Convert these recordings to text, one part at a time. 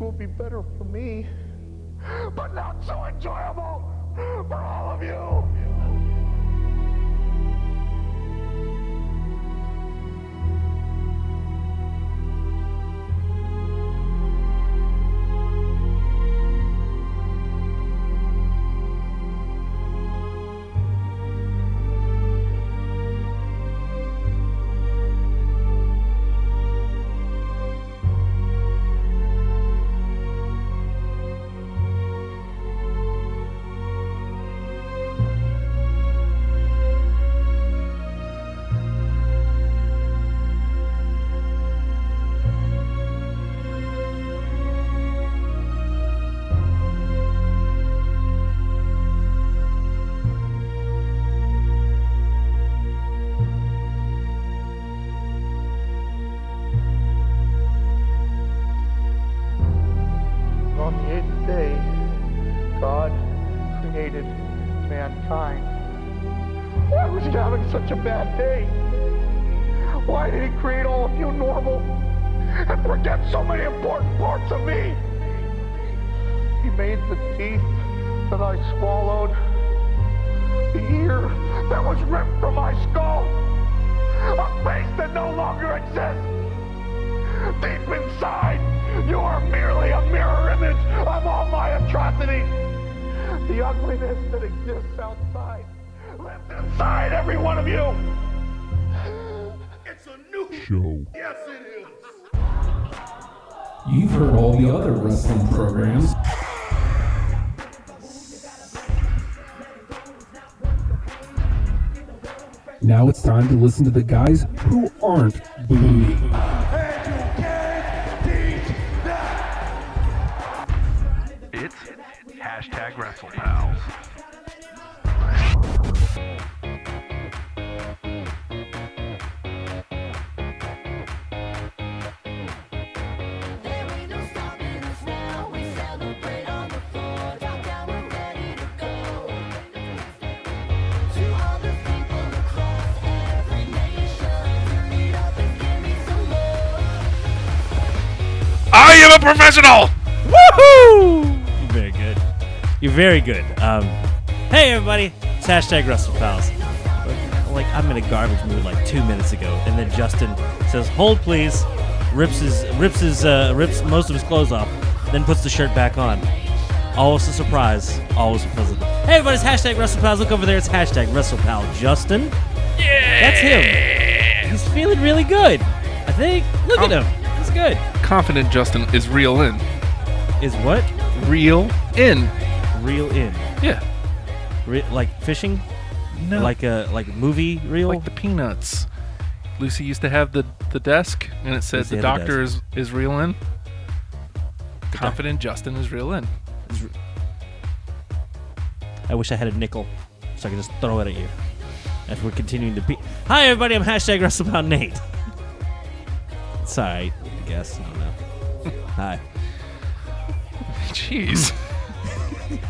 will be better for me, but not so enjoyable for all of you. On the eighth day, God created mankind. Why was he having such a bad day? Why did he create all of you normal and forget so many important parts of me? He made the teeth that I swallowed, the ear that was ripped from my skull, a face that no longer exists. Deep inside, you are merely a mirror image of all my atrocities. The ugliness that exists outside lives inside every one of you. It's a new show. Yes, it is. You've heard all the other wrestling programs. Now it's time to listen to the guys who aren't booty. It's hashtag WrestlePals. I am a professional! Woohoo! Very good. You're very good. Hey everybody, it's hashtag WrestlePals. Like I'm in a garbage mood like 2 minutes ago, and then Justin says, "Hold please," rips most of his clothes off, then puts the shirt back on. Always a surprise, always a pleasant. Hey everybody, it's hashtag WrestlePals. Look over there, it's hashtag WrestlePal Justin. Yeah! That's him. He's feeling really good. I think. Look at him. He's good. Confident Justin is real in. Is what? Real in. Reel in. Yeah. Like fishing? No. Like a movie reel? Like the Peanuts. Lucy used to have the desk, and it said Lucy the had the doctor is real in. Confident Justin is real in. I wish I had a nickel so I could just throw it at you. If we're continuing to be. Hi everybody, I'm hashtag WrestlePal Nate. It's alright, I guess. I don't know. Hi. Jeez.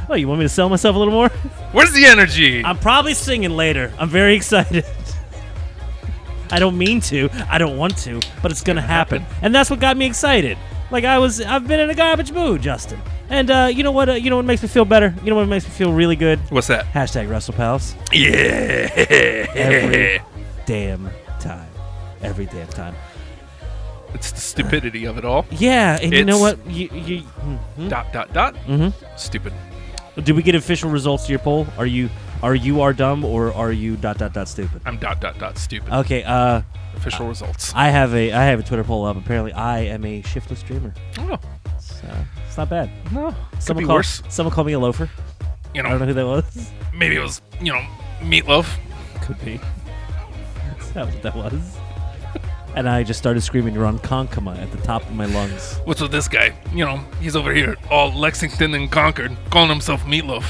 Oh, you want me to sell myself a little more? Where's the energy? I'm probably singing later. I'm very excited. I don't mean to. I don't want to, but it's gonna happen. And that's what got me excited. Like I've been in a garbage mood, Justin. And you know what? You know what makes me feel better? You know what makes me feel really good? What's that? Hashtag WrestlePals. Yeah. Every damn time. Every damn time. It's the stupidity of it all. Yeah, and you know It's- what? You Dot. mm-hmm. Stupid. Did we get official results to your poll? Are you dumb or are you ... stupid? I'm ... stupid. Okay. Official results. I have a Twitter poll up. Apparently, I am a shiftless dreamer. Oh. So it's not bad. No. Could be worse. Someone called me a loafer. You I don't know know, who that was. maybe it was, meatloaf. Could be. That's not what that was. And I just started screaming Ronkonkoma at the top of my lungs. What's with this guy? He's over here all Lexington and Concord, calling himself Meatloaf.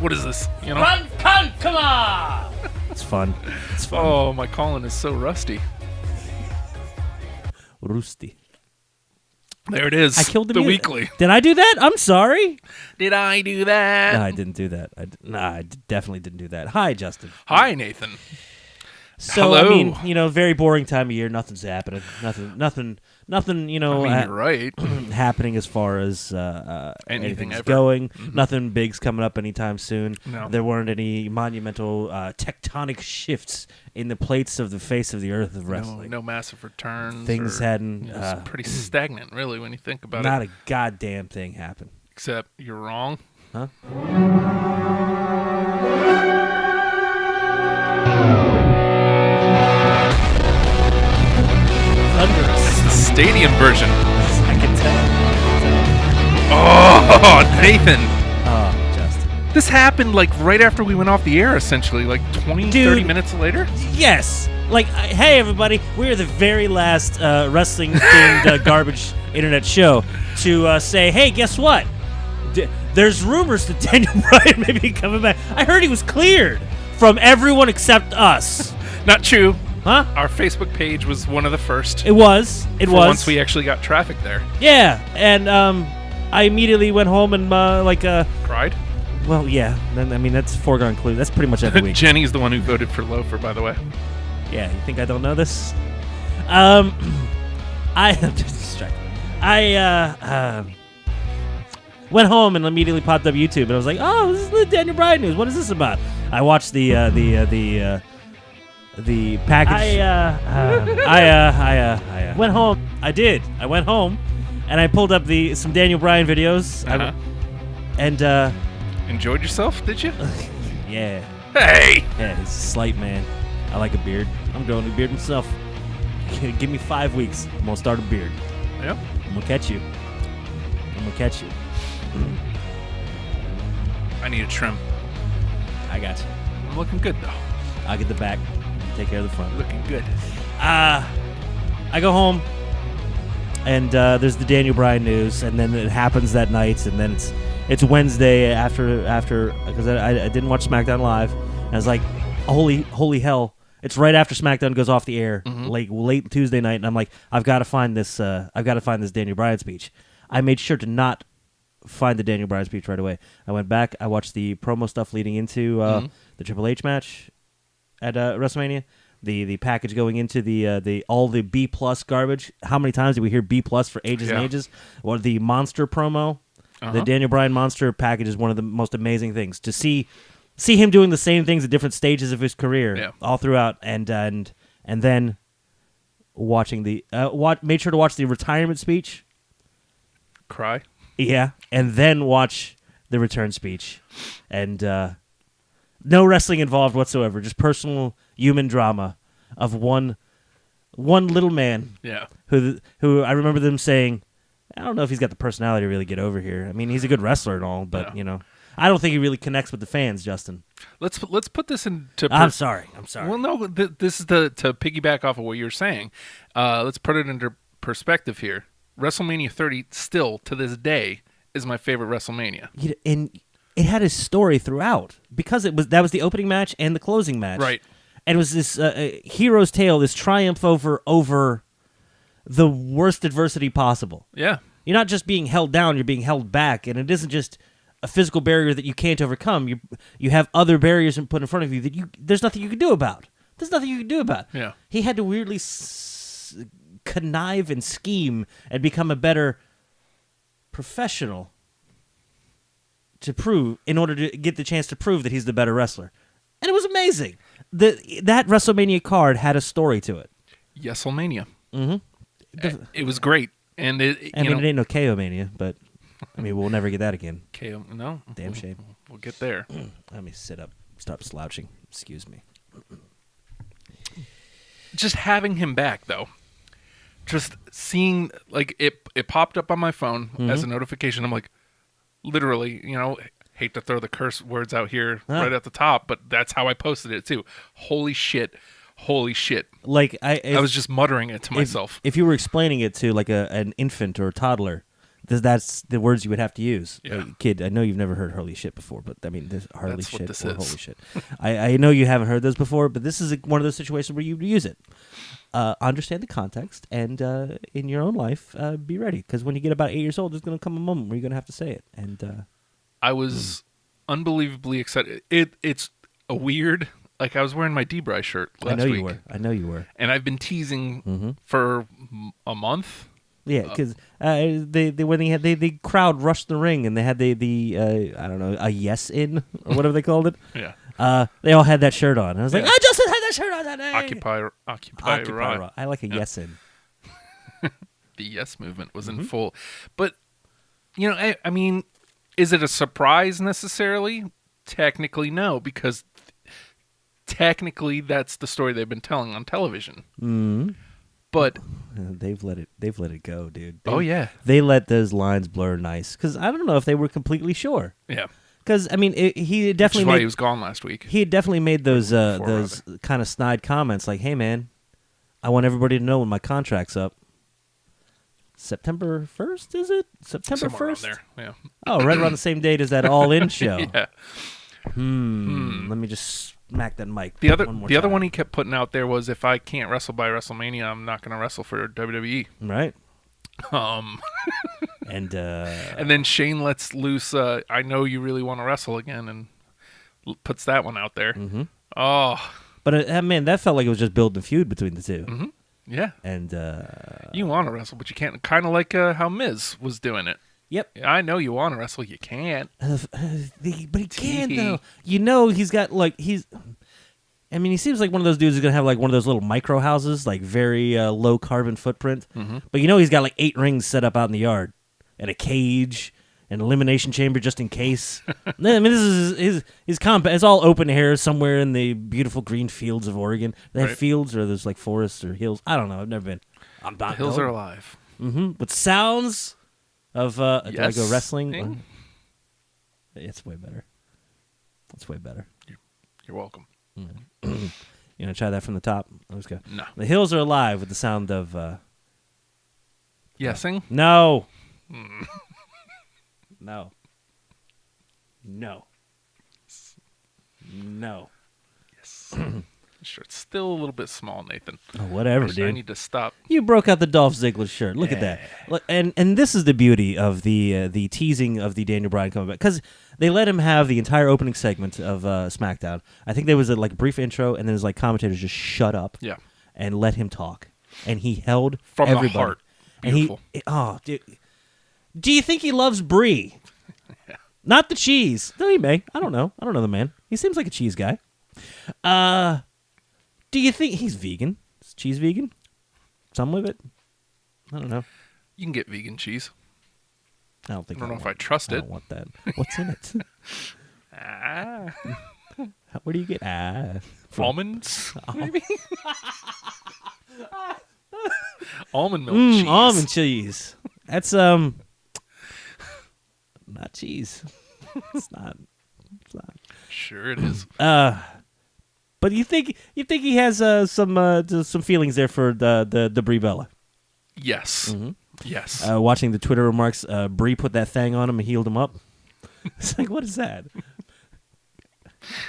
What is this? Ronkonkoma! It's fun. It's fun. Oh, my calling is so rusty. Rusty. There it is. I killed the music. weekly. Did I do that? I'm sorry. Did I do that? No, I didn't do that. I definitely didn't do that. Hi, Justin. Hi, Nathan. So I Hello. mean, very boring time of year. Nothing's happening. Nothing. You're right. Happening as far as Anything anything's ever. going. Mhm. Nothing big's coming up anytime soon. No. There weren't any monumental tectonic shifts in the plates of the face of the earth of wrestling. No massive returns. Things hadn't. It's pretty stagnant, really, when you think about Not it. a goddamn thing happened. Except you're wrong. Huh? Thunderous. It's the stadium version. I can tell. Oh, Nathan. Oh, Justin. This happened like right after we went off the air, essentially, like 20, Dude. 30 minutes later. Yes. Like, hey, everybody, we're the very last wrestling-themed garbage internet show to say, hey, guess what? There's rumors that Daniel Bryan may be coming back. I heard he was cleared from everyone except us. Not true. Huh? Our Facebook page was one of the first. It was. It was. Once we actually got traffic there. Yeah, and I immediately went home and Cried? well, yeah. Then I mean, that's foregone clue. That's pretty much every week. Jenny's the one who voted for Loafer, by the way. Yeah, you think I don't know this? I am just distracted. I went home and immediately popped up YouTube, and I was like, "Oh, this is the Daniel Bryan news. What is this about?" I watched the package. I went home. I did. I went home, and I pulled up some Daniel Bryan videos. Uh-huh. And Enjoyed yourself, did you? yeah, Hey! yeah, he's a slight man. I like a beard. I'm growing a beard myself. Give me 5 weeks. I'm gonna start a beard. Yep. I'm gonna catch you. I'm gonna catch you. I need a trim. I got you. I'm looking good, though. I'll get the back. You take care of the front. Looking good. I go home, and there's the Daniel Bryan news, and then it happens that night, and then it's Wednesday after because I didn't watch SmackDown Live, and I was like, holy hell! It's right after SmackDown goes off the air, like late Tuesday night, and I'm like, I've got to find this Daniel Bryan speech. I made sure to not find the Daniel Bryan speech right away. I went back. I watched the promo stuff leading into the Triple H match at WrestleMania. The package going into the all the B+ garbage. How many times did we hear B+ for ages and ages? Or the Monster promo. The Daniel Bryan Monster package is one of the most amazing things to see him doing the same things at different stages of his career all throughout, and then watching made sure to watch the retirement speech. Cry? Yeah, and then watch the return speech, and no wrestling involved whatsoever, just personal human drama of one little man. Yeah. Who I remember them saying, I don't know if he's got the personality to really get over here. I mean, he's a good wrestler and all, but I don't think he really connects with the fans, Justin. Let's put this into. I'm sorry. Well, no, this is to piggyback off of what you're saying. Let's put it into perspective here. WrestleMania 30 still to this day is my favorite WrestleMania. And it had a story throughout because that was the opening match and the closing match, Right? And it was this hero's tale, this triumph over the worst adversity possible. Yeah. You're not just being held down; you're being held back, and it isn't just a physical barrier that you can't overcome. You have other barriers put in front of you that there's nothing you can do about. There's nothing you can do about. Yeah. He had to weirdly connive and scheme and become a better professional in order to get the chance to prove that he's the better wrestler. And it was amazing. That WrestleMania card had a story to it. Yeselmania. Mm-hmm. It was great, and it ain't no KO Mania, but I mean we'll never get that again. KO, no, Damn shame. We'll get there. Let me sit up. Stop slouching. Excuse me. Just having him back, though. Just seeing, like, it popped up on my phone as a notification. I'm like, literally, hate to throw the curse words out here right at the top, but that's how I posted it, too. Holy shit. Like I was just muttering it to myself. If you were explaining it to, like, an infant or a toddler, that's the words you would have to use. Yeah. Kid, I know you've never heard holy shit before, but, I mean, this Harley That's what shit this or is. holy shit. I know you haven't heard those before, but this is one of those situations where you use it. Understand the context, and in your own life, be ready. Because when you get about 8 years old, there's going to come a moment where you're going to have to say it. And I was unbelievably excited. It's a weird like I was wearing my D-Bry shirt last I know week. you were. I know you were. And I've been teasing for a month. Yeah, because they when they had the crowd rushed the ring and they had the I don't know, a yes in or whatever they called it. Yeah. They all had that shirt on. And I was like, Yeah. I just had that shirt on today. Occupy Raw. I like a yes in. The yes movement was in full. But, I mean, is it a surprise necessarily? Technically, no, because technically that's the story they've been telling on television. Mm-hmm. But they've let it go, dude. They let those lines blur nice because I don't know if they were completely sure. Yeah. Because I mean, he definitely Which is why he was gone last week. He had definitely made those Before, kind of snide comments like, "Hey, man, I want everybody to know when my contract's up. September 1st, is it? September Somewhere 1st? around there. Yeah. Oh, right around the same date as that All In show. Yeah. Let me just smack that mic. The one more other time. one he kept putting out there was, if I can't wrestle by WrestleMania, I'm not going to wrestle for WWE. Right. And And then Shane lets loose, I know you really want to wrestle again, and puts that one out there. Mm-hmm. Oh. But man, that felt like it was just building a feud between the two. Mm-hmm. Yeah. And you want to wrestle, but you can't. Kind of like how Miz was doing it. Yep. I know you want to wrestle, you can't. But he can't though. He's got I mean, he seems like one of those dudes who's gonna have like one of those little micro houses, like very low carbon footprint. Mm-hmm. But he's got like 8 rings set up out in the yard, and a cage, an elimination chamber just in case. I mean, this is his compound. It's all open air somewhere in the beautiful green fields of Oregon. They have fields, or there's like forests or hills. I don't know. I've never been. I'm not. The hills are alive. Mm-hmm. With sounds of do I go wrestling? It's way better. It's way better. You're welcome. You gonna try that from the top? Let's go. No. The hills are alive with the sound of. Yesing? No. No. No. No. Yes. Sure, it's still a little bit small, Nathan. Oh, whatever, I dude. need to stop. You broke out the Dolph Ziggler shirt. Look at that. And this is the beauty of the teasing of the Daniel Bryan coming back, because they let him have the entire opening segment of SmackDown. I think there was a brief intro, and then his commentators just shut up, and let him talk, and he held from everybody. the heart. Beautiful. And dude, do you think he loves Brie? Yeah. Not the cheese. No, he may. I don't know. I don't know the man. He seems like a cheese guy. Do you think he's vegan? Is cheese vegan? Some of it? I don't know. You can get vegan cheese. I don't think I don't know if I trust I it. don't want that. What's in it? Where do you get from? Almonds? Maybe? Almond milk cheese. Almond cheese. That's not cheese. It's not. Sure it is. But you think he has some feelings there for the Brie Bella? Yes. Mm-hmm. Yes. Watching the Twitter remarks, Brie put that thing on him and healed him up. It's like, what is that?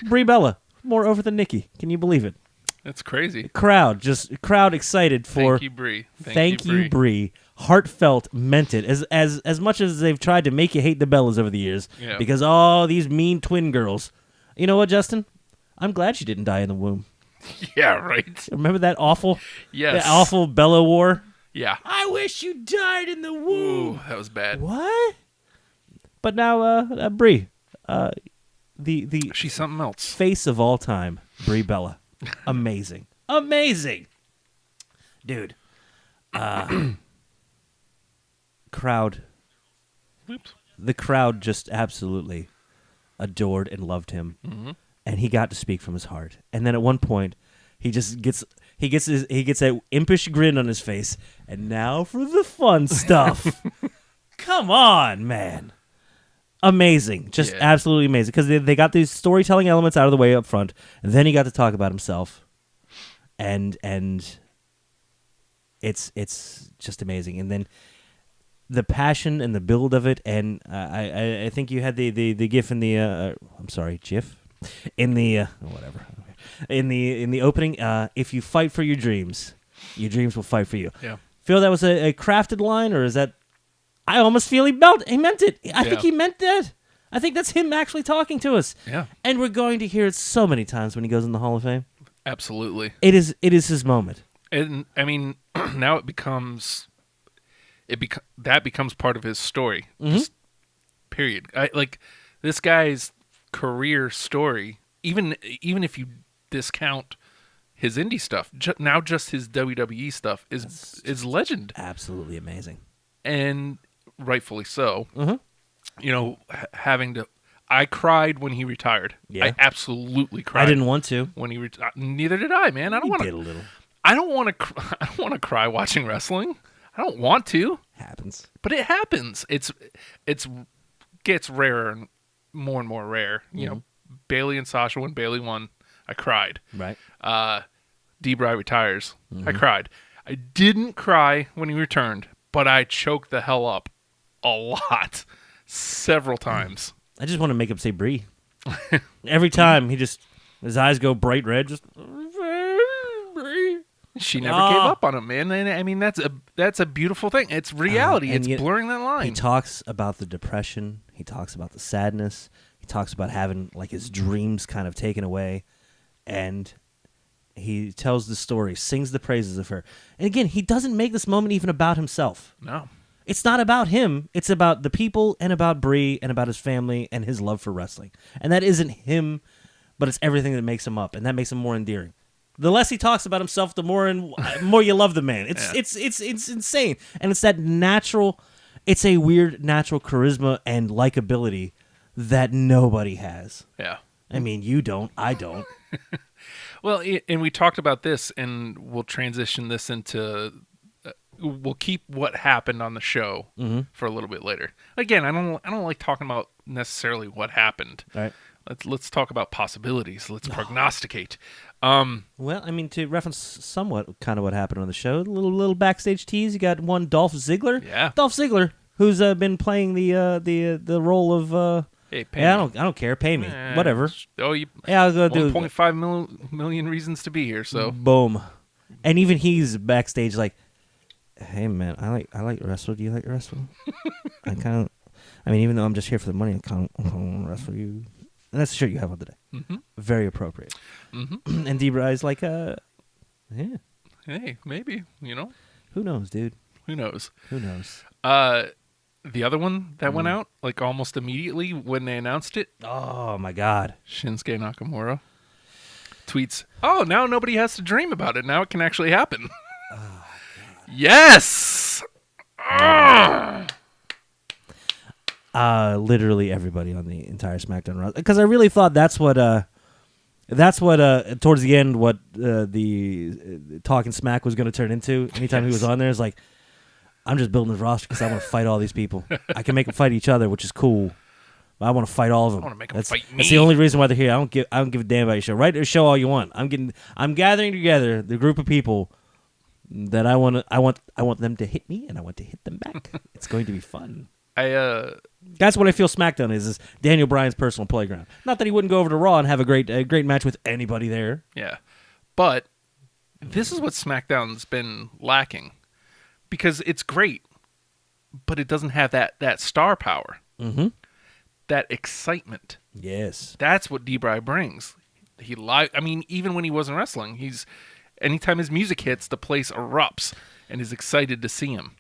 Brie Bella, more over than Nikki. Can you believe it? It's crazy. Crowd excited for. Thank you, Brie. Thank you, Brie. Heartfelt, meant it. As much as they've tried to make you hate the Bellas over the years, because these mean twin girls. You know what, Justin? I'm glad she didn't die in the womb. Yeah, right. Remember that awful, yes, that awful Bella war? Yeah. I wish you died in the womb. Ooh, that was bad. What? But now, Brie, the she's something else. Face of all time, Brie Bella, amazing, amazing, dude. Crowd. Oops. The crowd just absolutely adored and loved him. Mm-hmm. And he got to speak from his heart. And then at one point, he just gets that impish grin on his face. And now for the fun stuff. Come on, man. Amazing. Just absolutely amazing. Because they got these storytelling elements out of the way up front. And then he got to talk about himself. And it's just amazing. And then the passion and the build of it. And I think you had the GIF in the I'm sorry, GIF? In the whatever, in the opening, if you fight for your dreams will fight for you. Yeah. Feel that was a crafted line, or is that? I almost feel he meant it. I think he meant that. I think that's him actually talking to us. Yeah. And we're going to hear it so many times when he goes in the Hall of Fame. Absolutely. It is his moment. And I mean, now that becomes part of his story. Just period. This guy's career story, even if you discount his indie stuff, now just his WWE stuff is legend. Absolutely amazing. And rightfully so. You know, I cried when he retired. Yeah. I absolutely cried. I didn't want to. When he retired. Neither did I, man. I don't want did a little. I don't want to cry watching wrestling. I don't want to. Happens. But it happens. It's gets rarer and more rare. You know, Bailey and Sasha, when Bailey won, I cried. Right. D-Bry retires. I cried. I didn't cry when he returned, but I choked the hell up a lot, several times. I just want to make him say Bree. Every time his eyes go bright red, just Bree. She never gave up on him, man. And I mean, that's a beautiful thing. It's reality. It's blurring that line. He talks about the depression. He talks about the sadness. He talks about having like his dreams kind of taken away, and he tells the story, sings the praises of her. And again, he doesn't make this moment even about himself. No. It's not about him. It's about the people and about Bree and about his family and his love for wrestling. And that isn't him, but it's everything that makes him up, and that makes him more endearing. The less he talks about himself, the more you love the man. It's insane, and it's that natural. It's a weird natural charisma and likability that nobody has. Yeah. I mean, you don't. I don't. Well, and we talked about this, and we'll transition this into. We'll keep what happened on the show for a little bit later. Again, I don't like talking about necessarily what happened. All right. Let's talk about possibilities. Let's prognosticate. Well, I mean, to reference somewhat kind of what happened on the show, a little backstage tease. You got one Dolph Ziggler. Yeah. Dolph Ziggler, who's been playing the role of. Hey, pay Yeah, me. I don't care. Pay me. Whatever. Oh, Yeah, I'll go do 1.5 million reasons to be here. So boom. And even he's backstage like, hey man, I like wrestling. Do you like wrestling? I mean, even though I'm just here for the money, I can't want to wrestle you. And that's the shirt you have on today. Very appropriate. And D-Bry's like, yeah. Hey, maybe, you know. Who knows, dude? Who knows? Who knows? The other one that went out, like almost immediately when they announced it, Oh my God. Shinsuke Nakamura tweets, "Oh, now nobody has to dream about it. Now it can actually happen." Yes. Literally everybody on the entire SmackDown roster, because I really thought that's what towards the end what the Talking Smack was going to turn into. Anytime he was on there, it's like, I'm just building this roster because I want to fight all these people. I can make them fight each other, which is cool. But I want to fight all of them. I want to make them fight me. That's the only reason why they're here. I don't give a damn about your show. Write your show all you want. I'm gathering together the group of people that I want them to hit me, and I want to hit them back. It's going to be fun. That's what I feel SmackDown is Daniel Bryan's personal playground. Not that he wouldn't go over to Raw and have a great match with anybody there. Yeah. But this is what SmackDown's been lacking. Because it's great, but it doesn't have that star power. That excitement. Yes. That's what D-Bry brings. I mean, even when he wasn't wrestling, anytime his music hits, the place erupts and is excited to see him.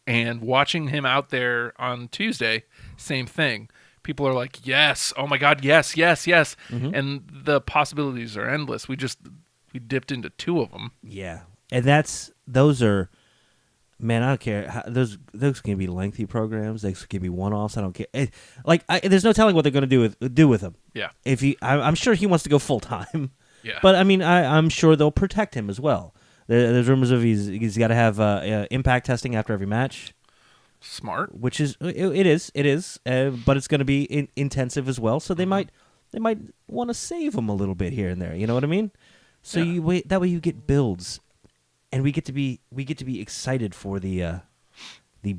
And watching him out there on Tuesday, same thing. People are like, yes, oh my God, yes. And the possibilities are endless. We dipped into 2 of them. Yeah. And those are, man, I don't care. Those can be lengthy programs. They can be one-offs. I don't care. There's no telling what they're going to do with him. Yeah. I'm sure he wants to go full-time. Yeah. But, I mean, I'm sure they'll protect him as well. There's rumors of he's got to have impact testing after every match. Smart. Which is it is, but it's going to be intensive as well. So they might want to save him a little bit here and there. You know what I mean? So you wait that way you get builds, and we get to be excited for the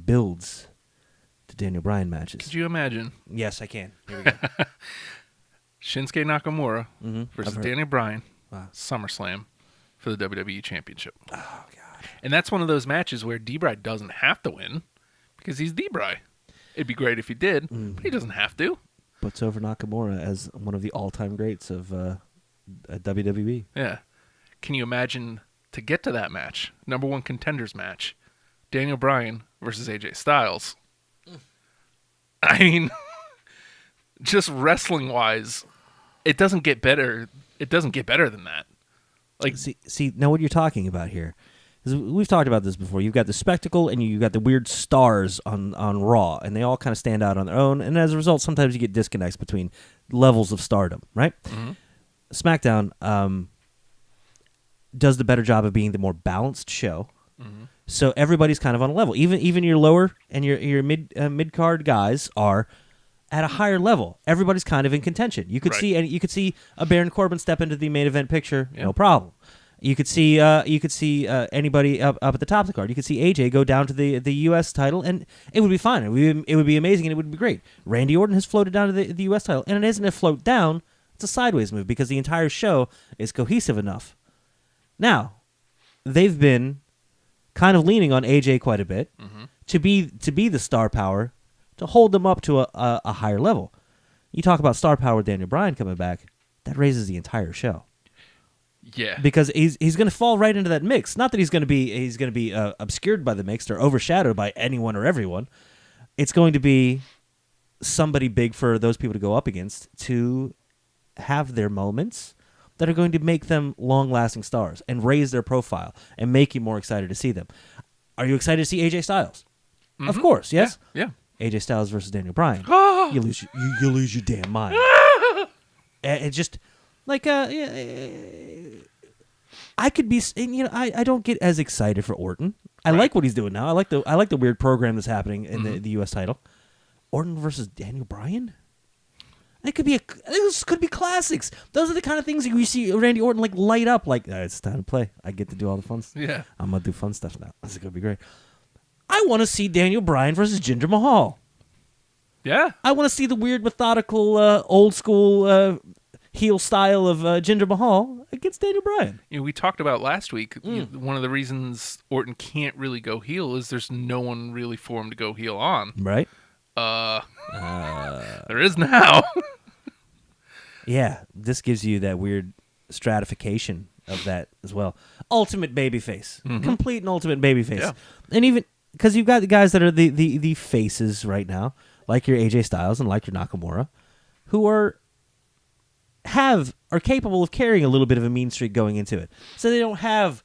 builds to Daniel Bryan matches. Could you imagine? Yes, I can. Here we go. Shinsuke Nakamura versus Daniel Bryan, Wow. SummerSlam for the WWE Championship. Oh God! And that's one of those matches where D-Bry doesn't have to win because he's D-Bry. It'd be great if he did, but he doesn't have to. puts over Nakamura as one of the all-time greats of WWE. Yeah. Can you imagine to get to that match, number one contenders match, Daniel Bryan versus AJ Styles? I mean, just wrestling-wise, it doesn't get better. It doesn't get better than that. Like, see, now what you're talking about here is we've talked about this before. You've got the spectacle and you've got the weird stars on Raw, and they all kind of stand out on their own. And as a result, sometimes you get disconnects between levels of stardom, right? Mm-hmm. SmackDown does the better job of being the more balanced show, so everybody's kind of on a level. Even your lower and your mid card guys are at a higher level. Everybody's kind of in contention. You could see a Baron Corbin step into the main event picture, no problem. You could see anybody up at the top of the card. You could see AJ go down to the U.S. title, and it would be fine. It would be amazing, and it would be great. Randy Orton has floated down to the U.S. title, and it isn't a float down. It's a sideways move because the entire show is cohesive enough. Now, they've been kind of leaning on AJ quite a bit to be the star power, to hold them up to a higher level. You talk about star power with Daniel Bryan coming back, that raises the entire show. yeah. Because he's going to fall right into that mix. Not that he's going to be obscured by the mix or overshadowed by anyone or everyone. It's going to be somebody big for those people to go up against to have their moments that are going to make them long-lasting stars and raise their profile and make you more excited to see them. Are you excited to see AJ Styles? Mm-hmm. Of course, yes. Yeah. AJ Styles versus Daniel Bryan. you lose your damn mind. And it's just like I could be, I don't get as excited for Orton. I like what he's doing now. I like the weird program that's happening in the U.S. title. Orton versus Daniel Bryan. This could be classics. Those are the kind of things you see Randy Orton light up. It's time to play. I get to do all the fun stuff. Yeah. I'm gonna do fun stuff now. This is gonna be great. I want to see Daniel Bryan versus Jinder Mahal. Yeah. I want to see the weird, methodical, old school heel style of Jinder Mahal against Daniel Bryan. We talked about last week, one of the reasons Orton can't really go heel is there's no one really for him to go heel on. Right. There is now. Yeah, this gives you that weird stratification of that as well. Ultimate babyface. Complete and ultimate babyface. Yeah. And even, because you've got the guys that are the faces right now, like your AJ Styles and like your Nakamura, who are capable of carrying a little bit of a mean streak going into it. So they don't have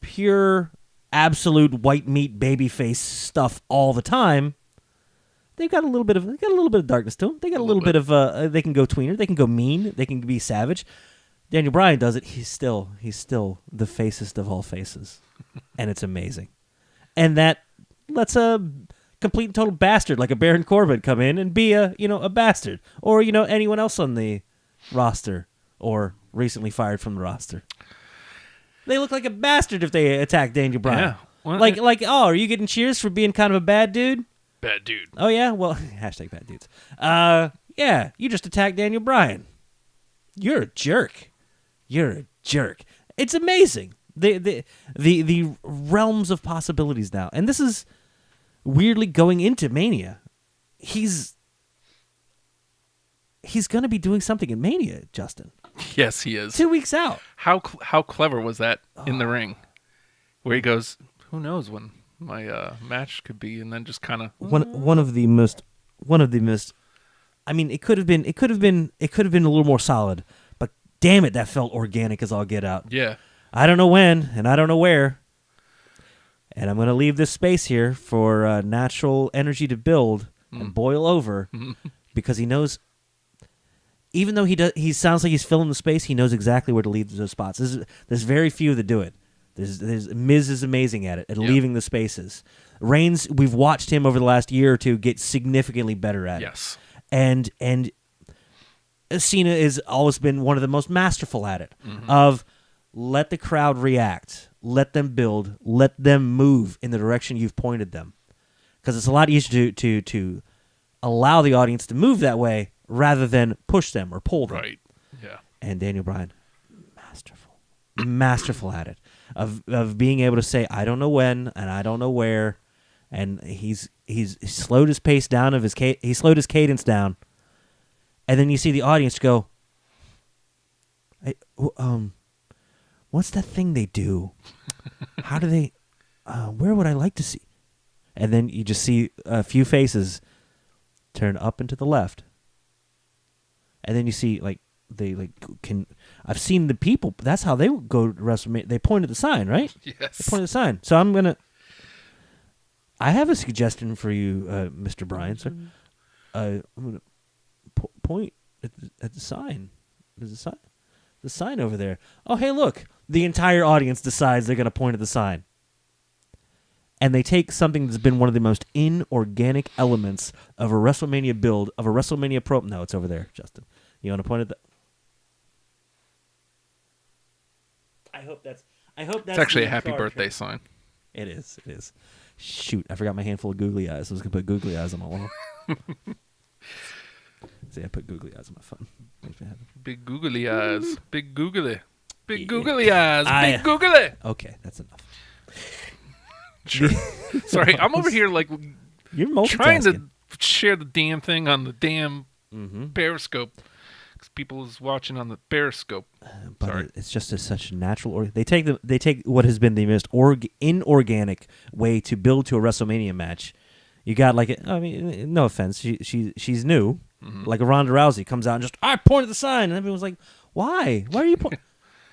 pure, absolute white meat babyface stuff all the time. They've got a little bit of darkness to them. They got a little bit of they can go tweener, they can go mean, they can be savage. Daniel Bryan does it. He's still the facest of all faces, and it's amazing. And that lets a complete and total bastard like a Baron Corbin come in and be a bastard, or anyone else on the roster or recently fired from the roster. They look like a bastard if they attack Daniel Bryan. Yeah. Well, are you getting cheers for being kind of a bad dude? Bad dude. Oh, yeah? Well, hashtag bad dudes. Yeah, you just attacked Daniel Bryan. You're a jerk. You're a jerk. It's amazing. The realms of possibilities now. And this is weirdly going into Mania. He's going to be doing something in Mania, Justin. Yes, he is. 2 weeks out. How clever was that in the ring? Where he goes, who knows when my match could be, and then just kind of one of the most. I mean, it could have been a little more solid, but damn it, that felt organic as all get out. Yeah. I don't know when, and I don't know where, and I'm going to leave this space here for natural energy to build and boil over, because he knows. Even though he sounds like he's filling the space, he knows exactly where to leave those spots. There's very few that do it. There's Miz is amazing at it, at leaving the spaces. Reigns, we've watched him over the last year or two get significantly better at it. Yes. And Cena has always been one of the most masterful at it, of let the crowd react, let them build, let them move in the direction you've pointed them. Because it's a lot easier to allow the audience to move that way rather than push them or pull them. Right. Yeah. And Daniel Bryan, masterful at it, of being able to say, I don't know when and I don't know where, and he's slowed his pace down he slowed his cadence down And then you see the audience go, what's that thing they do? How do they, where would I like to see? And then you just see a few faces turn up and to the left. And then you see, like, I've seen the people, that's how they go to WrestleMania. They point at the sign, right? Yes. They point at the sign. So I have a suggestion for you, Mr. Bryan, sir. I'm going to point at the sign. There's a sign. The sign over there. Oh, hey, look. The entire audience decides they're going to point at the sign. And they take something that's been one of the most inorganic elements of a WrestleMania build, of a WrestleMania pro. No, it's over there, Justin. You want to point at that? I hope that's. It's actually a happy birthday sign. It is. It is. Shoot, I forgot my handful of googly eyes. I was gonna put googly eyes on my wall. See, I put googly eyes on my phone. Makes me happy. Big googly eyes. Big googly. Big googly eyes. Big googly. Okay, that's enough. Sure. Sorry, I'm over here like You're multitasking. trying to share the damn thing on the damn Periscope. Because people is watching on the Periscope. But Sorry. it's just such a natural. They take what has been the most inorganic way to build to a WrestleMania match. You got I mean, no offense, she's new. Like a Ronda Rousey comes out and just I pointed the sign, and everyone's like, "Why? Why are you pointing?"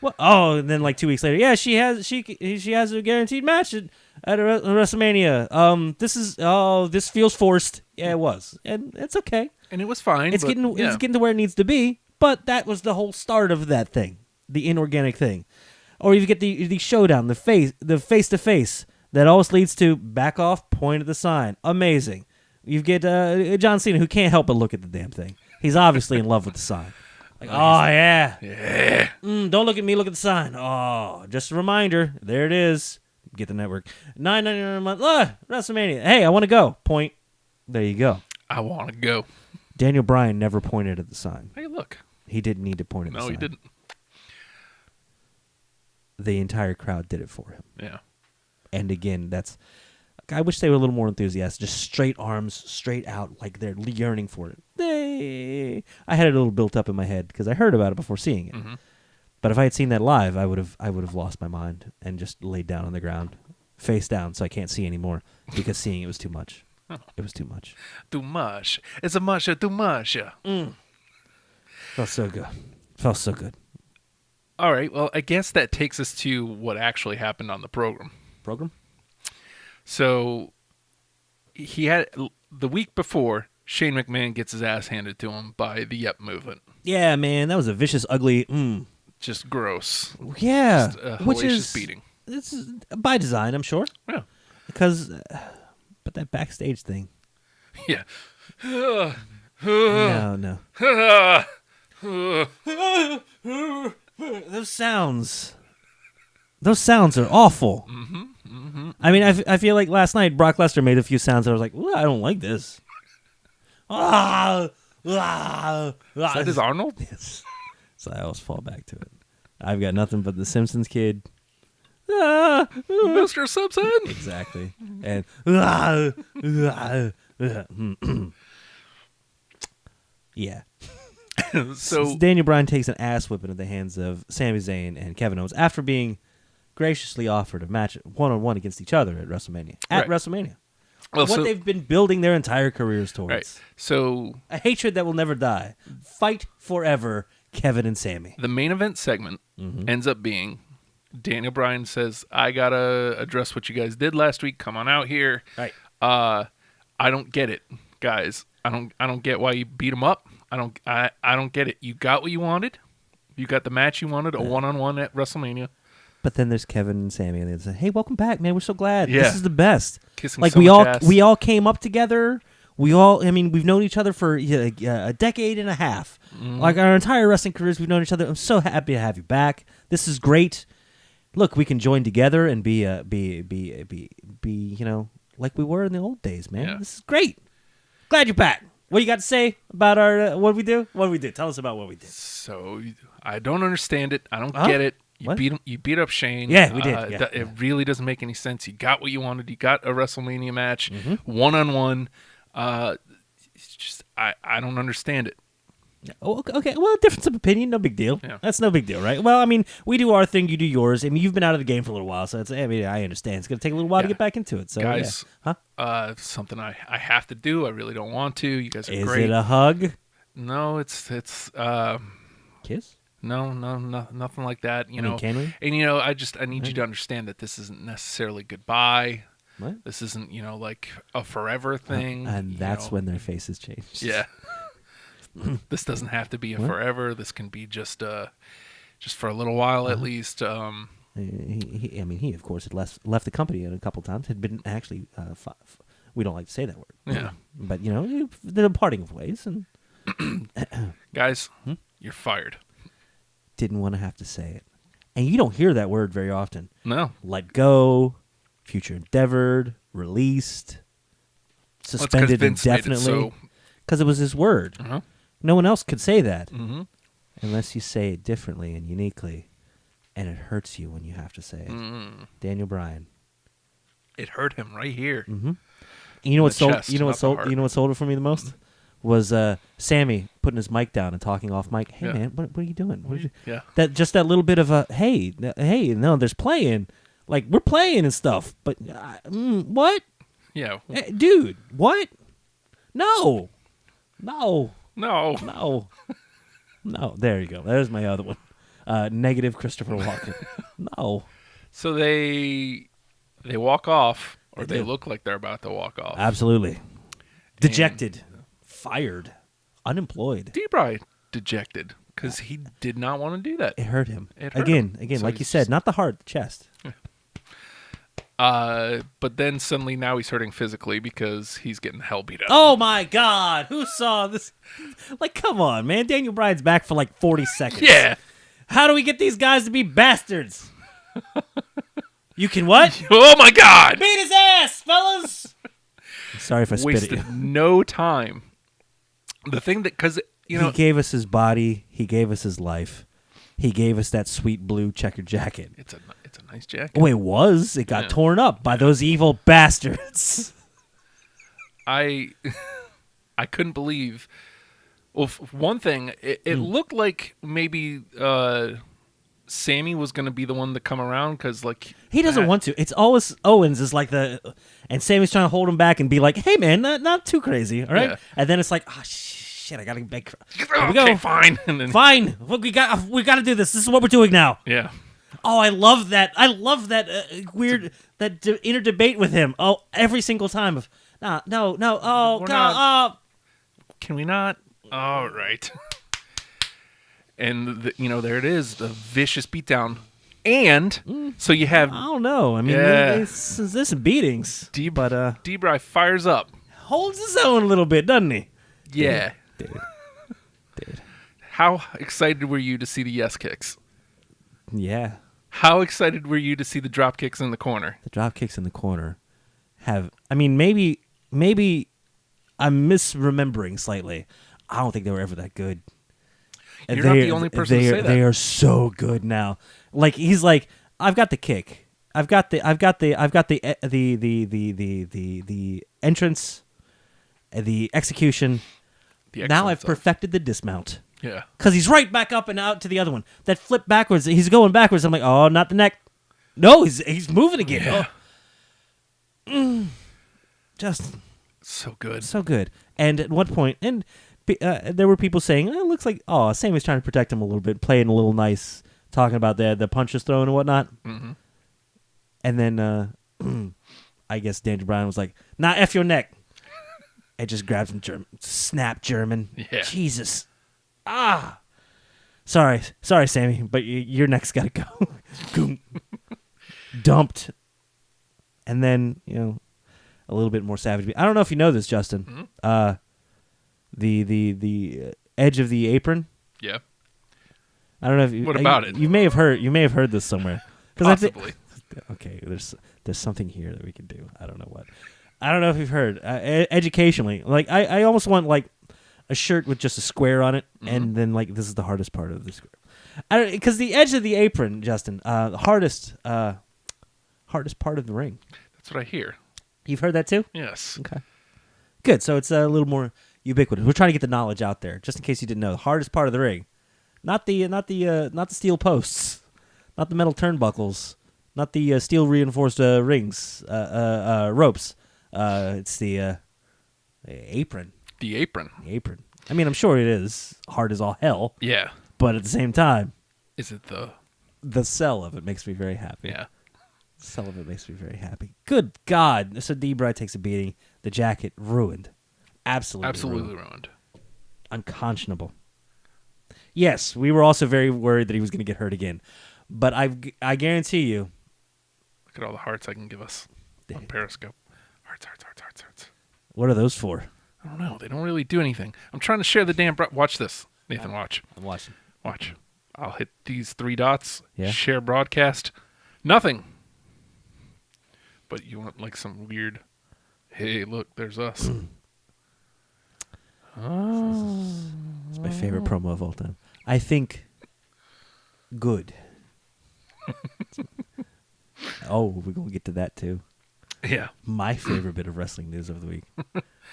What? Oh, and then like 2 weeks later, yeah, she has a guaranteed match at WrestleMania. This feels forced. Yeah, it was, and it's okay. And it was fine. It's getting to where it needs to be. But that was the whole start of that thing, the inorganic thing. Or you get the showdown, the face to face that always leads to back off, point at the sign. Amazing. You get John Cena, who can't help but look at the damn thing. He's obviously in love with the sign. Like, oh yeah, Yeah. don't look at me, look at the sign. Oh, just a reminder. There it is. Get the network. $9.99 a month. WrestleMania. Hey, I want to go. Point. There you go. I want to go. Daniel Bryan never pointed at the sign. Hey, look. He didn't need to point at the sign. No, he didn't. The entire crowd did it for him. Yeah. And again, I wish they were a little more enthusiastic. Just straight arms, straight out, like they're yearning for it. I had it a little built up in my head because I heard about it before seeing it. Mm-hmm. But if I had seen that live, I would have lost my mind and just laid down on the ground, face down, so I can't see anymore because seeing it was too much. It was too much. Too much. It's a much. Too much. Felt so good. Felt so good. All right. Well, I guess that takes us to what actually happened on the program. So he had the week before, Shane McMahon gets his ass handed to him by the Yep Movement. Yeah, man, that was a vicious, ugly. Just gross. Yeah, Just a which hellacious is beating. This is by design, I'm sure. Yeah. Because, but that backstage thing. Yeah. No. Those sounds are awful. I mean, I feel like last night Brock Lesnar made a few sounds that I was like, I don't like this. Is that his Arnold? Yes. So I always fall back to it. I've got nothing but the Simpsons kid. Mr. Simpson? Exactly. And yeah. So Daniel Bryan takes an ass whipping at the hands of Sami Zayn and Kevin Owens after being graciously offered a match one-on-one against each other at WrestleMania. Right. WrestleMania. Well, what they've been building their entire careers towards. right. So A hatred that will never die. Fight forever, Kevin and Sami. the main event segment ends up being Daniel Bryan says, I gotta address what you guys did last week. Come on out here. Right. I don't get it, guys. I don't get why you beat him up. I don't get it. You got what you wanted. You got the match you wanted, a one-on-one at WrestleMania. But then there's Kevin and Sami, and they say, "Hey, welcome back, man. We're so glad. Yeah. This is the best." Kissing like so we much all ass. we all came up together. I mean, we've known each other for a decade and a half. Like our entire wrestling careers, we've known each other. I'm so happy to have you back. This is great. Look, we can join together and be like we were in the old days, man. Yeah. This is great. Glad you're back. What do you got to say about our what we do? What we did? Tell us about what we did. So I don't understand it. I don't Huh? get it. You What? beat him. You beat up Shane. Yeah, we did. Yeah, It really doesn't make any sense. You got what you wanted. You got a WrestleMania match, Mm-hmm. one-on-one. It's just I don't understand it. Oh, okay. Well, difference of opinion, no big deal. Yeah. That's no big deal, right? Well, I mean, we do our thing, you do yours. I mean, you've been out of the game for a little while, so it's. I mean, I understand. It's going to take a little while to Yeah. get back into it. So, Guys, yeah. Huh? something I have to do. I really don't want to. You guys are Is great. it a hug? No, it's Kiss? no, nothing like that. You know, can we? and I need you to understand that this isn't necessarily goodbye. What? This isn't like a forever thing. And that's when their faces change. Yeah. This doesn't have to be a forever. This can be just for a little while at least. He of course had left the company a couple times. Had been actually. We don't like to say that word. Yeah. But the parting of ways, and Guys, you're fired. didn't want to have to say it. And you don't hear that word very often. No. Let go, future endeavored, released, suspended Vince made it indefinitely. so- Because it was his word. Uh-huh. No one else could say that Mm-hmm. unless you say it differently and uniquely, and it hurts you when you have to say it. Daniel Bryan. It hurt him right here. Mm-hmm. You know what The sold? chest, You know what not the sold? heart. You know what sold it for me the most was Sammy putting his mic down and talking off mic. Hey Yeah. man, what are you doing? What are you, Yeah. that little bit of a hey, no, there's playing. Like we're playing and stuff, but what? Yeah. Dude, what? No. No. No. There you go. There's my other one. Negative Christopher Walken. No. So they walk off, or They they do. look like they're about to walk off. Absolutely. Dejected. Fired. Unemployed. D-Bry dejected because he did not want to do that. It hurt him. It hurt Again, him. So like you he's said, just- not the heart, the chest. But then suddenly now he's hurting physically because he's getting hell beat up. Oh my God! Who saw this? Like, come on, man! Daniel Bryan's back for like 40 seconds. Yeah. How do we get these guys to be bastards? You can what? Oh my God! Beat his ass, fellas. Sorry if I spit at you. Wasted no time. The thing that, because He gave us his body. He gave us his life. He gave us that sweet blue checkered jacket. it's a nice jacket. Oh, it was. It got torn up by those evil bastards. I couldn't believe. Well, one thing, it looked like maybe Sammy was going to be the one to come around because, like, He doesn't want to. It's always Owens is like and Sammy's trying to hold him back and be like, "Hey, man, not too crazy, all right?" Yeah. And then it's like, "Oh shit, I gotta get back." Here we Okay, go. fine. And then, Fine. Look, we got to do this. This is what we're doing now. yeah. Oh, I love that. I love that weird inner debate with him. Oh, every single time of no. Oh, We're God. not- Can we not? All right. And there it is, the vicious beatdown. And so you have I don't know. I mean, Yeah. there's some beatings. But D-Bry fires up. holds his own a little bit, doesn't he? Yeah. Dude. How excited were you to see the yes kicks? Yeah. How excited were you to see the drop kicks in the corner? The drop kicks in the corner maybe I'm misremembering slightly. I don't think they were ever that good. You're not the only person to say that. They are so good now. Like he's like, I've got the kick. I've got the entrance, the execution. The Now I've excellent stuff. perfected the dismount. Yeah. Because he's right back up and out to the other one. That flip backwards, he's going backwards. I'm like, oh, not the neck. No, he's moving again. Yeah. Just So good. so good. And at one point, there were people saying, it looks like, Sammy's trying to protect him a little bit, playing a little nice, talking about the punches thrown and whatnot. Mm-hmm. And then I guess Daniel Bryan was like, nah, F your neck. And just grabs him, snap German. Yeah. Jesus. Sorry, Sammy, but your neck's got to go. Goom. Dumped. And then, a little bit more savage. I don't know if you know this, Justin. Mm-hmm. The edge of the apron. Yeah. I don't know if you. What about it? You may have heard this somewhere. 'Cause Possibly. Okay, there's something here that we can do. I don't know what. I don't know if you've heard. Educationally, like I almost want like a shirt with just a square on it, and then like this is the hardest part of the square. Because the edge of the apron, Justin, the hardest part of the ring. That's what I hear. You've heard that too? Yes. Okay. Good. So it's a little more ubiquitous. We're trying to get the knowledge out there, just in case you didn't know. The hardest part of the ring, not the steel posts, not the metal turnbuckles, not the steel reinforced ropes. It's the apron. The apron. The apron. I mean, I'm sure it is hard as all hell. Yeah. But at the same time, Is it the sell of it makes me very happy. Yeah. The sell of it makes me very happy. Good God. So D-Bry takes a beating. The jacket ruined. Absolutely ruined. Unconscionable. Yes, we were also very worried that he was going to get hurt again. But I guarantee you. Look at all the hearts I can give us on Periscope. Hearts. What are those for? I don't know. They don't really do anything. I'm trying to share the damn... Watch this. Nathan, watch. I'm watching. Watch. I'll hit these 3 dots. Yeah. Share broadcast. Nothing. But you want like some weird... Hey, look, there's us. It's my favorite promo of all time. I think good. We're going to get to that too. Yeah. My favorite bit of wrestling news of the week.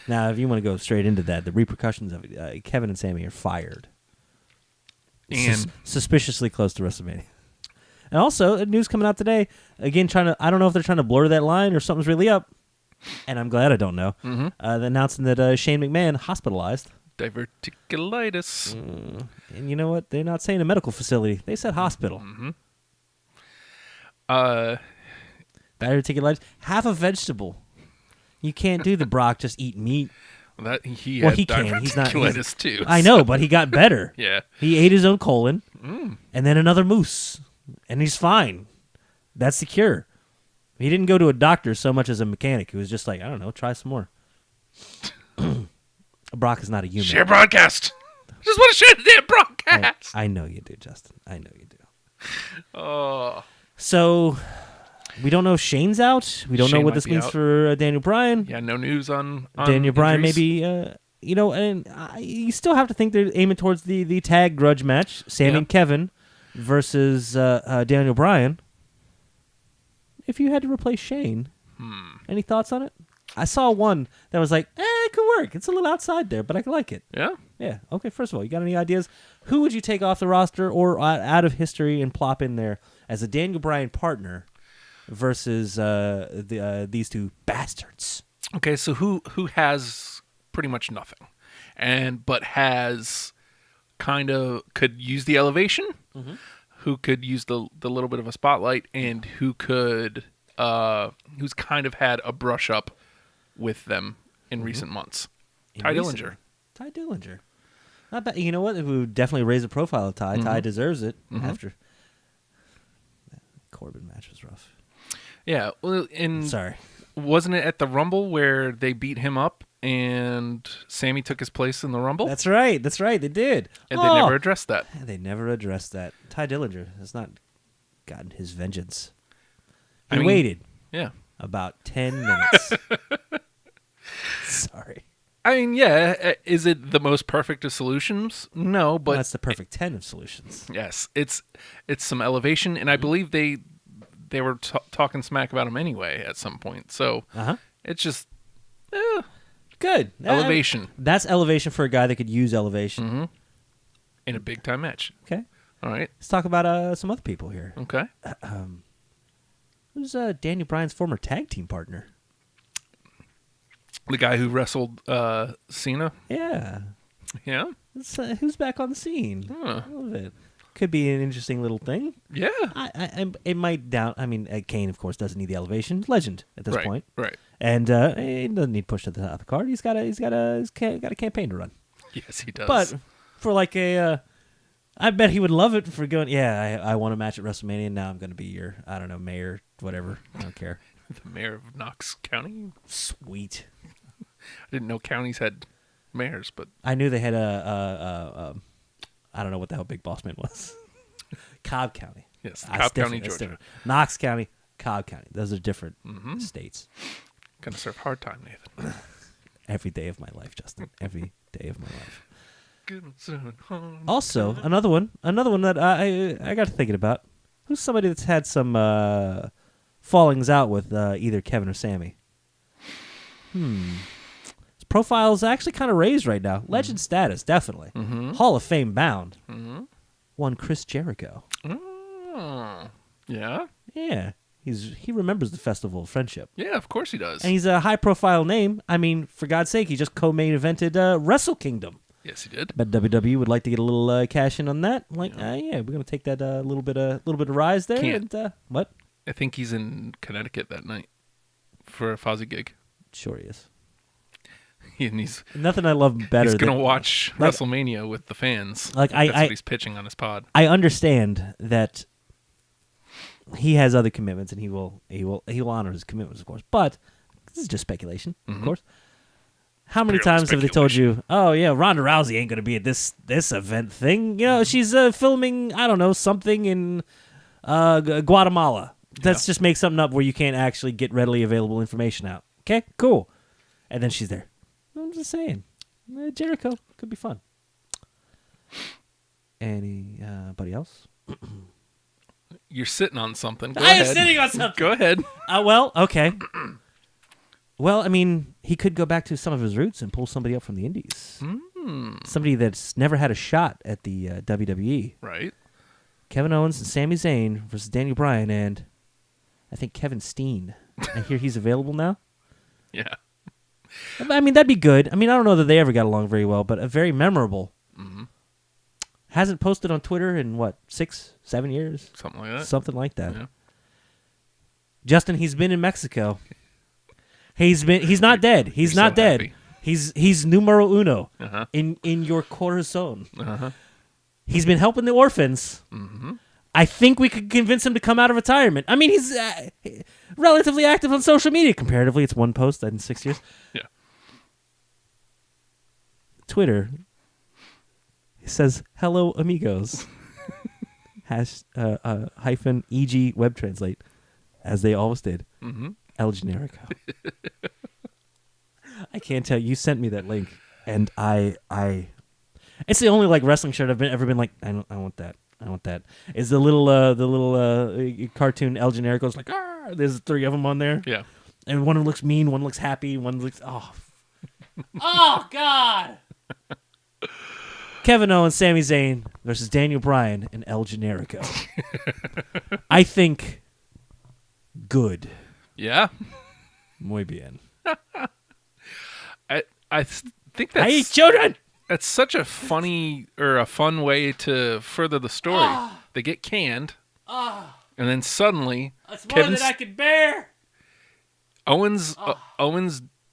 Now, if you want to go straight into that, the repercussions of it, Kevin and Sammy are fired. And Suspiciously close to WrestleMania. And also, news coming out today, again, I don't know if they're trying to blur that line or something's really up, and I'm glad I don't know. Announcing that Shane McMahon hospitalized. diverticulitis. And you know what? They're not saying a medical facility. They said hospital. Diverticulitis. Have a vegetable. You can't do the Brock just eat meat. He Well, had he can. He's not. diverticulitis too. I know, but he got better. Yeah. He ate his own colon, and then another moose, and he's fine. That's the cure. He didn't go to a doctor so much as a mechanic. He was just like, I don't know, try some more. Brock is not a human. Share broadcast. Just want to share the damn broadcast. I know you do, Justin. I know you do. Oh. So, we don't know if Shane's out. We don't know Shane what might this be means out. for Daniel Bryan. Yeah, no news on Daniel Bryan injuries. maybe, and you still have to think they're aiming towards the tag grudge match, Sammy and Kevin versus Daniel Bryan. If you had to replace Shane, any thoughts on it? I saw one that was like, it could work. It's a little outside there, but I like it. Yeah. Yeah. Okay, first of all, you got any ideas? Who would you take off the roster or out of history and plop in there as a Daniel Bryan partner versus these two bastards? Okay, so who has pretty much nothing, but has kind of could use the elevation, who could use the little bit of a spotlight, and who could who's kind of had a brush up with them in recent months. Ty Dillinger. Ty Dillinger. Not bad. You know what? It would definitely raise the profile of Ty. Ty deserves it after that Corbin match was rough. Yeah, well, Sorry. Wasn't it at the Rumble where they beat him up and Sammy took his place in the Rumble? That's right. They did. And they never addressed that. They never addressed that. Ty Dillinger has not gotten his vengeance. He I mean, waited Yeah. about 10 minutes. Sorry. I mean, yeah, is it the most perfect of solutions? No, but That's the perfect 10 of solutions. yes, it's some elevation, and I believe they were talking smack about him anyway at some point. So it's just Good. elevation That's elevation for a guy that could use elevation. in a big time match. Okay. All right. Let's talk about some other people here. Okay. Who's Daniel Bryan's former tag team partner? The guy who wrestled Cena. Yeah. Yeah. Who's back on the scene? Huh. A little bit. Could be an interesting little thing. Yeah. It might down. I mean, Kane, of course, doesn't need the elevation. Legend at this point. Right. And he doesn't need pushed to the top of the card. He's got a campaign to run. Yes, he does. But for like I bet he would love it for going. Yeah, I want a match at WrestleMania. And now I'm going to be your mayor, whatever. I don't care. The mayor of Knox County. Sweet. I didn't know counties had mayors, but I knew they had I don't know what the hell Big Boss Man was. Cobb County. yes, That's Cobb County, different. That's Georgia. different. Knox County, Cobb County. Those are different states. Gonna serve hard time, Nathan. Every day of my life, Justin. Every day of my life. Gonna serve hard Also, another one that I got to thinking about. Who's somebody that's had some fallings out with either Kevin or Sammy? It's profile's actually kind of raised right now. Legend status, definitely. Hall of Fame bound. One Chris Jericho. Yeah? Yeah. He remembers the Festival of Friendship. Yeah, of course he does. And he's a high-profile name. I mean, for God's sake, he just co-main evented Wrestle Kingdom. Yes, he did. But WWE would like to get a little cash in on that. Like, yeah, we're gonna take that little bit of rise there. Can't. And, what? I think he's in Connecticut that night for a Fozzy gig. Sure he is. And he's Nothing I love better. He's gonna than, watch like, WrestleMania with the fans. Like That's what he's pitching on his pod. I understand that he has other commitments, and he will honor his commitments, of course. But this is just speculation, of course. How many Purely times have they told you, oh, yeah, Ronda Rousey ain't going to be at this event thing? You know, she's filming, I don't know, something in Guatemala. Let's just make something up where you can't actually get readily available information out. Okay, cool. And then she's there. I'm just saying. Jericho could be fun. Anybody else? You're sitting on something. Go I ahead. am sitting on something. Go ahead. Well, okay. Well, I mean, he could go back to some of his roots and pull somebody up from the indies. Somebody that's never had a shot at the WWE. Right. Kevin Owens and Sami Zayn versus Daniel Bryan and I think Kevin Steen. I hear he's available now. Yeah. I mean, that'd be good. I mean, I don't know that they ever got along very well, but a very memorable. Hasn't posted on Twitter in, 6, 7 years? Something like that. Something like that. Yeah. Justin, he's been in Mexico. He's not dead. He's You're not so dead. happy. He's numero uno Uh-huh. in your corazon. Uh-huh. He's been helping the orphans. I think we could convince him to come out of retirement. I mean, he's relatively active on social media. Comparatively, it's one post in 6 years. Yeah. Twitter. He says, "Hello, amigos." Hyphen EG web translate, as they always did. El Generico. I can't tell. You sent me that link, and I. It's the only wrestling shirt I've ever been like. I want that. I want that. Is the little cartoon El Generico's like, ah, there's 3 of them on there. Yeah. And one looks mean, one looks happy, one looks oh God. Kevin Owens, Sami Zayn versus Daniel Bryan and El Generico. I think good. Yeah. Muy bien. I think I eat that's children. that's such a funny or a fun way to further the story. They get canned, and then suddenly That's more than I could bear. Owens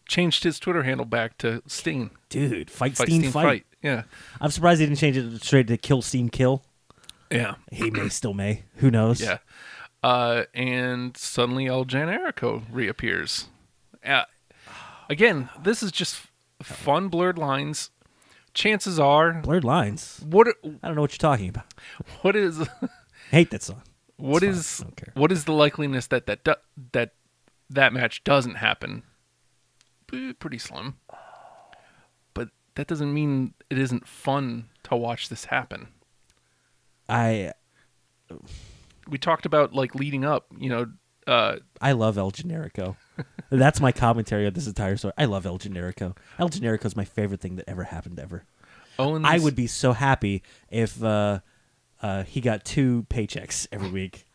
changed his Twitter handle back to Steen. Dude, fight Steen, fight. Yeah. I'm surprised he didn't change it straight to Kill Steen Kill. Yeah. He still may. Who knows? Yeah. And suddenly El Generico reappears. Again, this is just fun blurred lines. Chances are, Blurred lines. I don't know what you're talking about. what is Hate that song. what It's is fine. I don't care. what is the likeliness that match doesn't happen? Pretty slim. But that doesn't mean it isn't fun to watch this happen. We talked about leading up, I love El Generico. That's my commentary on this entire story. I love El Generico. El Generico is my favorite thing that ever happened ever. Owens. I would be so happy if he got 2 paychecks every week.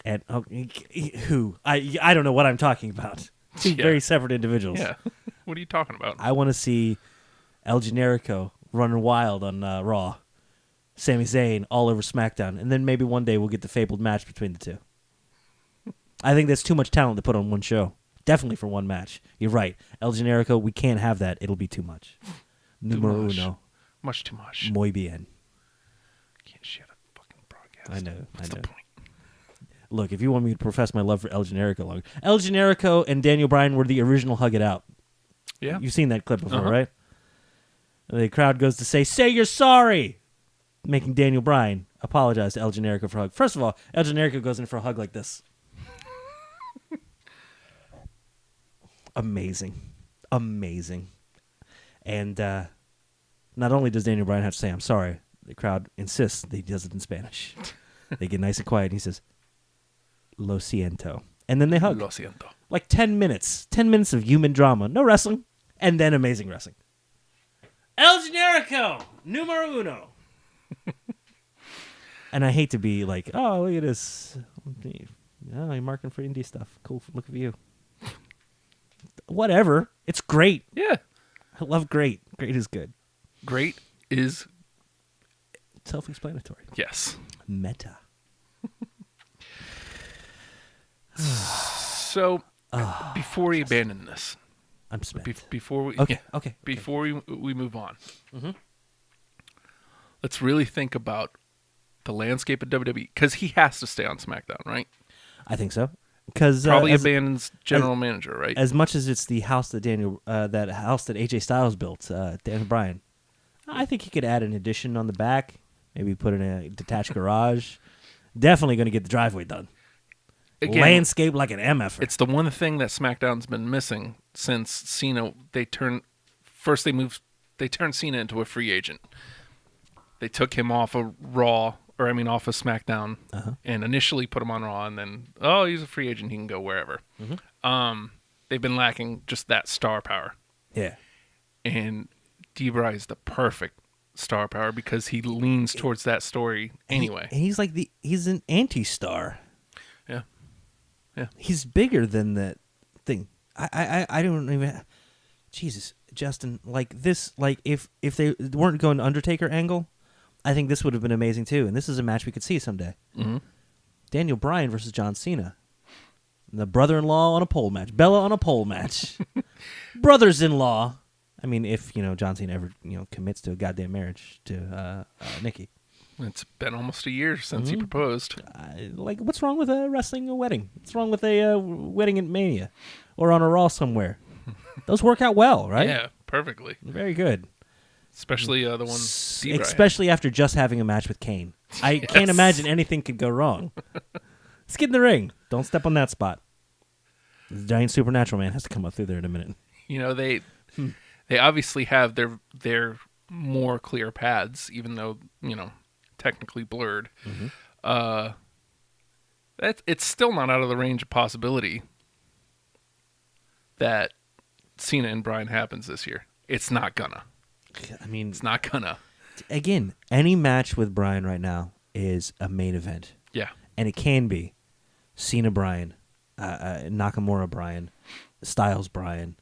And I don't know what I'm talking about. 2 very separate individuals. Yeah. What are you talking about? I want to see El Generico running wild on Raw. Sami Zayn all over SmackDown. And then maybe one day we'll get the fabled match between the 2. I think that's too much talent to put on one show. Definitely for one match. You're right. El Generico, we can't have that. It'll be too much. Numero uno. Much too much. Muy bien. Can't share the fucking broadcast. I know. What's the point? Look, if you want me to profess my love for El Generico longer. El Generico and Daniel Bryan were the original Hug It Out. Yeah. You've seen that clip before, right? The crowd goes to say you're sorry, making Daniel Bryan apologize to El Generico for a hug. First of all, El Generico goes in for a hug like this. Amazing. And not only does Daniel Bryan have to say, I'm sorry, the crowd insists that he does it in Spanish. They get nice and quiet, and he says, Lo siento. And then they hug. Lo siento. 10 minutes. 10 minutes of human drama. No wrestling. and then amazing wrestling. El Generico, numero uno. And I hate to be like, oh, look at this. Oh, you're marking for indie stuff. Cool. Look at you. Whatever. It's great. Yeah. I love great. Great is good. Great is Self-explanatory. yes. Meta. So before we abandon this, I'm spent. before we Okay. Okay. before we move on, let's really think about the landscape of WWE because he has to stay on SmackDown, right? I think so. Because Probably abandons general manager, right? as much as it's the house that that house that AJ Styles built, Daniel Bryan, I think he could add an addition on the back. Maybe put in a detached garage. Definitely going to get the driveway done. Again, Landscape like an MF. it's the one thing that SmackDown's been missing since Cena. They turned Cena into a free agent. They took him off of Raw, off of SmackDown, and initially put him on Raw, and then he's a free agent. He can go wherever. They've been lacking just that star power. Yeah. And D-Bry is the perfect star power because he leans towards that story anyway. And he's like he's an anti-star. Yeah. Yeah. He's bigger than that thing. I don't even. Jesus, Justin, like this, like if they weren't going Undertaker angle, I think this would have been amazing too. And this is a match we could see someday. Mm-hmm. Daniel Bryan versus John Cena. The brother-in-law on a pole match. Bella on a pole match. Brothers-in-law. I mean, if John Cena ever commits to a goddamn marriage to Nikki. It's been almost a year since he proposed. Like, what's wrong with wrestling a wedding? What's wrong with a wedding at Mania or on a Raw somewhere? Those work out well, right? Yeah, perfectly. Very good. Especially the one D-Bry had. Especially after just having a match with Kane. I can't imagine anything could go wrong. Let's get in the ring. Don't step on that spot. The giant supernatural man has to come up through there in a minute. They obviously have their more clear paths, even though technically blurred. It's still not out of the range of possibility that Cena and Bryan happens this year. It's not gonna. I mean, It's not gonna. Again, any match with Bryan right now is a main event. Yeah. And it can be Cena Bryan, Nakamura Bryan, Styles Bryan,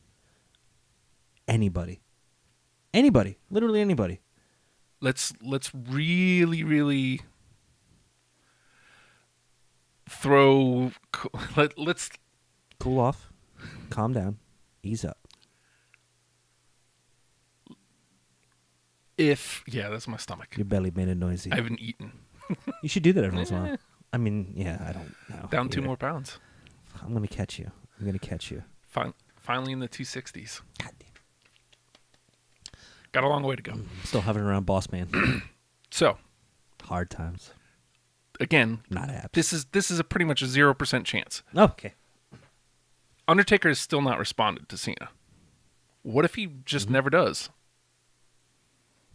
anybody. Anybody. Literally anybody. Let's really, really throw. Let's Cool off. Calm down. Ease up. that's my stomach. Your belly made it noisy. I haven't eaten. You should do that every once in a while. I mean, yeah, I don't know. Down 2 either. more pounds. I'm going to catch you. I'm going to catch you. Finally in the 260s. God damn. Got a long way to go. Still hovering around Boss Man. So, Hard times. again, Not apps. this is a pretty much a 0% chance. Okay. Undertaker has still not responded to Cena. What if he just never does?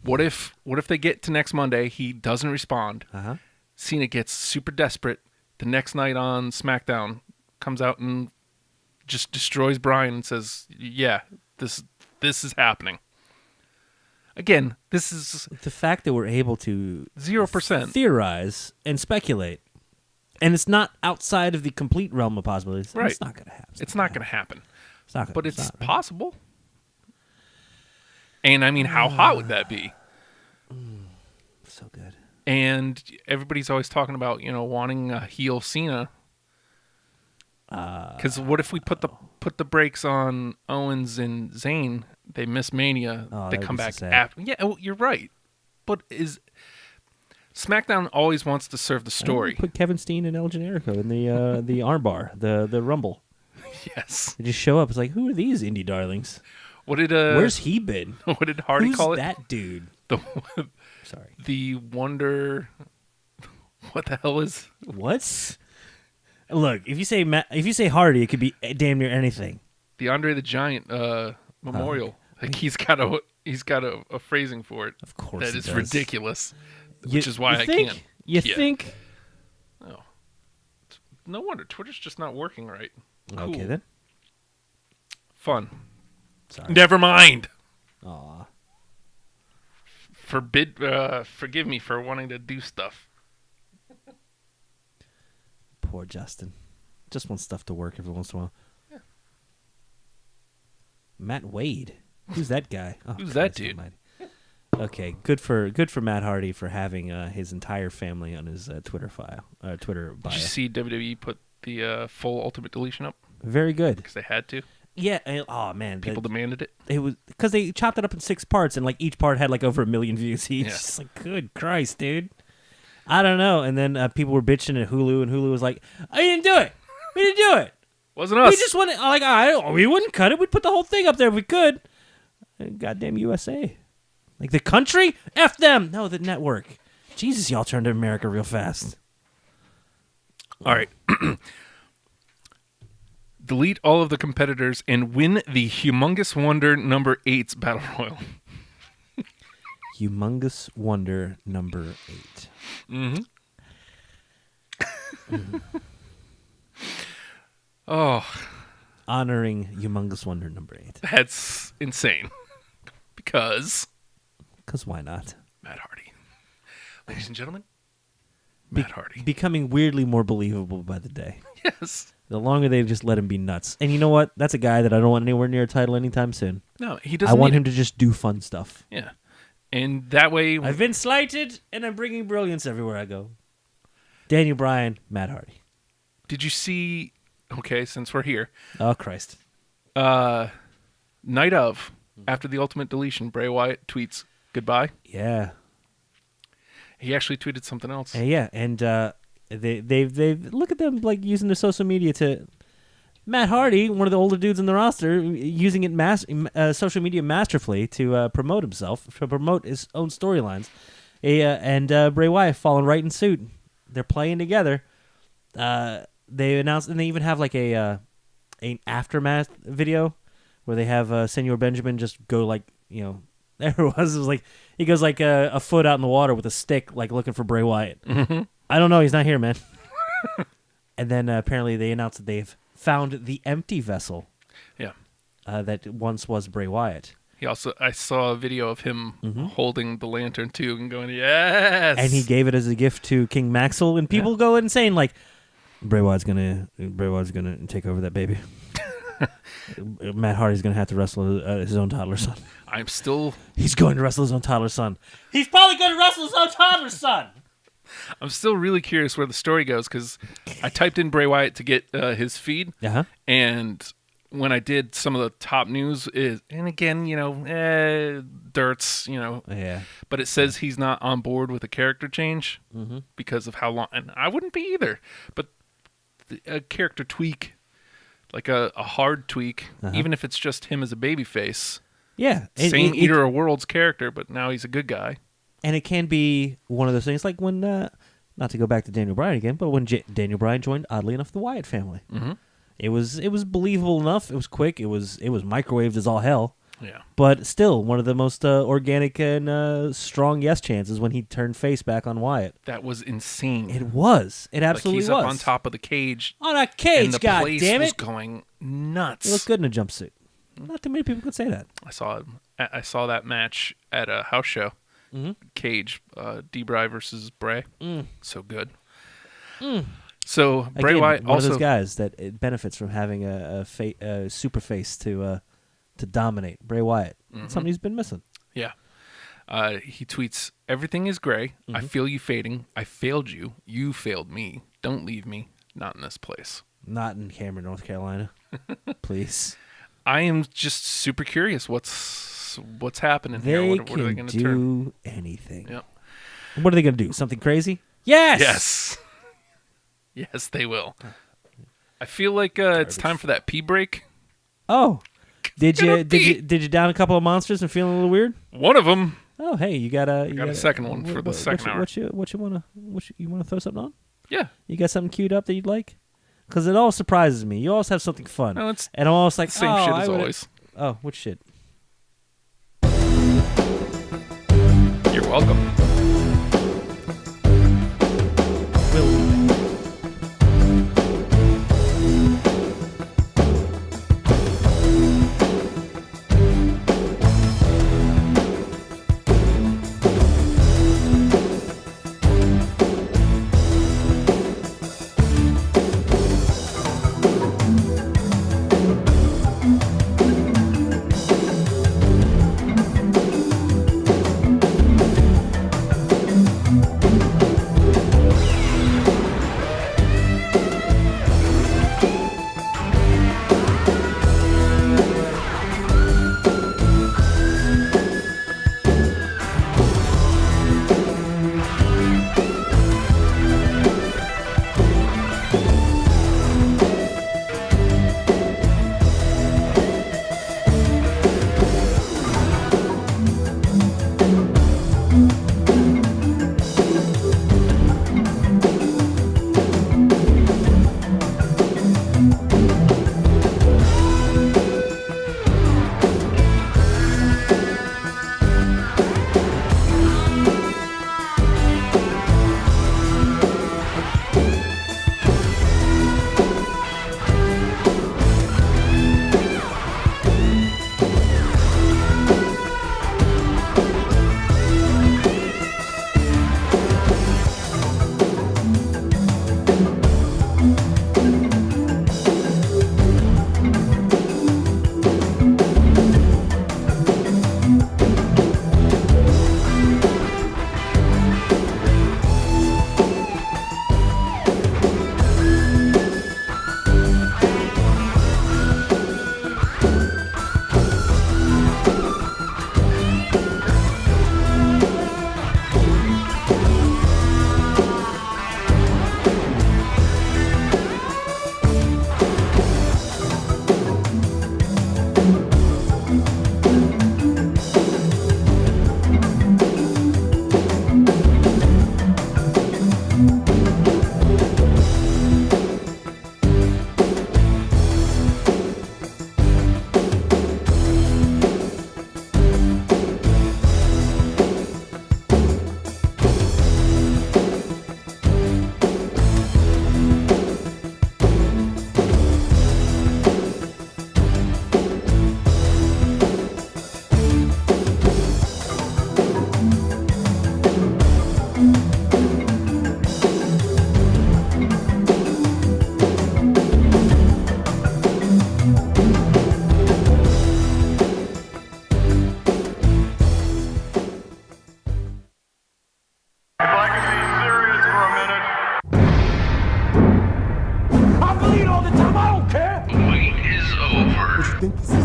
What if they get to next Monday, he doesn't respond, Uh-huh. Cena gets super desperate, the next night on SmackDown comes out and just destroys Bryan and says, yeah, this is happening. Again, this is The fact that we're able to 0%. theorize and speculate, and it's not outside of the complete realm of possibilities. Right. It's not going to happen. It's not going to happen. It's not gonna, But it's not. possible. And I mean, how hot would that be? So good. And everybody's always talking about, wanting a heel Cena. Because what if we put the brakes on Owens and Zayn? They miss Mania. Oh, They that would come be so back sad. after. Yeah, well, you're right. But SmackDown always wants to serve the story. Put Kevin Steen and El Generico in the armbar, the Rumble. Yes. They just show up. It's like, who are these indie darlings? What did Where's he been? what did Hardy Who's call it? that dude? The Sorry. the Wonder. What the hell is? What? Look, if you say Hardy, it could be damn near anything. The Andre the Giant memorial. Like he's got a phrasing for it. Of course that he is does. ridiculous. Which is why I think? can't. You Yeah. think? Oh. No wonder Twitter's just not working right. Cool. Okay then. Fun. Sorry. Never mind. Aw. Forgive me for wanting to do stuff. Poor Justin. Just wants stuff to work every once in a while. Yeah. Matt Wade. Who's that guy? Oh, Who's that Christ dude? almighty. Okay, good for Matt Hardy for having his entire family on his Twitter Twitter bio. Did you see WWE put the full Ultimate Deletion up? Very good. Because they had to. Yeah. Oh man, People demanded it. it was because they chopped it up in 6 parts, and like each part had like over 1 million views each. Yeah. Just like, good Christ, dude. I don't know. And then people were bitching at Hulu, and Hulu was like, "I didn't do it. We didn't do it. Wasn't us. We just wanted we wouldn't cut it. We'd put the whole thing up there if we could." Goddamn USA. Like the country? F them. No, the network. Jesus, y'all turned to America real fast. All right. Delete all of the competitors and win the Humongous Wonder number 8's Battle Royal. Humongous Wonder number 8. Mm-hmm. Oh, Honoring Humongous Wonder number 8. that's insane. Because Why not? Matt Hardy. Ladies and gentlemen, Matt Hardy. Becoming weirdly more believable by the day. Yes. The longer they just let him be nuts. And you know what? That's a guy that I don't want anywhere near a title anytime soon. No, he doesn't. I want need him to just do fun stuff. Yeah. And that way. I've been slighted, and I'm bringing brilliance everywhere I go. Daniel Bryan, Matt Hardy. Did you see. Okay, since we're here. Oh, Christ. Night of, after the Ultimate Deletion, Bray Wyatt tweets goodbye. Yeah. He actually tweeted something else. Yeah, and they look at them like using their social media to Matt Hardy, one of the older dudes in the roster, using it social media masterfully to promote himself, to promote his own storylines. And Bray Wyatt following right in suit. They're playing together. They announced, and they even have like an aftermath video where they have Senor Benjamin just go like, there it was like he goes like a foot out in the water with a stick, like looking for Bray Wyatt. Mm-hmm. I don't know, he's not here, man. And then apparently they announced that they've found the empty vessel. Yeah. That once was Bray Wyatt. I saw a video of him holding the lantern too and going, yes. And he gave it as a gift to King Maxwell, and people go insane like, Bray Wyatt's gonna take over that baby. Matt Hardy's gonna have to wrestle his own toddler son. He's going to wrestle his own toddler son. He's probably going to wrestle his own toddler son. I'm still really curious where the story goes because I typed in Bray Wyatt to get his feed, and when I did, some of the top news is, and again, dirts, but it says he's not on board with a character change because of how long, and I wouldn't be either, but a character tweak, like a hard tweak, even if it's just him as a babyface. Yeah. Same Eater of Worlds character, but now he's a good guy. And it can be one of those things like when, not to go back to Daniel Bryan again, but when Daniel Bryan joined, oddly enough, the Wyatt family. Mm-hmm. It was believable enough. It was quick. It was microwaved as all hell. Yeah. But still, one of the most organic and strong yes chances when he turned face back on Wyatt. That was insane. It was. It absolutely he's was. up on top of the cage. On a cage, and the goddammit. place was going nuts. He looked good in a jumpsuit. Not too many people could say that. I saw that match at a house show. Mm-hmm. Cage, D-Bry versus Bray. So good. So Bray Wyatt one also of those guys that it benefits from having a super face to dominate. Bray Wyatt, something he's been missing. Yeah. He tweets, "Everything is gray. I feel you fading. I failed you. You failed me. Don't leave me. Not in this place. Not in Cameron, North Carolina. Please." I am just super curious. What's happening They here? What can are they going to do turn? anything. Yep. What are they going to do? Something crazy? Yes. Yes. Yes, they will. I feel like it's time for that pee break. Oh, did you down a couple of monsters and feeling a little weird? One of them. Oh, hey, you got a second one for the second hour. What you wanna throw something on? Yeah. You got something queued up that you'd like? Because it all surprises me. You always have something fun. No, it's and I'm always like, same shit as always. Oh, what shit? You're welcome.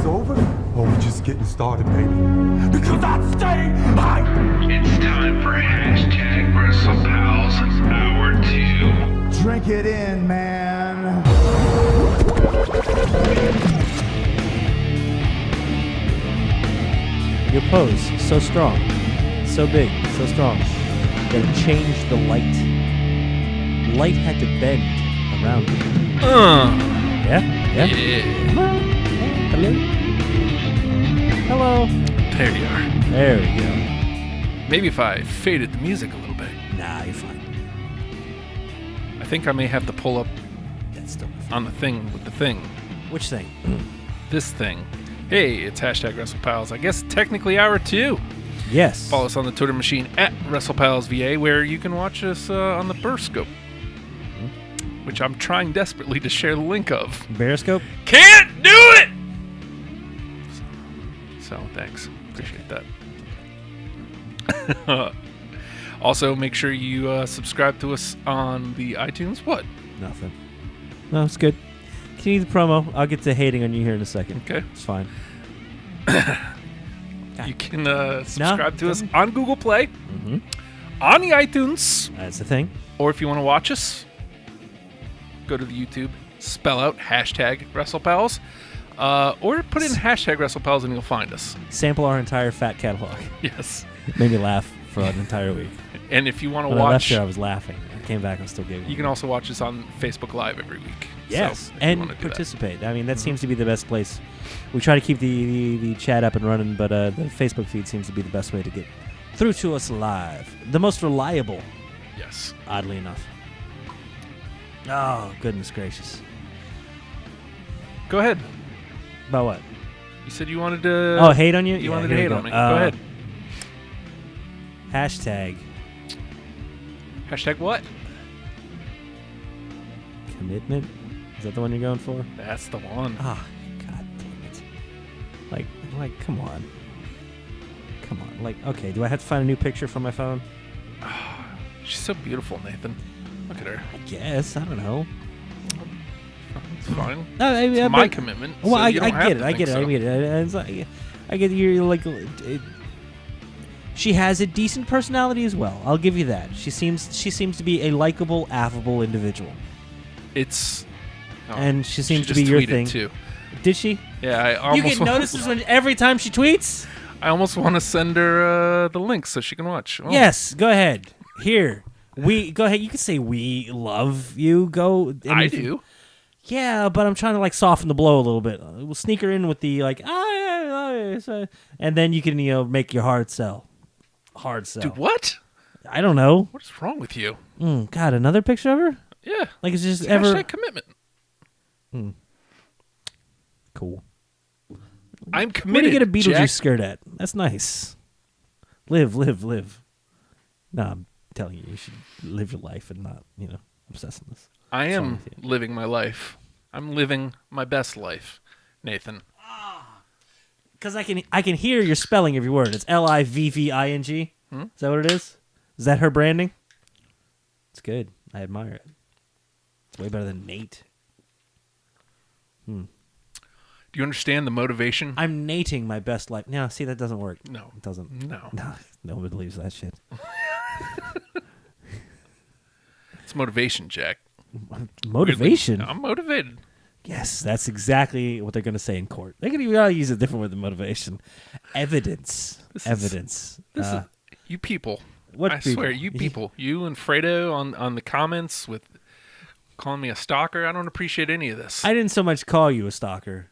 over, or we just getting started, baby? Because I stay hype! It's time for hashtag WrestlePals Hour 2. Drink it in, man. Your pose, so strong, so big, so strong. Gotta change the light. Light had to bend around you. Yeah? Yeah. Hello? Hello? There you are. There we go. Maybe if I faded the music a little bit. Nah, you're fine. I think I may have to pull up That's still on the thing with the thing. Which thing? This thing. Hey, it's hashtag WrestlePals. I guess technically hour 2. Yes. Follow us on the Twitter machine at WrestlePalsVA, where you can watch us on the Burscope, which I'm trying desperately to share the link of. Periscope? Can't do it! So, thanks. Appreciate that. Also, make sure you subscribe to us on the iTunes. What? Nothing. No, it's good. Continue the promo. I'll get to hating on you here in a second. Okay. It's fine. You can subscribe to us on Google Play, Mm-hmm. on the iTunes, That's the thing. or if you want to watch us, go to the YouTube, spell out hashtag WrestlePals, or put in hashtag WrestlePals and you'll find us. Sample our entire fat catalog. Yes. It made me laugh for an entire week. And if you want to When I left watch, here, I was laughing. I came back and still giggling. you can also watch us on Facebook Live every week. Yes, So, if you and wanna do that. participate. I mean, that seems to be the best place. We try to keep the chat up and running, but the Facebook feed seems to be the best way to get through to us live. The most reliable, Yes. oddly enough. Oh, goodness gracious. Go ahead. About what? You said you wanted to. Oh, hate on you? You Yeah, wanted to here we hate go. on me. Go ahead. Hashtag Hashtag what? commitment. Is that the one you're going for? That's the one. Ah, god damn it. Like, come on. Come on. Like, okay, do I have to find a new picture for my phone? She's so beautiful, Nathan. Look at her. I guess. I don't know. It's fine. No, It's my commitment. Well, so I you don't have get it. to I think get it. so. I get it. It's like, I get you're like. She has a decent personality as well. I'll give you that. She seems to be a likable, affable individual. It's. Oh, And she seems to just be your tweeted thing. Too. Did she? Yeah, I You almost. get notices when every time she tweets. I almost want to send her the link so she can watch. Oh. Yes, go ahead. Here, go ahead. You can say we love you. Go. I do. Yeah, but I'm trying to like soften the blow a little bit. We'll sneak her in with the like, and then you can make your hard sell. Hard sell. Dude, what? I don't know. What is wrong with you? God, another picture of her? Yeah. Like it's just It's ever hashtag commitment. cool. I'm Where do committed. you get a Beetlejuice Jack. skirt at? That's nice. Live. No, I'm telling you, you should live your life and not, obsess on this. I What's wrong am with you? living my life. I'm living my best life, Nathan. Because I can hear your spelling of your word. It's Livving. Is that what it is? Is that her branding? It's good. I admire it. It's way better than Nate. Do you understand the motivation? I'm nating my best life. No, see, that doesn't work. No. It doesn't. No. No, nobody believes that shit. It's motivation, Jack. Motivation? I'm motivated. Yes, that's exactly what they're going to say in court. They're going to use a different word than motivation. Evidence. Evidence. This is you people. what I people? swear, you people. You and Fredo on the comments with calling me a stalker. I don't appreciate any of this. I didn't so much call you a stalker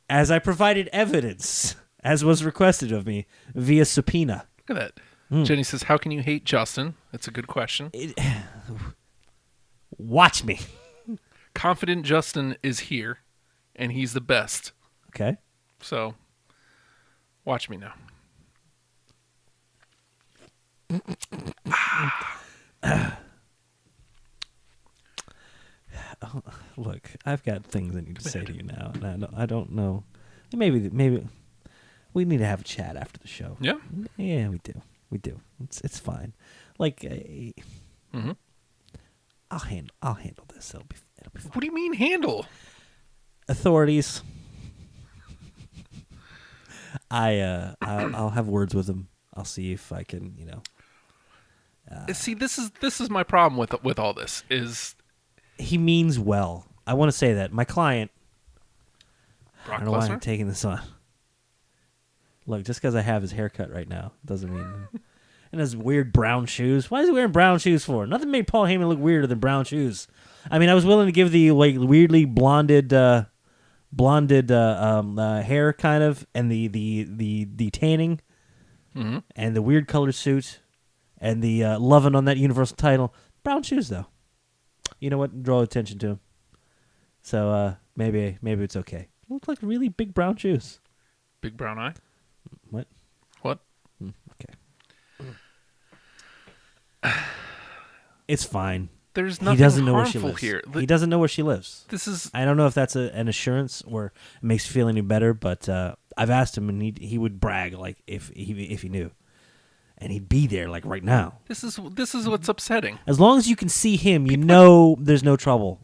as I provided evidence, as was requested of me via subpoena. Look at that. Jenny says, how can you hate Justin? That's a good question. Watch me. Confident Justin is here, and he's the best. Okay. So, watch me now. Look, I've got things I need to say to you now, and I don't know. Maybe we need to have a chat after the show. Yeah? Yeah, we do. It's fine. Like, Mm-hmm. I'll handle this. It'll be fine. What do you mean handle? Authorities. I'll have words with him. I'll see if I can, See, this is my problem with all this is he means well. I want to say that my client. Brock I don't know why I'm Lesnar. taking this on. Look, just because I have his haircut right now doesn't mean. And his weird brown shoes. Why is he wearing brown shoes for? Nothing made Paul Heyman look weirder than brown shoes. I mean, I was willing to give the weirdly blonded hair kind of, and the tanning, and the weird color suit, and the loving on that Universal title. Brown shoes, though. You know what? Draw attention to him. So maybe it's okay. Look like really big brown shoes. Big brown eye. What? What? Okay. It's fine. There's nothing He doesn't know where she harmful lives. here. He doesn't know where she lives. This is I don't know if that's an assurance or it makes you feel any better, but I've asked him, and he would brag like if he knew, and he'd be there like right now. this is what's upsetting. As long as you can see him, you know there's no trouble.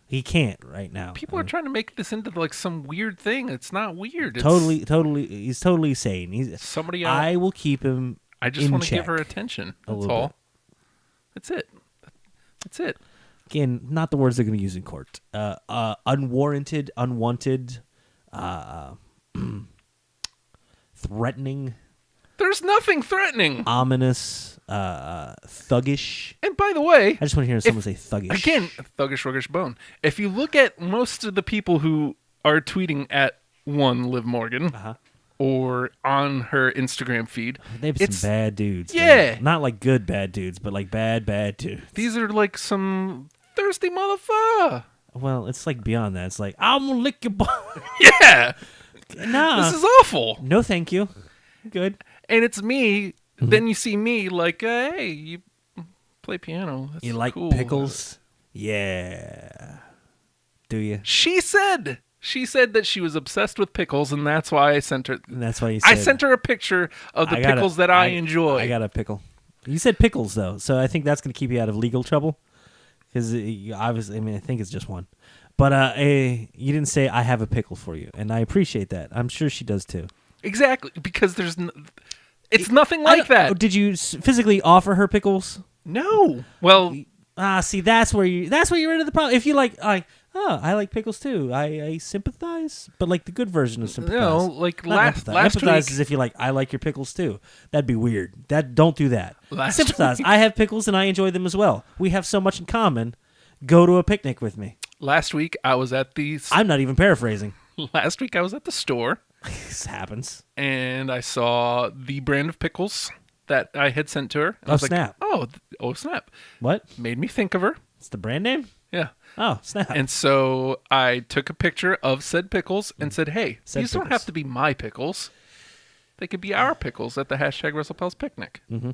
He can't right now. People are trying to make this into like some weird thing. It's not weird. It's totally. He's totally sane. He's somebody else. I will keep him. I just want to give her attention. That's little all. bit. That's it. That's it. Again, not the words they're going to use in court. Unwarranted, unwanted, threatening, There's nothing threatening. ominous, thuggish. And by the way, I just want to hear someone say thuggish. again, thuggish, ruggish bone. If you look at most of the people who are tweeting at Liv Morgan or on her Instagram feed, They've it's some bad dudes. yeah. man. Not like good bad dudes, but like bad dudes. these are like some thirsty motherfucker. Well, it's like beyond that. It's like, I'm going to lick your butt. Yeah, Nah. this is awful. No, thank you. Good. And it's me. Then you see me like, hey, you play piano. That's You like cool. pickles? Yeah. Do you? She said that she was obsessed with pickles, and that's why I sent her. And that's why you said. I sent her a picture of the pickles that I enjoy. I got a pickle. You said pickles, though, so I think that's going to keep you out of legal trouble. Because obviously, I mean, I think it's just one. But you didn't say, I have a pickle for you, and I appreciate that. I'm sure she does, too. Exactly, because it's nothing like that. Did you physically offer her pickles? No. Well, See, that's where you're into the problem. If you like, I like pickles too. I sympathize, but like the good version of sympathize. no, like Not last empathize week. is if you like, I like your pickles too. That'd be weird. Don't do that. Last Sympathize. week- I have pickles and I enjoy them as well. We have so much in common. Go to a picnic with me. Last week I was at the I'm not even paraphrasing. last week I was at the store This happens. and I saw the brand of pickles that I had sent to her. I Oh, was like, snap. oh snap! What? Made me think of her. It's the brand name? Yeah. Oh, snap. And so I took a picture of said pickles and said, hey, Said these don't pickles. have to be my pickles. They could be our pickles at the hashtag WrestlePals picnic. Mm-hmm.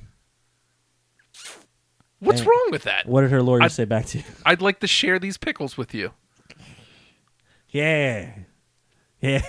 What's And wrong with that? What did her lawyer I'd- say back to you? I'd like to share these pickles with you. Yeah. Yeah.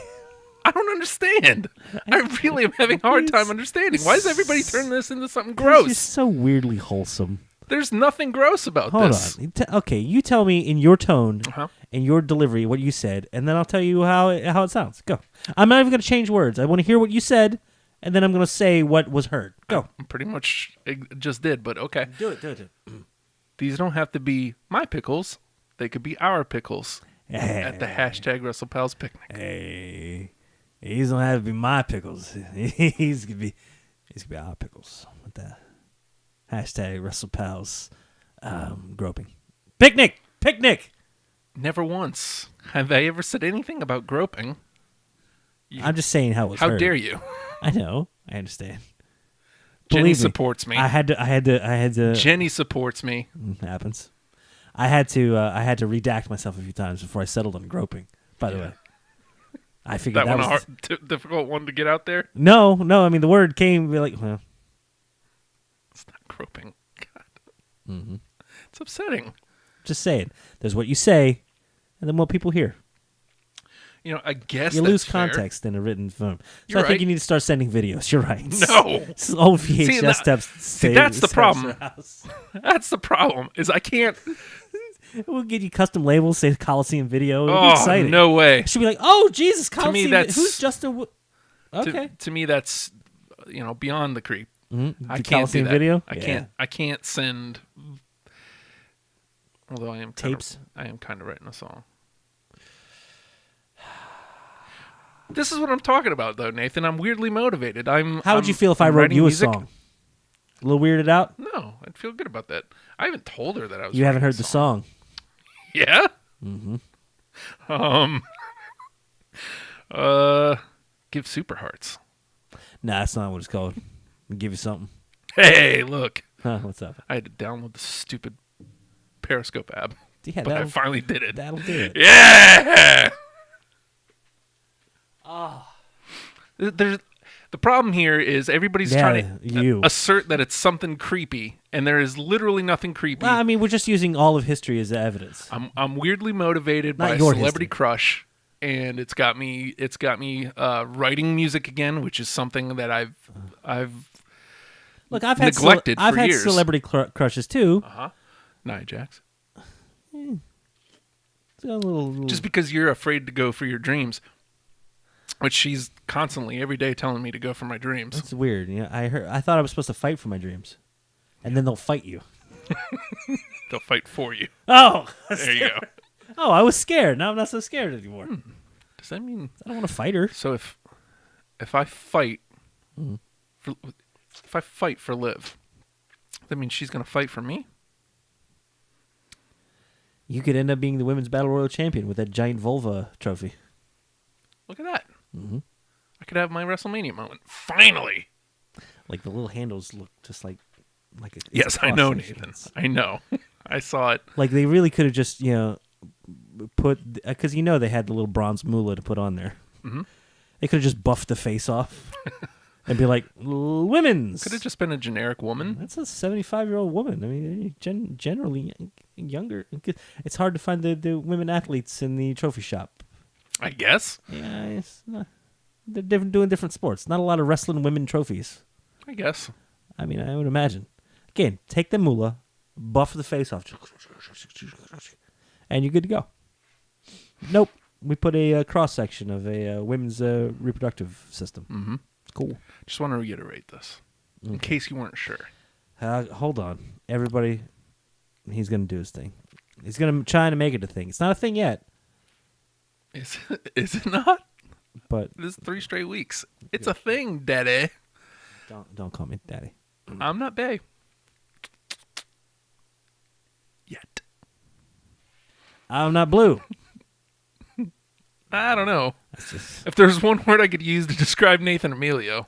I don't understand. I really am having a hard time understanding. Why does everybody turn this into something It's gross? just so weirdly wholesome. There's nothing gross about Hold this. on. Okay, you tell me in your tone, Uh-huh. in your delivery, what you said, and then I'll tell you how it sounds. Go. I'm not even going to change words. I want to hear what you said, and then I'm going to say what was heard. Go. Pretty much just did, but okay. Do it. These don't have to be my pickles. They could be our pickles at the hashtag WrestlePals picnic. Hey, these don't have to be my pickles. These could be our pickles. With the hashtag WrestlePals groping. Picnic. Never once have I ever said anything about groping. I'm just saying how it was How heard. dare you? I know. I understand. Jenny Believe me, supports me. I had to. Jenny supports me. Happens. I had to redact myself a few times before I settled on groping. By the way, I figured That that one was difficult one to get out there. no. I mean, the word came like, well, It's not groping. God. It's upsetting. just saying. There's what you say, and then what people hear. You know, I guess You that's lose fair. context in a written form. So You're I think right. you need to start sending videos. You're right. No. This is old VHS steps. See, that's the problem. That's the problem. Is I can't. We'll get you custom labels. Say Coliseum Video. It'll be Oh exciting. no way! She'll be like, "Oh Jesus, me, Coliseum! that's- Who's Justin? Okay. To me, that's beyond the creep. Mm-hmm. I The can't do Coliseum that. video? I Yeah. can't. I can't send. Although I am Tapes? I am kind of writing a song. This is what I'm talking about, though, Nathan. I'm weirdly motivated. How would you feel if I I'm wrote writing you a music. song? A little weirded out? No, I'd feel good about that. I haven't told her that I was. You haven't writing heard a the song. Yeah. Mm-hmm. Give super hearts. Nah, that's not what it's called. I'll give you something. Hey, look. Huh, what's up? I had to download the stupid Periscope app, Yeah, but I finally did it. that'll do it. Yeah. There's the problem here is everybody's Yeah, trying to you. assert that it's something creepy, and there is literally nothing creepy. Well, I mean, we're just using all of history as evidence. I'm weirdly motivated Not by a your celebrity history. crush, and it's got me writing music again, which is something that I've Look, I've had neglected I've for had years. celebrity crushes too. Nia Jax. It's got a little- Just because you're afraid to go for your dreams, which she's constantly every day telling me to go for my dreams. It's weird. You know, I thought I was supposed to fight for my dreams, and then they'll fight you. They'll fight for you. Oh, There you go. oh, I was scared. Now I'm not so scared anymore. Does that mean I don't want to fight her. so? If I fight for Liv, that means she's gonna fight for me. You could end up being the women's battle royal champion with that giant vulva trophy. Look at that. Mm-hmm. I could have my WrestleMania moment finally. Like the little handles look just like it's Yes, a I know, cross-section. Nathan. I know. I saw it. Like they really could have just put because they had the little bronze moolah to put on there. Mm-hmm. They could have just buffed the face off and be like women's. Could have just been a generic woman. That's a 75-year-old woman. I mean, generally younger. It's hard to find the women athletes in the trophy shop. I guess. Yeah, it's not, they're doing different sports. Not a lot of wrestling women trophies. I guess. I mean, I would imagine. Again, take the moolah, buff the face off, and you're good to go. Nope. We put a cross section of a women's reproductive system. Mm-hmm. Cool. Just want to reiterate this in case you weren't sure. Hold on, everybody. He's gonna do his thing. He's gonna try to make it a thing. It's not a thing yet, Is it not? but This is 3 straight weeks. It's a thing, Daddy. don't call me daddy. I'm not bae. Yet. I'm not blue. I don't know. That's just If there's one word I could use to describe Nathan Emilio,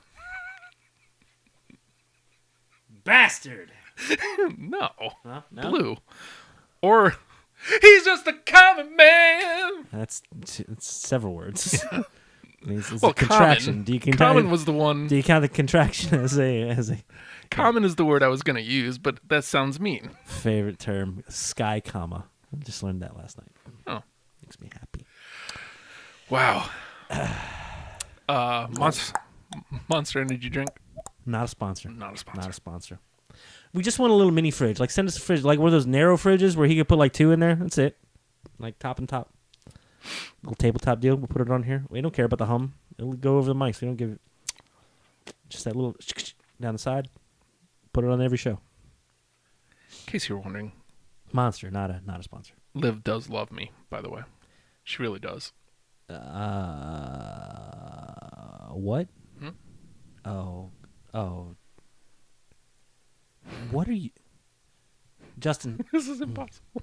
bastard. no. No? Blue. Or he's just a common man. That's it's several words. I mean, it's Well, a contraction. common. Do you Common was the one. Do you count the contraction as a Common is the word I was going to use, but that sounds mean. favorite term? Sky comma. I just learned that last night. Oh. Makes me happy. Wow. Monster Energy drink. Not a sponsor. Not a sponsor. Not a sponsor. We just want a little mini fridge. Like send us a fridge, like one of those narrow fridges where he could put like 2 in there. That's it. Like top and top. Little tabletop deal. We'll put it on here. We don't care about the hum. It'll go over the mics. We don't give it. Just that little down the side. Put it on every show. In case you're wondering, Monster, not a sponsor. Liv does love me, by the way. She really does. What? Hmm? Oh. What are you, Justin? This is impossible.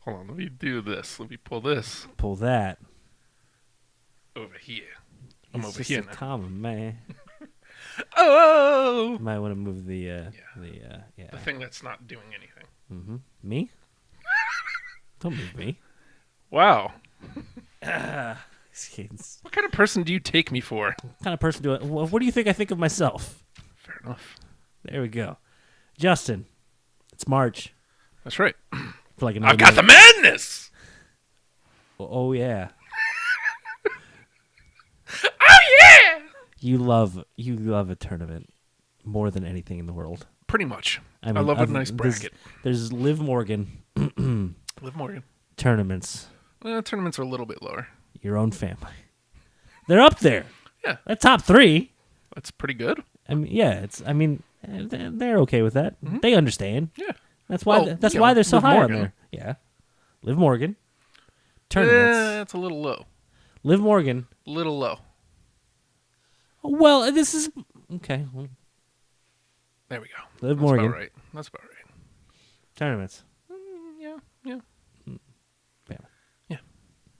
Hold on, let me do this. Let me pull this Pull that. over here. I'm He's over just here a now. common man. Oh! Might want to move the The thing that's not doing anything. Mm-hmm. Me? Don't move me. Wow. What What kind of person do you take me for? kind of person do I? What do you think I think of myself? Fair enough. There we go. Justin, it's March. That's right. For like another I've got the minute. madness! Oh yeah. Oh, yeah! You love a tournament more than anything in the world. Pretty much. I mean, love a nice there's- bracket. There's Liv Morgan Liv Morgan. tournaments. Tournaments are a little bit lower. Your own family. They're up there. Yeah. They're top 3. That's pretty good. I mean, yeah. They're okay with that. They understand. Yeah. That's why. Well, That's you why know, they're so Liv high Morgan. on there. Yeah. Liv Morgan. Tournaments. That's a little low. Liv Morgan. Little low. Well, this is okay. Well, There we go. Liv That's Morgan. about right. That's about right. Tournaments. Yeah. Yeah. Yeah. Yeah.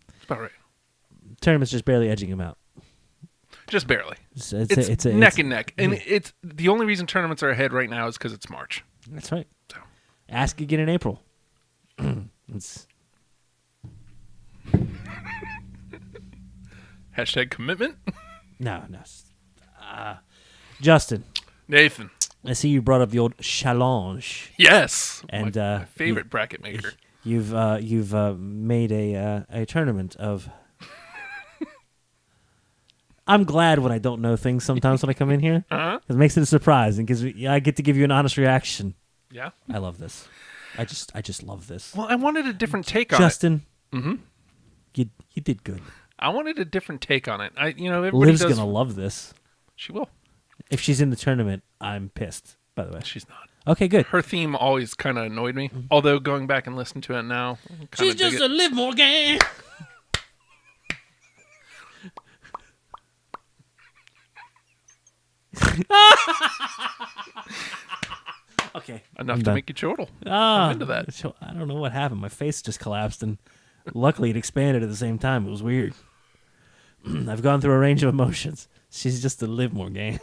That's about right. Tournaments just barely edging him out. Just barely. It's Neck and neck. And it's the only reason tournaments are ahead right now is because it's March. That's right. So. Ask again in April. It's Hashtag commitment. no. Justin, Nathan. I see you brought up the old challenge, Yes. and my favorite bracket maker. You've made a tournament of. I'm glad when I don't know things sometimes when I come in here. Uh-huh. It makes it a surprise and gives me, I get to give you an honest reaction. Yeah. I love this. I just love this. Well, I wanted a different take on Justin, it. Mm-hmm. you did good. I wanted a different take on it. Everybody Liv's does. gonna love this. She will. If she's in the tournament, I'm pissed. By the way, She's not. okay, good. Her theme always kind of annoyed me. Although going back and listening to it now, She's just a Liv Morgan. Okay. enough I'm to done. make you chortle. Ah, I'm into that. so I don't know what happened. My face just collapsed, and luckily it expanded at the same time. It was weird. I've gone through a range of emotions. She's just a Liv Morgan.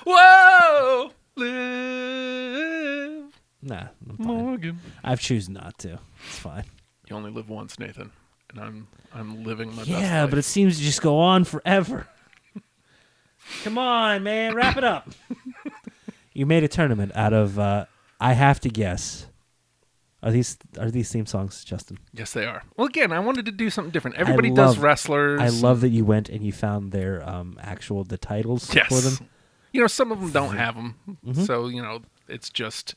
Whoa, Liv Nah, I'm fine. Morgan. I've chosen not to. It's fine. You only live once, Nathan, and I'm living my best Yeah, life. but it seems to just go on forever. Come on, man, wrap it up. You made a tournament out of. I have to guess. Are these theme songs, Justin? Yes, they are. Well, again, I wanted to do something different. Everybody does wrestlers. I love that you went and you found their the titles Yes. for them. Some of them don't have them, so it's just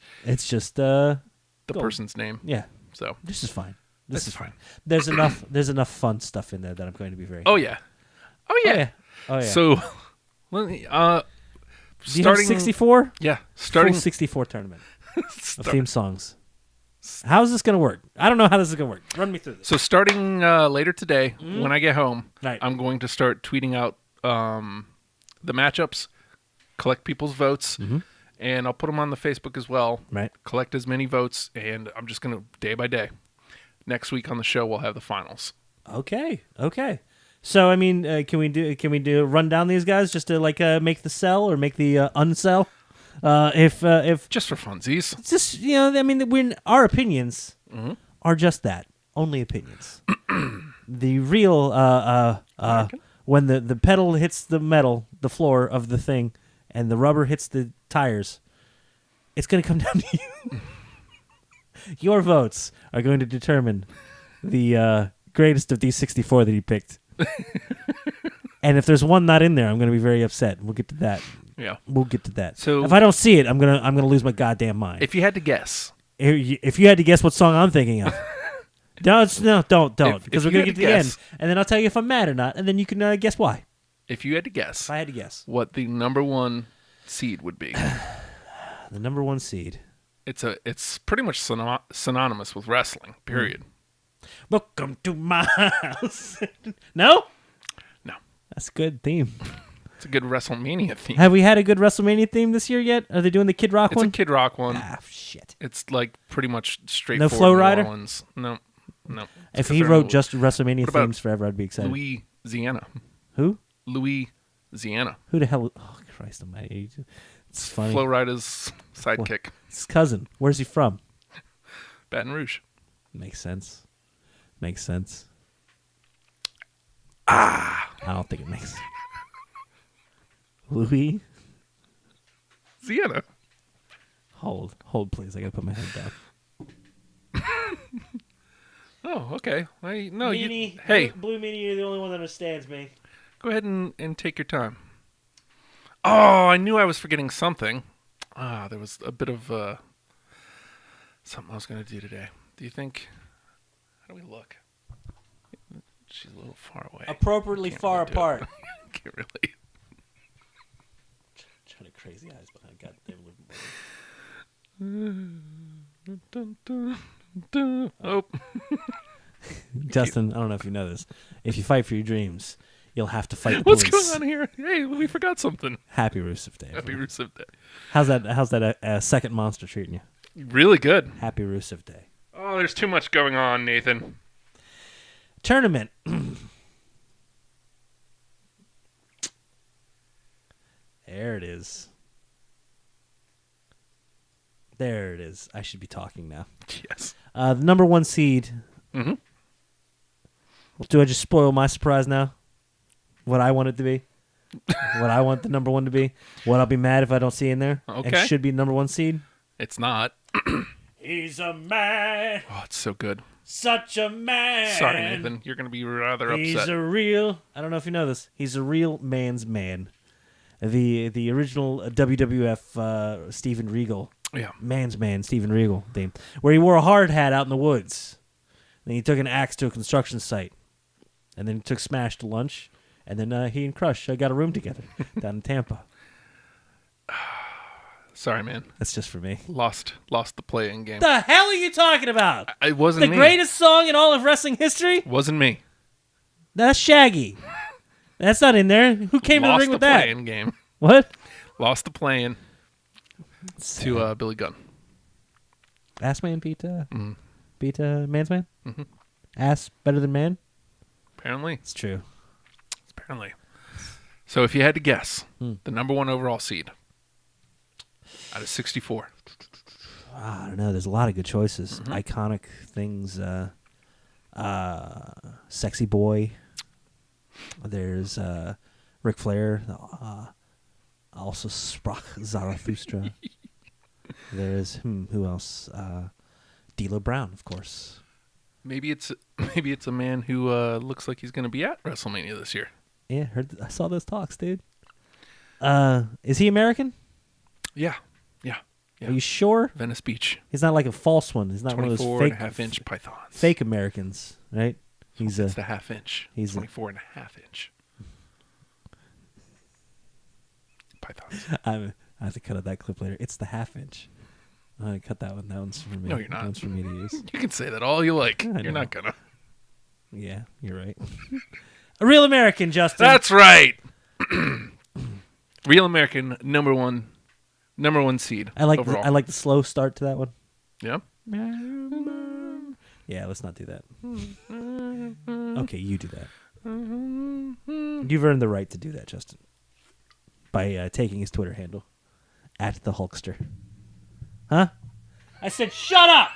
the person's name. Yeah, So this is fine. this is fine. There's enough fun stuff in there that I'm going to be very. Oh yeah. Oh yeah. So, let me, Do you have starting 64? Yeah, Starting starting 64 tournament of theme songs. How is this going to work? I don't know how this is going to work. Run me through this. So starting later today, when I get home, Right. I'm going to start tweeting out the matchups, collect people's votes, and I'll put them on the Facebook as well. Right. Collect as many votes, and I'm just going to day by day. Next week on the show, we'll have the finals. Okay. So I mean, can we do run down these guys just to make the sell or make the unsell? If Just for funsies. it's just I mean, our opinions are just that, only opinions. The real when the pedal hits the metal, the floor of the thing, and the rubber hits the tires, it's going to come down to you. Your votes are going to determine the greatest of these 64 that he picked. And if there's one not in there, I'm going to be very upset. We'll get to that. Yeah. We'll get to that. So- if I don't see it, I'm gonna lose my goddamn mind. If you had to guess, If you had to guess what song I'm thinking of, don't because we're you gonna had get to to the end, guess- and then I'll tell you if I'm mad or not, and then you can guess why. if you had to guess If I had to guess, what the number one seed would be, the number one seed. it's pretty much synonymous with wrestling. Period. Welcome to my house. No, No, that's a good theme. it's a good WrestleMania theme. Have we had a good WrestleMania theme this year yet? Are they doing the Kid Rock It's one? a Kid Rock one. Ah, shit. It's like pretty much straightforward. Flow New Rider? Orleans. No. If he wrote just WrestleMania What about themes forever, I'd be excited. Louisiana. Who? Louisiana. Who the hell? Oh, Christ almighty. It's funny. Flo Rida's sidekick. It's his cousin. Where's he from? Baton Rouge. Makes sense. I don't think it makes sense. Louis? Ziana. Hold, please. I gotta put my head down. Oh, okay. Meanie, Hey, Blue Meanie, you're the only one that understands me. go ahead and take your time. Oh, I knew I was forgetting something. There was a bit of something I was going to do today. Do you think? How do we look? She's a little far away. Appropriately far really do it. apart. Can't really. Trying to crazy eyes behind goddamn living. Oh, Justin, I don't know if you know this. If you fight for your dreams, you'll have to fight the what's police. going on here? Hey, we forgot something. Happy Rusev Day. Happy everyone. Rusev Day. How's that second monster treating you? Really good. Happy Rusev Day. Oh, there's too much going on, Nathan. Tournament. There it is. There it is. I should be talking now. Yes. The number 1 seed. Mm-hmm. Do I just spoil my surprise now? What I want it to be? What I want the number 1 to be? What I'll be mad if I don't see in there? Okay. And should be number 1 seed? It's not. He's a man. Oh, it's so good. Such a man. Sorry, Nathan. You're going to be rather He's upset. a real. I don't know if you know this. He's a real man's man. The original WWF Steven Regal. Yeah. Man's man, Steven Regal theme. Where he wore a hard hat out in the woods. Then he took an axe to a construction site. And then he took Smash to lunch. And then he and Crush got a room together down in Tampa. Sorry, man. That's just for me. Lost the playing game. The hell are you talking about? It wasn't The me. greatest song in all of wrestling history? Wasn't me. That's Shaggy. That's not in there. Who came to the Lost ring the with that? playing game. What? Lost the playing to Billy Gunn. Ass man beat man's man? Mm-hmm. Ass better than man? Apparently. It's true. Apparently. So if you had to guess, the number 1 overall seed out of 64. I don't know. There's a lot of good choices. Mm-hmm. Iconic things. Sexy Boy. There's Ric Flair. Also Sprach Zarathustra. There's who else? D'Lo Brown, of course. Maybe it's a man who looks like he's going to be at WrestleMania this year. Yeah, I saw those talks, dude. Is he American? Yeah. Are you sure? Venice Beach. He's not like a false one. He's not one of those 24 fake, and a half inch pythons. fake Americans, right? He's It's the half inch. he's a- 24 and a half inch. Pythons. I have to cut out that clip later. It's the half inch. I cut that one. That one's for me. No, you're not. That one's for me to use. You can say that all you like. I You're know. not gonna. Yeah, you're right. A real American, Justin. That's right. Real American number one seed. I like overall. I like the slow start to that one. Yeah. Yeah, let's not do that. Okay, you do that. You've earned the right to do that, Justin, by taking his Twitter handle at the Hulkster. Huh? I said, shut up.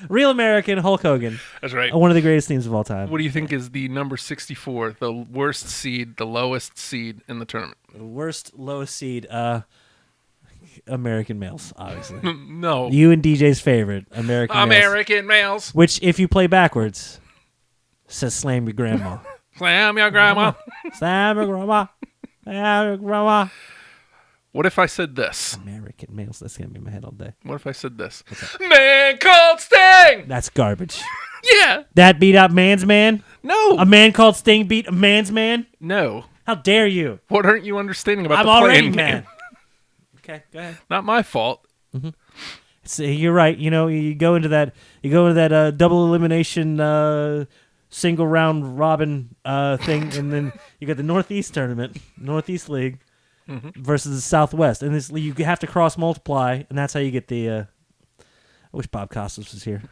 Real American Hulk Hogan. That's right. One of the greatest themes of all time. What do you think is the number 64, the worst seed, the lowest seed in the tournament? The worst, lowest seed, American males, obviously. No. You and DJ's favorite, American males. American males. Which, if you play backwards, says slam your grandma. Slam your grandma. Slam your grandma. Slam your grandma. What if I said this? American males. That's going to be in my head all day. What if I said this? Man called Sting! That's garbage. Yeah. That beat out man's man? No. A man called Sting beat a man's man? No. How dare you? What aren't you understanding about I'm the already playing mad. game? Okay, go ahead. Not my fault. You're right. You know, you go into that double elimination single round robin thing, and then you got the Northeast tournament, Northeast League versus the Southwest, and this you have to cross multiply, and that's how you get the. I wish Bob Costas was here.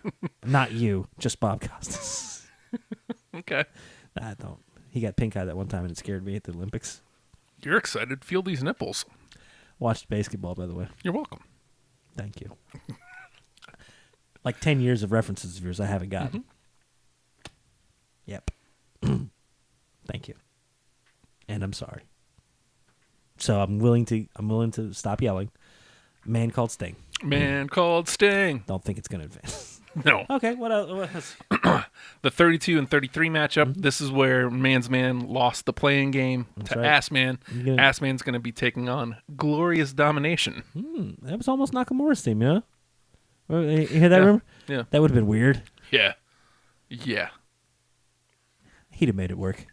Not you, just Bob Costas. Okay. I don't. He got pink eye that one time, and it scared me at the Olympics. You're excited. Feel these nipples. Watched basketball, by the way. You're welcome. Thank you. Like 10 years of references of yours I haven't gotten. Yep. Thank you. And I'm sorry. So I'm willing to stop yelling. Man called Sting. Man called Sting. Don't think it's going to advance. No. Okay, what else? The 32 and 33 matchup. This is where Man's Man lost the playing game to right. Ass Man. gonna- Ass Man's going to be taking on Glorious Domination. That was almost Nakamura's theme, you know? You hear that rumor? Yeah. That would have been weird. Yeah. Yeah. He'd have made it work.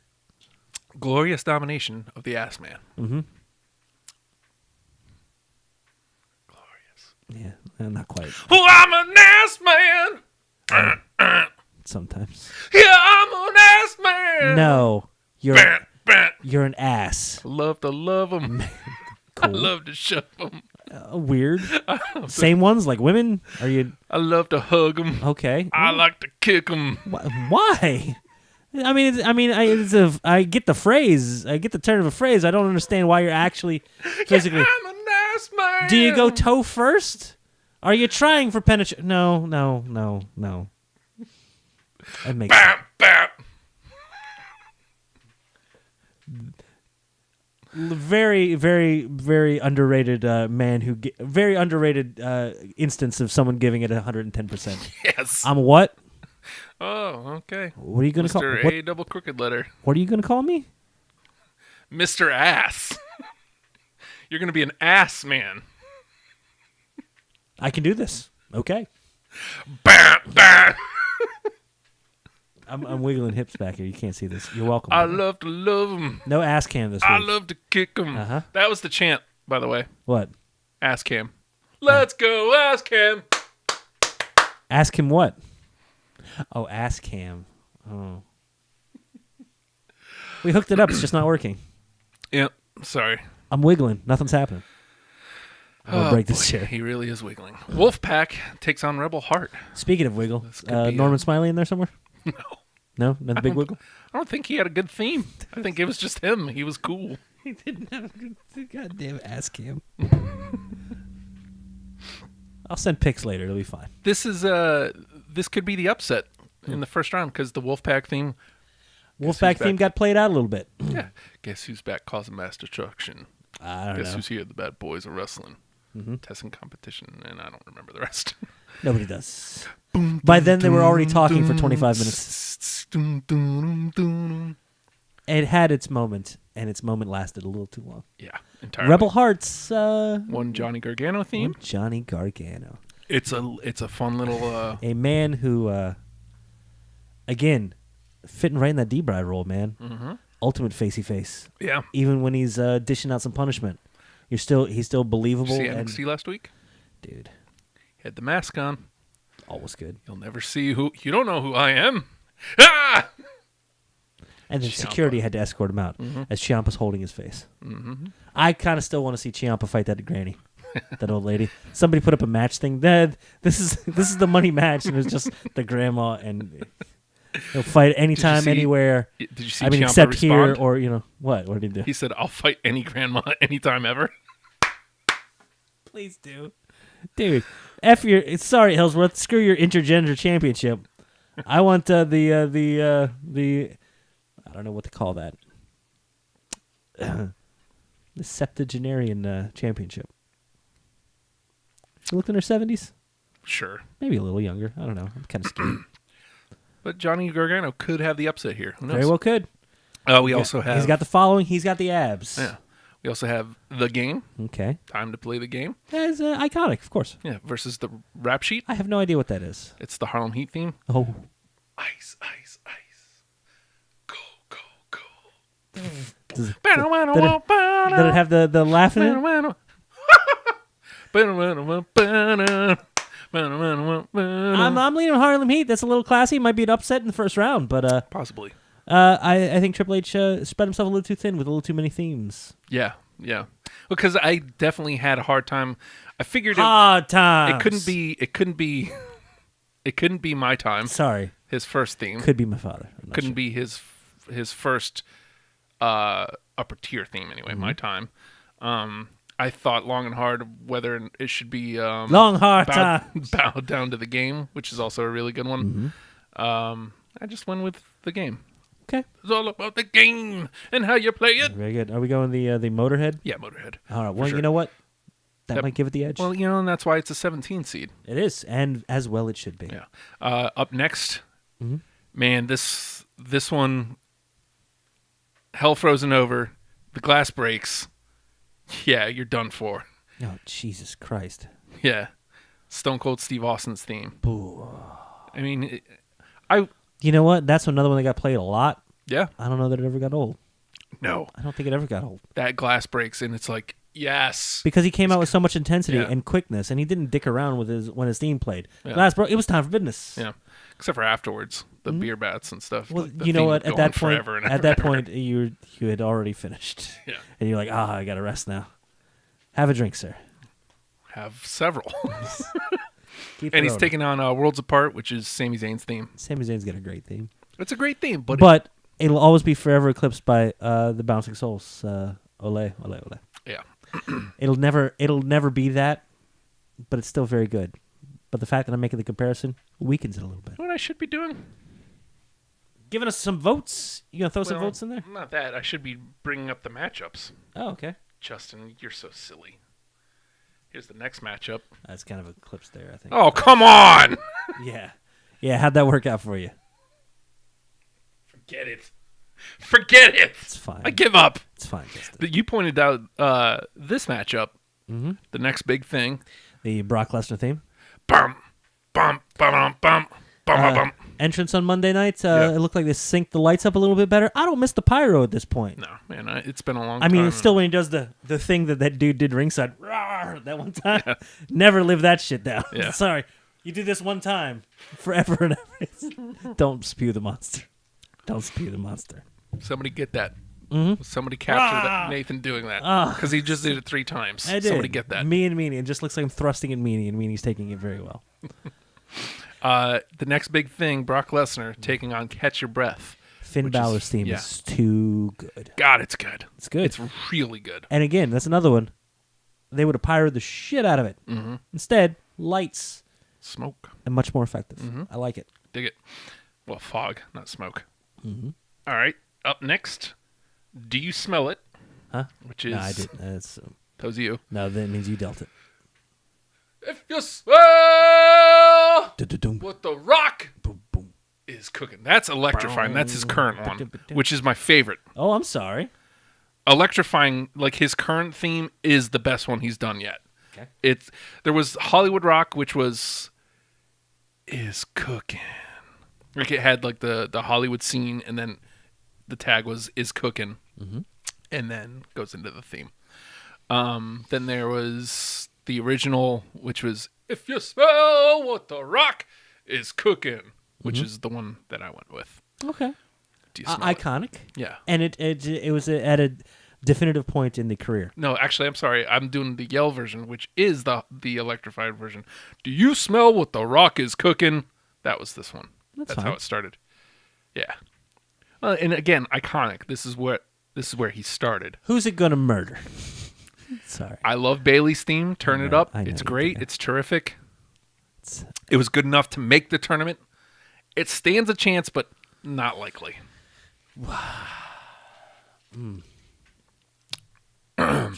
Glorious domination of the ass man. Mm-hmm. Glorious. Yeah, not quite. Oh, I'm an ass man. Sometimes. Yeah, I'm an ass man. No, Bah, bah. you're an ass. I love to love them. I Cool. love to shove them. Weird. Same ones like women? Are you I love to hug them. okay? I like to kick them. Why? I get the phrase. I get the turn of a phrase. I don't understand why you're actually physically. I'm an ass man. Do you go toe first? Are you trying for penetration? No. That makes sense. Bap, bap. Very, very, very underrated man who very underrated instance of someone giving it 110%. Yes. I'm what? Oh, okay. What are you gonna call? Mr. What, A double crooked letter. what are you gonna call me? Mr. Ass. You're gonna be an ass man. I can do this. Okay. Bap, bap. I'm wiggling hips back here. You can't see this. You're welcome. I love to love them. No ass cam this I week. love to kick them. Uh-huh. That was the chant, by the way. What? Ass cam. Let's go, ass cam. Ask him what? Oh, ass cam. Oh. We hooked it up. It's just not working. Yep. Sorry. I'm wiggling. Nothing's happening. I'm gonna break this boy, chair. He really is wiggling. Wolfpack takes on Rebel Heart. Speaking of wiggle, could be Norman a- Smiley in there somewhere? No. No? Not the big wiggle? I don't think he had a good theme. I think it was just him. He was cool. He didn't have a goddamn ass cam. I'll send pics later. It'll be fine. This is this could be the upset in the first round because the Wolfpack theme. Wolfpack theme got played out a little bit. Yeah. Guess who's back causing mass destruction? I don't Guess know. who's here? The bad boys are wrestling. Testing competition, and I don't remember the rest. Nobody does. By then, they were already talking for 25 minutes. It had its moment, and its moment lasted a little too long. Yeah, entirely. Rebel Hearts. One Johnny Gargano theme. Johnny Gargano. It's a fun little. A man who, again, fitting right in that D-Bry role, man. Mm-hmm. Ultimate facey face. Yeah. Even when he's dishing out some punishment, he's still believable. See and, NXT last week? dude, He had the mask on. always good. You'll never see who. You don't know who I am. Ah! And then Ciampa. security had to escort him out as Ciampa's holding his face. Mm-hmm. I kind of still want to see Ciampa fight that granny, that old lady. Somebody put up a match thing. This is the money match, and it was just the grandma, and he'll fight anytime, see- anywhere. Did you see I mean, Ciampa except respond? here, or what? What did he do? He said, "I'll fight any grandma anytime ever." Please do, dude. F your. Sorry, Ellsworth. Screw your intergender championship. I want the I don't know what to call that. The septuagenarian championship. She looked in her 70s, Sure, maybe a little younger. I don't know. I'm kind of scared. but Johnny Gargano could have the upset here. Who knows? Very well could. We also have. He's got the following. He's got the abs. Yeah. We also have the game. Okay. Time to play the game. That is iconic, of course. Yeah. Versus the rap sheet. I have no idea what that is. It's the Harlem Heat theme. Oh. Ice, ice, ice. Go, go, go. Does it have the laughing in it? I'm leaning on Harlem Heat. That's a little classy. Might be an upset in the first round, but Possibly. I think Triple H spread himself a little too thin with a little too many themes. Yeah, yeah. Because I definitely had a hard time. I figured Hard times. it couldn't be my time. Sorry, His first theme could be my father. I'm not couldn't sure. be his first upper tier theme anyway. My time. I thought long and hard whether it should be Long hard times. bowed down to the game, which is also a really good one. Mm-hmm. I just went with the game. Okay, It's all about the game and how you play it. very good. Are we going the Motorhead? Yeah, Motorhead. All right. Well, sure. you know what? That Yep. might give it the edge. Well, and that's why it's a 17 seed. It is, and as well it should be. Yeah. Up next, Mm-hmm. man, this one, hell frozen over, the glass breaks. Yeah, you're done for. Oh, Jesus Christ. Yeah, Stone Cold Steve Austin's theme. Boo. I mean, You know what? That's another one that got played a lot. Yeah. I don't know that it ever got old. No. I don't think it ever got old. That glass breaks and it's like, yes. Because he came out with so much intensity Yeah. and quickness, and he didn't dick around with when his theme played. Yeah. Glass broke. It was time for business. Yeah. Except for afterwards, the beer bats and stuff. Well, like, the you know theme what? would At go on that point, forever and at ever that and ever. point, you had already finished. Yeah. And you're like, I got to rest now. Have a drink, sir. Have several. Keep And it he's rolling. taking on Worlds Apart, which is Sami Zayn's theme. Sami Zayn's got a great theme, It's a great theme, but but it'll always be forever eclipsed by the Bouncing Souls. Ole, ole, ole. yeah. It'll never be that, but it's still very good. But the fact that I'm making the comparison weakens it a little bit. What I should be doing? Giving us some votes. You gonna throw some Well, votes in there? Not that. I should be bringing up the matchups. Oh, okay. Justin, you're so silly. Here's the next matchup. That's kind of eclipsed there, I think. Oh, come on! Yeah. How'd that work out for you? Forget it. Forget it. It's fine. I give up. It's fine, Justin. But you pointed out this matchup. Mm-hmm. The next big thing. The Brock Lesnar theme. Bum, bum, bum, bum, bum, bum. Entrance on Monday night. Yeah. It looked like they synced the lights up a little bit better. I don't miss the pyro at this point. No, man, it's been a long I time. mean, it's still when he does the thing that dude did ringside. Rawr, that one time. Never live that shit down. Yeah. Sorry. You did this one time. Forever and ever. Don't spew the monster. Don't spew the monster. Somebody get that. Mm-hmm. Somebody capture that Nathan doing that. Because he just did it 3 times. I did. Somebody get that. Me and Meanie. It just looks like I'm thrusting at Meanie, and Meanie's taking it very well. The next big thing, Brock Lesnar taking on Catch Your Breath. Finn Which Balor's is- theme yeah. is too good. God, it's good. It's good. It's really good. And again, that's another one. They would have pyroed the shit out of it. Mm-hmm. Instead, lights Smoke. and much more effective. Mm-hmm. I like it. Dig it. Well, fog, not smoke. Mm-hmm. All right. Up next, Do You Smell It? Huh? Which is... No, I didn't. That's, That was you. no, that means you dealt it. If you smell Dum-dum-dum. what the Rock Boom, boom. is cooking. That's electrifying. That's his current one, which is my favorite. Oh, I'm sorry. Electrifying, like his current theme, is the best one he's done yet. Okay. There was Hollywood Rock, which was is cooking. Like it had like the Hollywood scene, and then the tag was is cooking, and then goes into the theme. Then there was the original, which was If You Smell What the Rock is Cooking, which is the one that I went with. Okay. Do you smell it? Iconic. Yeah. And it was at a definitive point in the career. No, actually, I'm sorry. I'm doing the Yell version, which is the electrified version. Do you smell what the Rock is cooking? That was this one. That's fine. how it started. Yeah. Well, and again, iconic. This is where he started. Who's it gonna murder? Sorry. I love Bailey's theme. Turn it know- up. I know It's you great. do. It's terrific. It's- It was good enough to make the tournament. It stands a chance, but not likely. What's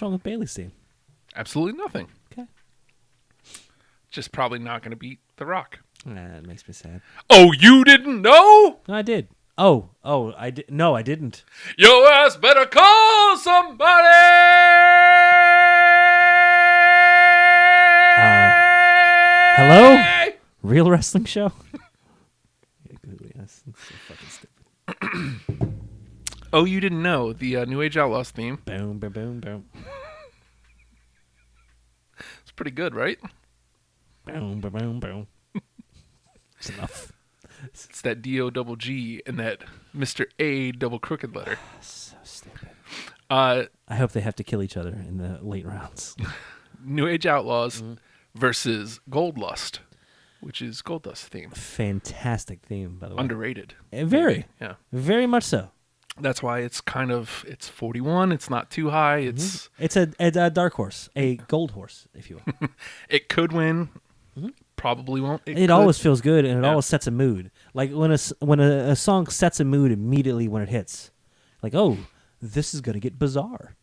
wrong with Bailey's team? Absolutely nothing. Okay. Just probably not going to beat The Rock. It makes me sad. Oh, you didn't know? No, I did. Oh, I did. No, I didn't. Your ass better call somebody! Hello? Real wrestling show? Yes, it's so fucking stupid. Oh, you didn't know the New Age Outlaws theme? Boom, boom, boom, boom. It's pretty good, right? Boom, boom, boom, boom. It's enough. It's that D-O-double-G and that Mr. A double crooked letter. So stupid. Uh, I hope they have to kill each other in the late rounds. New Age Outlaws versus Gold Lust, which is Gold Dust's theme. Fantastic theme, by the way. Underrated. Very. Yeah. Very much so. That's why it's it's 41. It's not too high. It's It's a dark horse, a gold horse, if you will. It could win. Probably won't. It could. always feels good, and it Yeah. always sets a mood. Like when a song sets a mood immediately when it hits. Like, oh, this is gonna get bizarre.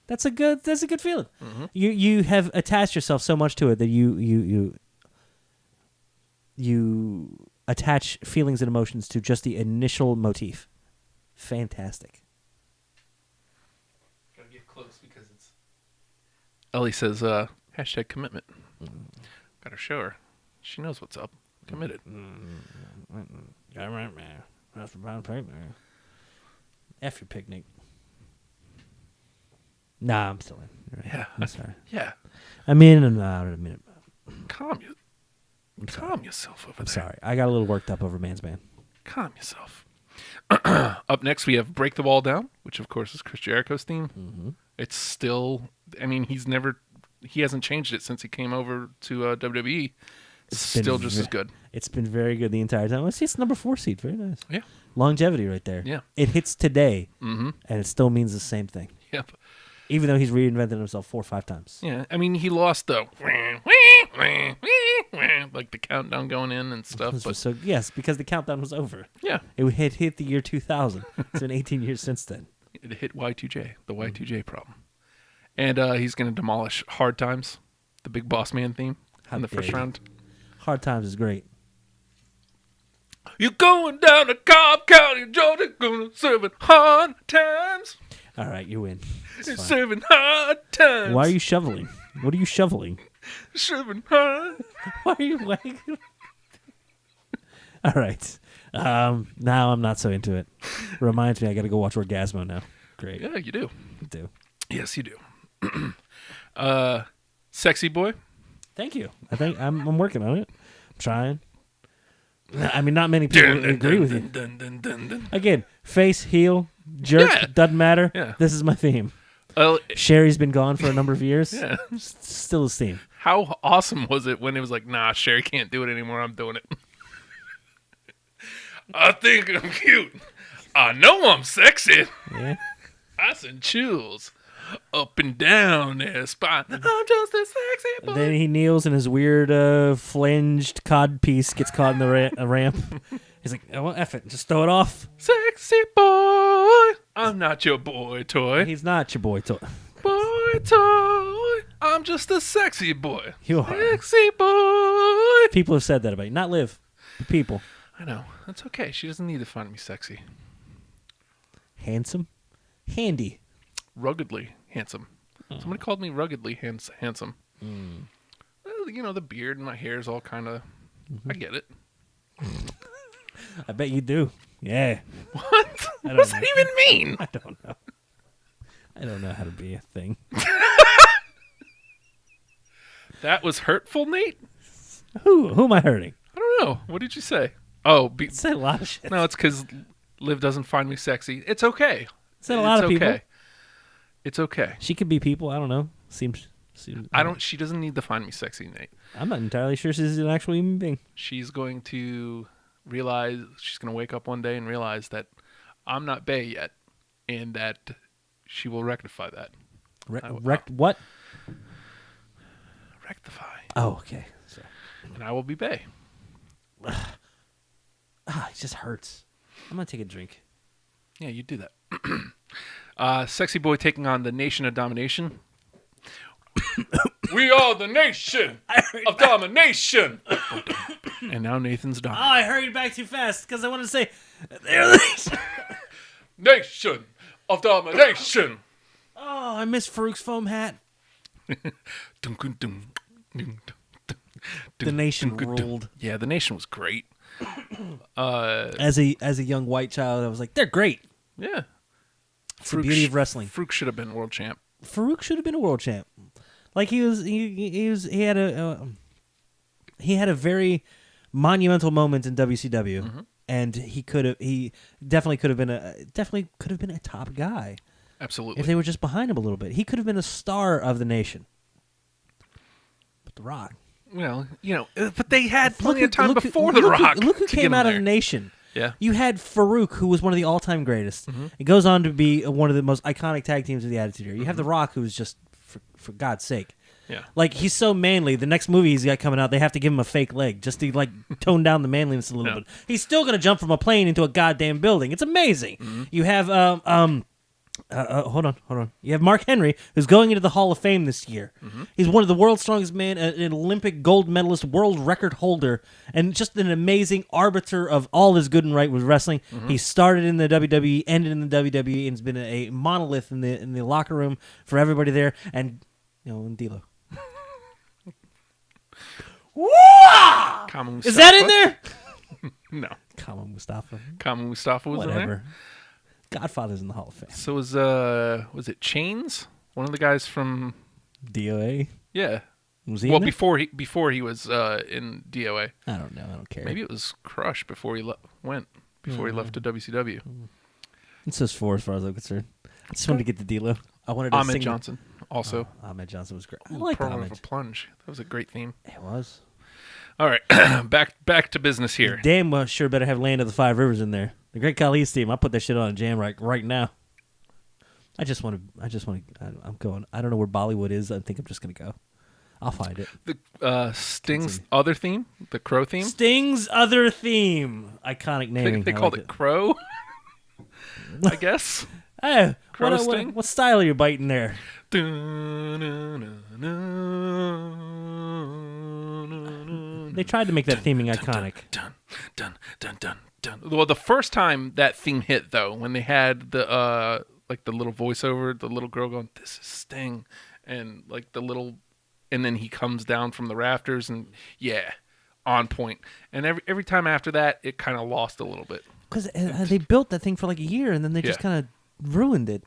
That's a good feeling. You have attached yourself so much to it that you attach feelings and emotions to just the initial motif. Fantastic. Gotta get close because it's. Ellie says, # commitment. Gotta show her. She knows what's up. Committed. All right, man. That's about picnic. F your picnic. Nah, I'm still in. You're right. Yeah. I'm sorry. Yeah. I'm in and out in a minute. Calm yourself over I'm there. sorry. I got a little worked up over Man's Man. Calm yourself. Up next, we have Break the Wall Down, which, of course, is Chris Jericho's theme. Mm-hmm. It's still, I mean, he hasn't changed it since he came over to WWE. It's still just as good. It's been very good the entire time. Let's see, it's number 4 seed. Very nice. Yeah. Longevity right there. Yeah. It hits today, Mm-hmm. and it still means the same thing. Yep. Even though he's reinvented himself 4 or 5 times. Yeah. I mean, he lost the like the countdown going in and stuff. This But was so yes, because the countdown was over. yeah, It had hit the year 2000. It's been 18 years since then. it hit Y2J, the Y2J problem. And he's going to demolish Hard Times, the Big Boss Man theme How in the dare first you. round. Hard Times is great. You're going down to Cobb County, Georgia, gonna serving hard times. All right, you win. It's fine. Serving hard times. Why are you shoveling? What are you shoveling? Serving hard? Why are you like? All right. Now I'm not so into it. Reminds me I got to go watch Orgasmo now. Great. Yeah, you do. I do. Yes, you do. Sexy Boy. Thank you. I think I'm working on it. I'm trying. I mean, not many people agree with you. Again, face, heel, jerk, Yeah. doesn't matter. Yeah. This is my theme. Sherry's been gone for a number of years. Yeah. Still his theme. How awesome was it when it was like, nah, Sherry can't do it anymore. I'm doing it. I think I'm cute. I know I'm sexy. Yeah. I send chills up and down their spine. I'm just a sexy boy. Then he kneels and his weird flanged cod piece gets caught in the ramp. He's like, oh, well, F it. Just throw it off. Sexy boy. I'm not your boy toy. He's not your boy. Boy toy. I'm just a sexy boy. You are. Sexy boy. People have said that about you. Not Liv. The people. I know. That's okay. She doesn't need to find me sexy. Handsome. Handy. Ruggedly handsome. Somebody called me ruggedly handsome. Well, you know, the beard and my hair is all kind of... I get it. I bet you do. Yeah. What? What does that even mean? I don't know. I don't know how to be a thing. That was hurtful, Nate? Who am I hurting? I don't know. What did you say? Oh, Said a lot of shit. no, it's because Liv doesn't find me sexy. It's okay. Said a lot of people. Okay. It's okay. She could be people. I don't know. Seems. She doesn't need to find me sexy, Nate. I'm not entirely sure she's an actual human being. She's going to realize, she's going to wake up one day and realize that I'm not bae yet, and that she will rectify that. What? Rectify. Oh, okay. Sorry. And I will be bae. It just hurts. I'm gonna take a drink. Yeah, you do that. Sexy Boy taking on the Nation of Domination. We are the nation of domination. And now Nathan's Oh, done. I hurried back too fast because I wanted to say, Nation of domination. oh, I missed Farouk's foam hat. The Nation ruled. Yeah, the Nation was great. As a young white child, I was like, they're great. Yeah. It's the beauty of wrestling. Farouk should have been world champ. Farouk should have been a world champ. Like he had a very monumental moment in WCW, and he definitely could have been a top guy Absolutely. if they were just behind him a little bit. He could have been a star of the Nation. But The Rock. Well, you know, but they had plenty of time before The Rock. Look who to get came him out of there. the Nation. Yeah. You had Farouk, who was one of the all-time greatest. It goes on to be one of the most iconic tag teams of the Attitude Era. You have The Rock, who is just, for God's sake. Yeah. Like, he's so manly. The next movie he's got coming out, they have to give him a fake leg just to, like, tone down the manliness a little bit. He's still going to jump from a plane into a goddamn building. It's amazing. You have, hold on. You have Mark Henry, who's going into the Hall of Fame this year. He's one of the world's strongest men, an Olympic gold medalist, world record holder, and just an amazing arbiter of all is good and right with wrestling. He started in the WWE, ended in the WWE, and has been a monolith in the locker room for everybody there. And, you know, and D'Lo. Wah! Kama Is that in Mustafa. there? No. Kama Mustafa. Kama Mustafa was in there. Whatever. Godfather's in the Hall of Fame. So was it Chains? One of the guys from DOA. yeah. Was he Well, in there? before he was in DOA. I don't know. I don't care. Maybe it was Crush before he before he left to WCW. It's just four as far as I'm concerned. I just wanted to get the D-Lo. I wanted to Ahmed sing. Johnson also. Ahmed Johnson was great. I Ooh, like Pearl Ahmed. of a Plunge. That was a great theme. It was. All right, back to business here. Damn well sure better have Land of the Five Rivers in there. The Great Khali's theme. I'll put that shit on a jam right now. I just want to. I'm going. I don't know where Bollywood is. I think I'm just going to go. I'll find it. The Sting's other theme, the Crow theme. Sting's other theme. Iconic naming. They I called like it Crow. I guess. Hey, Crow Sting? what style are you biting there? They tried to make that theming iconic. Dun, dun, dun, dun, dun. Well, the first time that theme hit, though, when they had the like the little voiceover, the little girl going, "This is Sting," and like the little, and then he comes down from the rafters, and yeah, on point. And every time after that, it kind of lost a little bit. Because they built that thing for like a year, and then they just Yeah. kind of ruined it.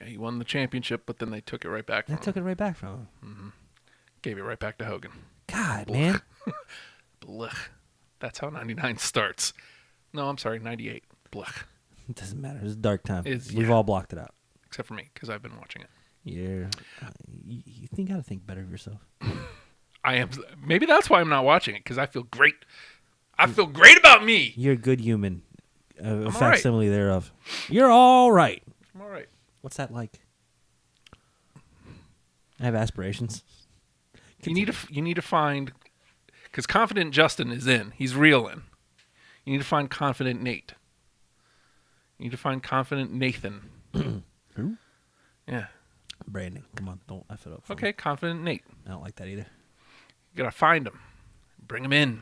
Yeah, he won the championship, but then they took it right back from They took him. it right back from him. Gave it right back to Hogan. God, man. Blech. That's how 99 starts. No, I'm sorry, 98. Blech. It doesn't matter. It's a dark time. It's- We've yeah. all blocked it out. Except for me, because I've been watching it. Yeah. You gotta think better of yourself. I am. Maybe that's why I'm not watching it, because I feel great. I feel great about me. You're a good human. A all right. facsimile thereof. You're all right. I'm all right. What's that like? I have aspirations. You need to find, because Confident Justin is in. He's real in. You need to find Confident Nate. You need to find Confident Nathan. Who? Yeah. Branding. Come on, don't F it up. For me. Okay, Confident Nate. I don't like that either. You gotta find him. Bring him in.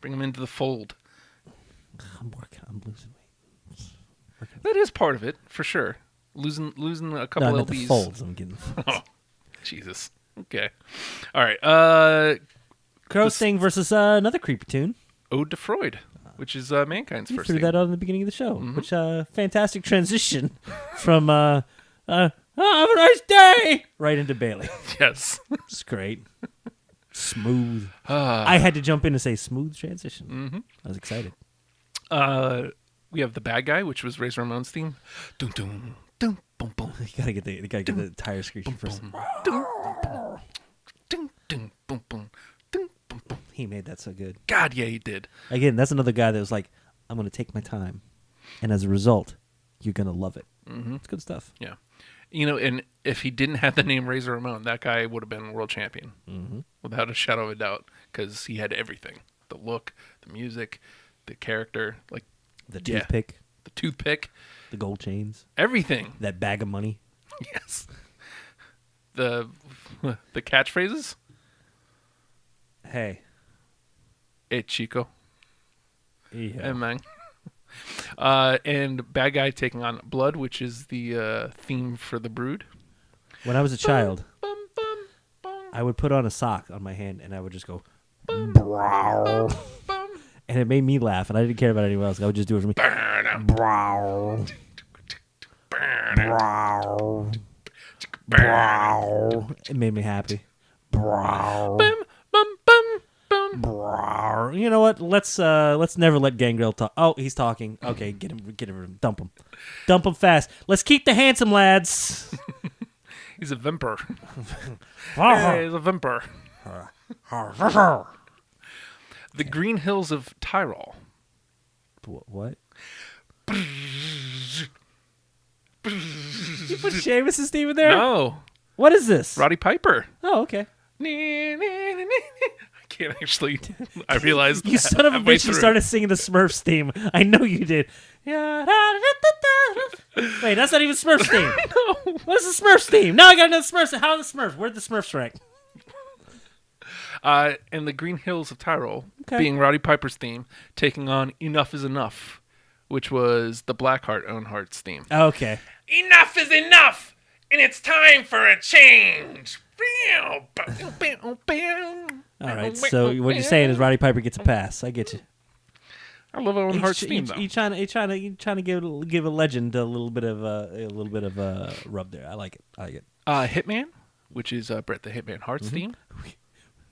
Bring him into the fold. I'm working. I'm losing weight. That is part of it, for sure. Losing a couple No, not lbs. the folds. I'm getting. Oh, Jesus. Okay. All right. Crow Sting versus another creepy tune. Ode to Freud, which is Mankind's You first threw theme. that out in the beginning of the show, which fantastic transition from have a nice day right into Bailey. Yes. It's great. Smooth. I had to jump in and say smooth transition. Mm-hmm. I was excited. We have the bad guy, which was Razor Ramon's theme. Dun, dun, dun, boom, boom. You gotta get the tire screeching first. Dun, dun, dun, boom, boom. Dun, boom, boom. He made that so good. God, yeah, he did. Again, that's another guy that was like, I'm gonna take my time, and as a result, you're gonna love it. Mm-hmm. It's good stuff. Yeah. You know, and if he didn't have the name Razor Ramon, that guy would have been world champion. Mm-hmm. Without a shadow of a doubt. Because he had everything. The look, the music, the character, like The yeah. toothpick, The toothpick, the gold chains, everything. that bag of money. Yes. The catchphrases. Hey, Hey, Chico. yeah. Hey, man. And bad guy taking on Blood, which is the theme for the Brood. When I was a child, Bum, bum, bum, I would put on a sock on my hand, and I would just go, bum. and it made me laugh, and I didn't care about anyone else. I would just do it for me. It made me happy. Bum, bum, bum, bum. You know what? Let's never let Gangrel talk. Oh, he's talking. Okay, get him, dump him fast. Let's keep the handsome lads. He's a vimper. Hey, he's a vimper. The Green Hills of Tyrol. What? You put Sheamus' theme in there? No, What is this? Roddy Piper. Oh, okay. I can't actually. I realized You son of a halfway bitch! You through. started singing the Smurfs theme. I know you did. Wait, that's not even Smurfs theme. No. What is the Smurfs theme? Now I got another Smurfs. How are the Smurfs? Where'd the Smurfs rank? And the Green Hills of Tyrol being Roddy Piper's theme, taking on Enough is Enough, which was the Blackheart Own Hearts theme. Okay. Enough is enough, and it's time for a change. All right. So what you're saying is Roddy Piper gets a pass. I get you. I love Owen Hart's theme though. You trying to give a legend a little bit of rub there. I like it. Hitman, which is Bret the Hitman Hart's theme.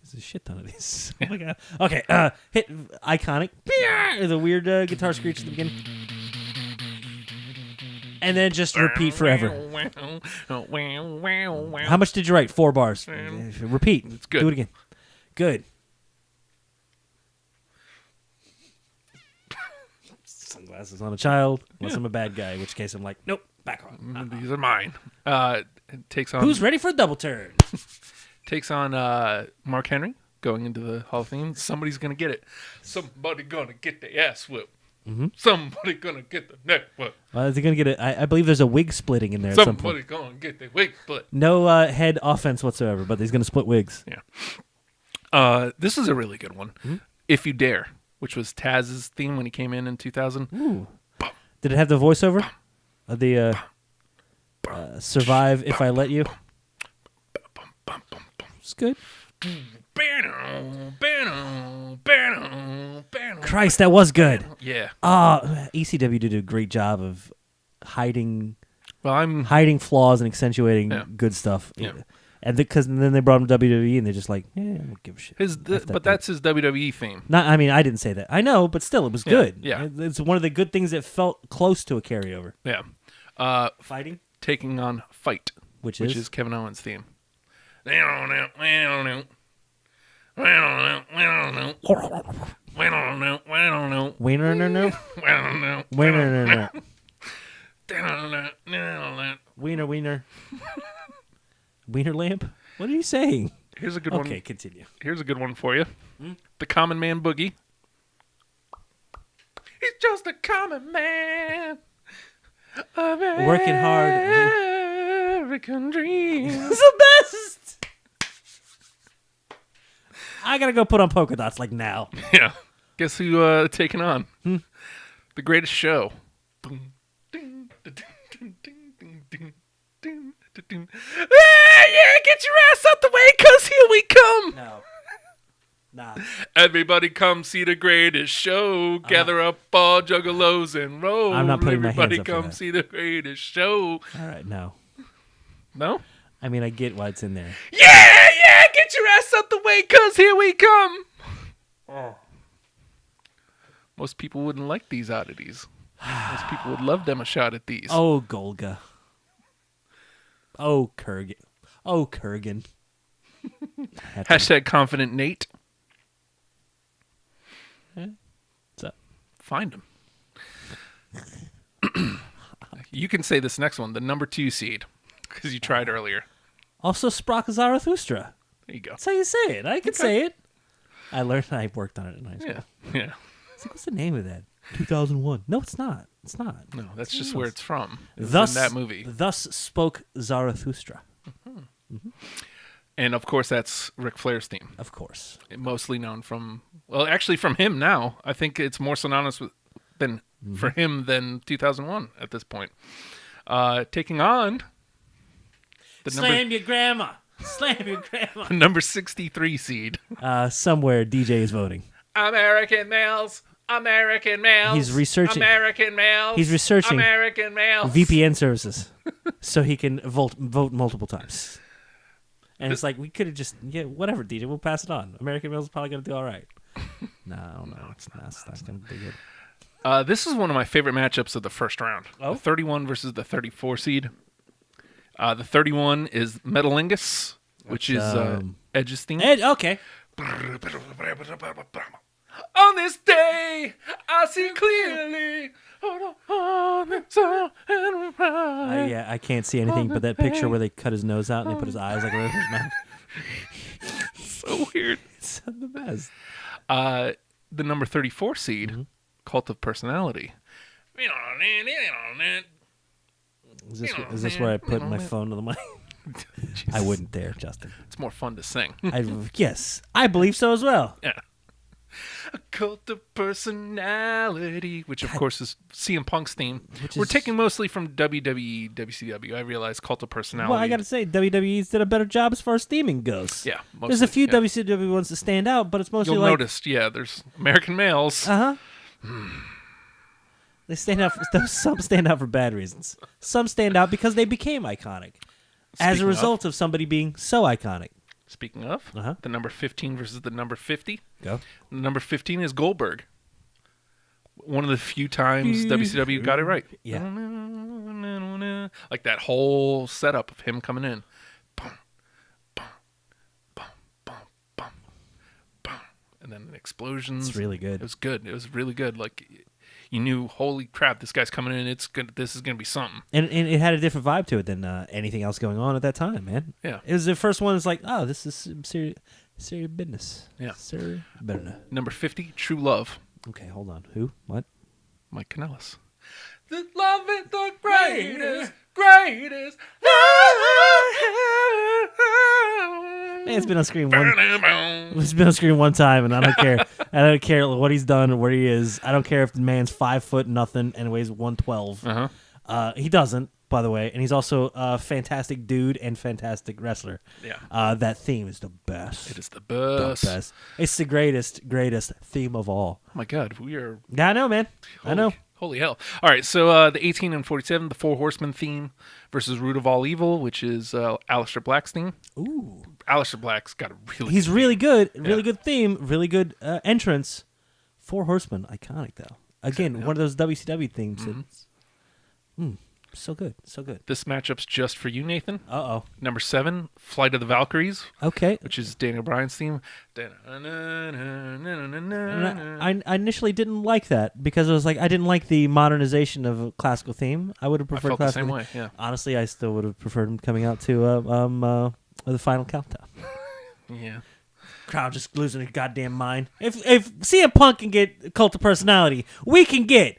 There's a shit ton of these. Oh my god. Okay. Hit iconic. The weird guitar screech at the beginning. And then just repeat forever. How much did you write? 4 bars. Repeat. It's good. Do it again. Good. Sunglasses on a child, unless I'm a bad guy, in which case I'm like, nope, back on. These are mine. Takes on. Who's ready for a double turn? Takes on Mark Henry going into the Hall of Fame. Somebody's gonna get it. Somebody gonna get the ass whipped. Mm-hmm. Somebody gonna get the neck whipped. Is he gonna get it? I believe there's a wig splitting in there. At some Somebody point. gonna get the wig split. No head offense whatsoever, but he's gonna split wigs. Yeah. This is a really good one. Mm-hmm. If You Dare, which was Taz's theme when he came in 2000. Ooh. Did it have the voiceover? The Survive If I Let You? It's good. Christ, that was good. Yeah. ECW did a great job of hiding Well, flaws and accentuating good stuff. Yeah. And because then they brought him to WWE, and they're just like, I don't give a shit. That's his WWE theme. I mean, I didn't say that. I know, but still, it was good. Yeah. It's one of the good things that felt close to a carryover. Yeah. Fighting? Taking on Fight, which is Kevin Owens' theme. Wiener. Wiener lamp? What are you saying? Here's a good one. Okay, continue. Here's a good one for you. The Common Man Boogie. He's just a common man. Working hard. American dreams. It's the best. I gotta go put on polka dots like now. Yeah. Guess who taking on? The Greatest Show. Yeah, get your ass out the way, cause here we come. No. Nah. Everybody come see the greatest show. Gather up all juggalos and roll. I'm not putting my hands Everybody up for come that. see the greatest show. All right, no. No? I mean, I get why it's in there. Yeah, get your ass out the way, cause here we come. Oh. Most people wouldn't like these oddities. Most people would love them a shot at these. Oh, Golga. Oh, Kurgan. Oh, Kurgan. Hashtag Confident Nate. What's up? Find him. You can say this next one, the number 2 seed, because you tried earlier. Also, Sprock Zarathustra. There you go. That's how you say it. I can say it. I worked on it in high school. Yeah. It's like, what's the name of that? 2001. No, it's not. It's not. No, that's just where it's from. It's Thus, in that movie. Thus spoke Zarathustra. And of course, that's Ric Flair's theme. Of course. Mostly known from, well, actually from him now. I think it's more synonymous with for him than 2001 at this point. Taking on the Slam your grandma. Slam your grandma. number 63 seed. Somewhere DJ is voting. American males. He's researching. American males. He's researching American males. VPN services so he can vote multiple times. And it's like, we could have just, whatever, DJ, we'll pass it on. American males is probably going to do all right. No, it's not. It's not going to be good. This is one of my favorite matchups of the first round. Oh? The 31 versus the 34 seed. The 31 is Metalingus, which is Edge's theme. Ed, okay. On this day, I see clearly. I can't see anything but that picture where they cut his nose out and they put his eyes like right in his mouth. So weird. It's the best. The number 34 seed, Cult of Personality. Is this where I put my phone to the mic? I wouldn't dare, Justin. It's more fun to sing. Yes, I believe so as well. Yeah. A cult of personality, which of course is CM Punk's theme. We're is- taking mostly from WWE, WCW. I realize cult of personality. Well, I got to say, WWE's did a better job as far as theming goes. Yeah, There's a mostly, few yeah. WCW ones that stand out, but it's mostly You'll like... notice, there's American males. They stand out. Some stand out for bad reasons. Some stand out because they became iconic as Speaking a result of somebody being so iconic. Speaking of, the number 15 versus the number 50. Go. The number 15 is Goldberg. One of the few times WCW got it right. Yeah. Like that whole setup of him coming in. Boom, boom, boom, boom, boom, boom. And then explosions. It's really good. It was good. It was really good. Like, you knew, holy crap, this guy's coming in. This is going to be something. And it had a different vibe to it than anything else going on at that time, man. Yeah. It was the first one. It's like, oh, this is some serious business. Yeah. Serious business. Number 50, True Love. Okay, hold on. Who? What? Mike Kanellis. The love is the greatest love. Man, it's been on screen one. It's been on screen one time, and I don't care. I don't care what he's done or where he is. I don't care if the man's 5 foot nothing and weighs 112. He doesn't, by the way, and he's also a fantastic dude and fantastic wrestler. Yeah. That theme is the best. It is the best. The best. It's the greatest theme of all. Oh my God, we are. Yeah, I know, man. I know. Holy hell! All right, so the 18 and 47, the Four Horsemen theme versus Root of All Evil, which is Aleister Black's theme. Ooh, Aleister Black's got a really. he's really good. Really Yeah. good theme. Really good entrance. Four Horsemen, iconic though. Again, one of those WCW themes. It's, so good, so good. This matchup's just for you, Nathan. Uh Number 7, Flight of the Valkyries, oh. Okay. which is Daniel Bryan's theme. And I initially didn't like that because it was like I didn't like the modernization of a classical theme. I would have preferred felt the classical same theme. way, yeah. Honestly, I still would have preferred him coming out to the final countdown. Yeah. Crowd just losing their goddamn mind. If CM Punk can get Cult of Personality, we can get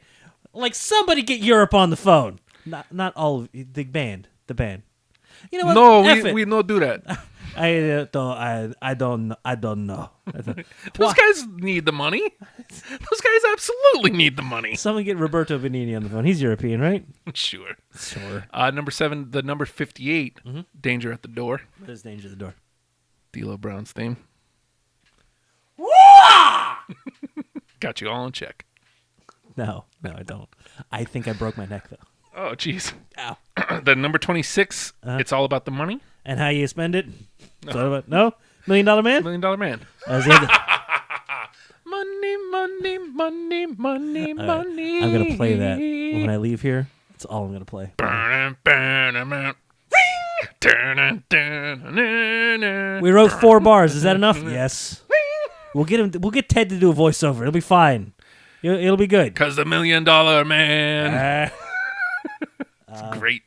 somebody get Europe on the phone. Not all of the band. The band. You know what? No, F it. we don't do that. I don't know. Those guys need the money. Those guys absolutely need the money. Someone get Roberto Benigni on the phone. He's European, right? Sure. Sure. Number 7, the number 58, Danger at the Door. There's danger at the door. D'Lo Brown's theme. Got you all in check. No, I don't. I think I broke my neck though. Oh, jeez. Ow. The number 26, It's All About the Money. And how you spend it? No. $1 Million Man? $1 Million Man. As the other- Money, money, money, money, money. I'm gonna play that when I leave here. That's all I'm gonna play. We wrote 4 bars. Is that enough? Yes. We'll get Ted to do a voiceover. It'll be fine. It'll be good. Because the $1 Million Man. It's great.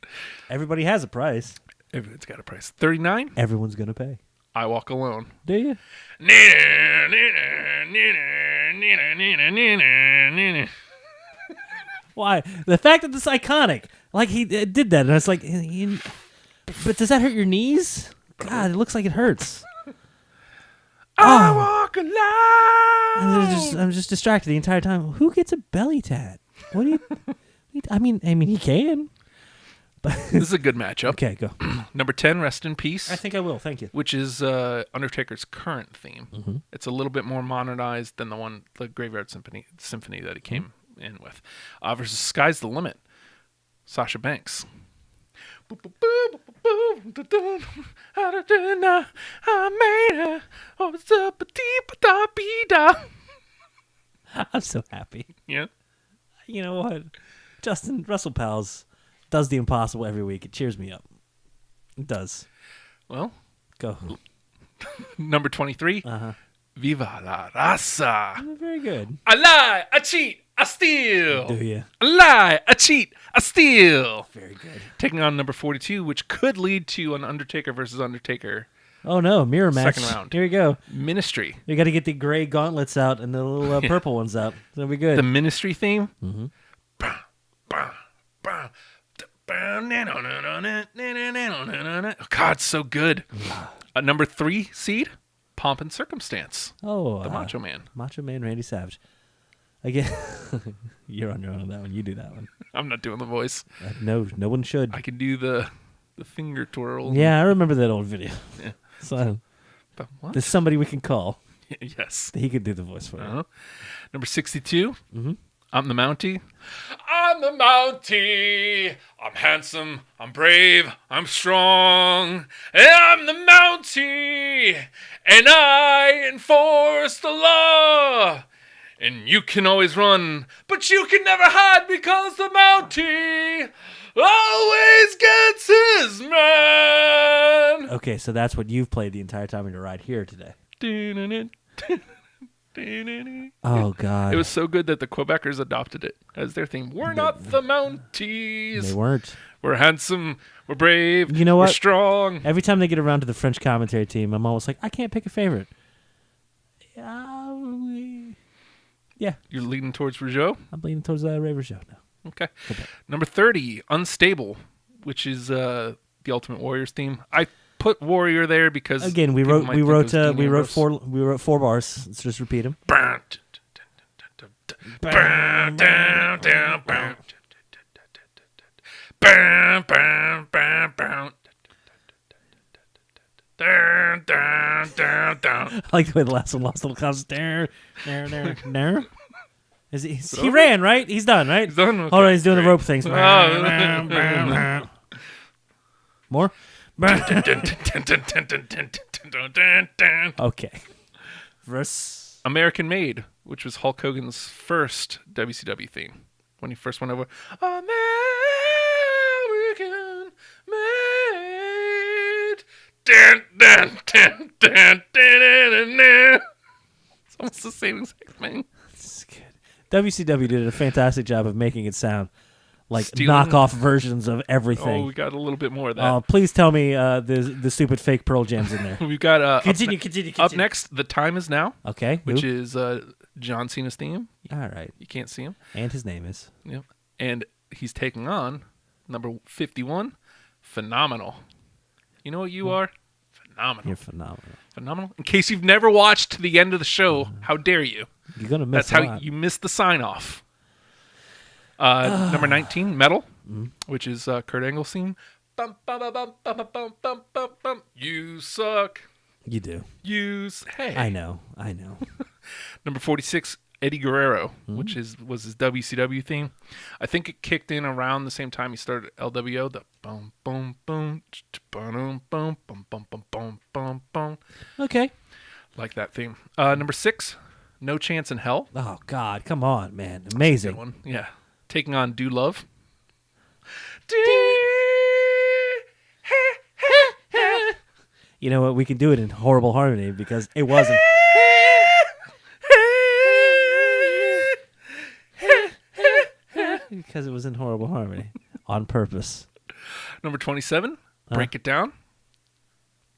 Everybody has a price. Everyone's got a price. 39, Everyone's gonna pay. I Walk Alone. Do you? Why? The fact that it's iconic. Like he did that, and it's like, but does that hurt your knees? God, it looks like it hurts. I walk alone. I'm just distracted the entire time. Who gets a belly tat? What do you? I mean, he can. But This is a good matchup. okay, go. Number 10, Rest in Peace. I think I will. Thank you. Which is Undertaker's current theme. It's a little bit more modernized than the Graveyard Symphony that he came in with. Versus Sky's the Limit, Sasha Banks. I'm so happy. Yeah. You know what? Justin Russell Pals does the impossible every week. It cheers me up. It does. Well, Go. number 23, Viva la Raza. Very good. I lie, I cheat, I steal. Do you? I lie, I cheat, I steal. Very good. Taking on number 42, which could lead to an Undertaker versus Undertaker Oh no, mirror match. Second round. Here we go. Ministry. You got to get the gray gauntlets out and the little purple ones out. That'll be good. The Ministry theme. Oh, God, so good. Number 3 seed, Pomp and Circumstance. Oh, The Macho Man. Macho Man Randy Savage. Again, you're on your own on that one. You do that one. I'm not doing the voice. No one should. I can do the finger twirl. Yeah, I remember that old video. Yeah. So But what? there's somebody we can call. Yes. He could do the voice for you. Uh-huh. Number 62. Mm-hmm. I'm the Mountie. I'm the Mountie. I'm handsome. I'm brave. I'm strong. And I'm the Mountie. And I enforce the law. And you can always run, but you can never hide because the Mountie always gets his man. Okay, so that's what you've played the entire time in your ride here today. Oh, God. It was so good that the Quebecers adopted it as their theme. We're not the Mounties. They weren't. We're handsome. We're brave. You know We're what? strong. Every time they get around to the French commentary team, I'm always like, I can't pick a favorite. Yeah, You're leaning towards Rougeau? I'm leaning towards Ray Rougeau now. Okay. Number 30, Unstable, which is the Ultimate Warriors theme. I put Warrior there because Again, we people wrote might think it was Dean Ambrose. we wrote 4 bars. Let's just repeat them. Burn down, down, burn. Burn, burn, burn, burn. Down, down, down, down. I like the way the last one lost a little constant. There. Is he over? ran, right? He's done, right? He's done? Okay, Hold on, he's doing great. the rope things. More? Okay. Verse. American Made, which was Hulk Hogan's first WCW theme when he first went over. American Made. Dun, dun, dun, dun, dun, dun, dun. It's almost the same exact thing. It's good. WCW did a fantastic job of making it sound like Stealing- knockoff versions of everything. Oh, we got a little bit more of that. Please tell me the stupid fake Pearl Jam's in there. We've got Continue. up next. The Time Is Now, Okay. which who? is John Cena's theme. All right. You can't see him. And his name is. Yep. And he's taking on number 51, Phenomenal. You know what you are? Phenomenal. You're phenomenal. Phenomenal. In case you've never watched to the end of the show, how dare you? You're gonna miss That's a how lot. you missed the sign off. Number 19, Metal, which is Kurt Angle's theme. Bum, bum, bum, bum, bum, bum, bum, bum, bum. You suck. You do. Hey. I know. Number 46, Eddie Guerrero, which was his WCW theme. I think it kicked in around the same time he started LWO. The boom, boom, boom, boom, boom, boom, boom, boom, boom, boom, boom. Okay. Like that theme. Number 6, No Chance in Hell. Oh God, come on, man. Good Amazing. one. Yeah. Taking on Do Love. You know what? We can do it in horrible harmony because it wasn't. Because it was in horrible harmony on purpose. Number 27, Break It Down.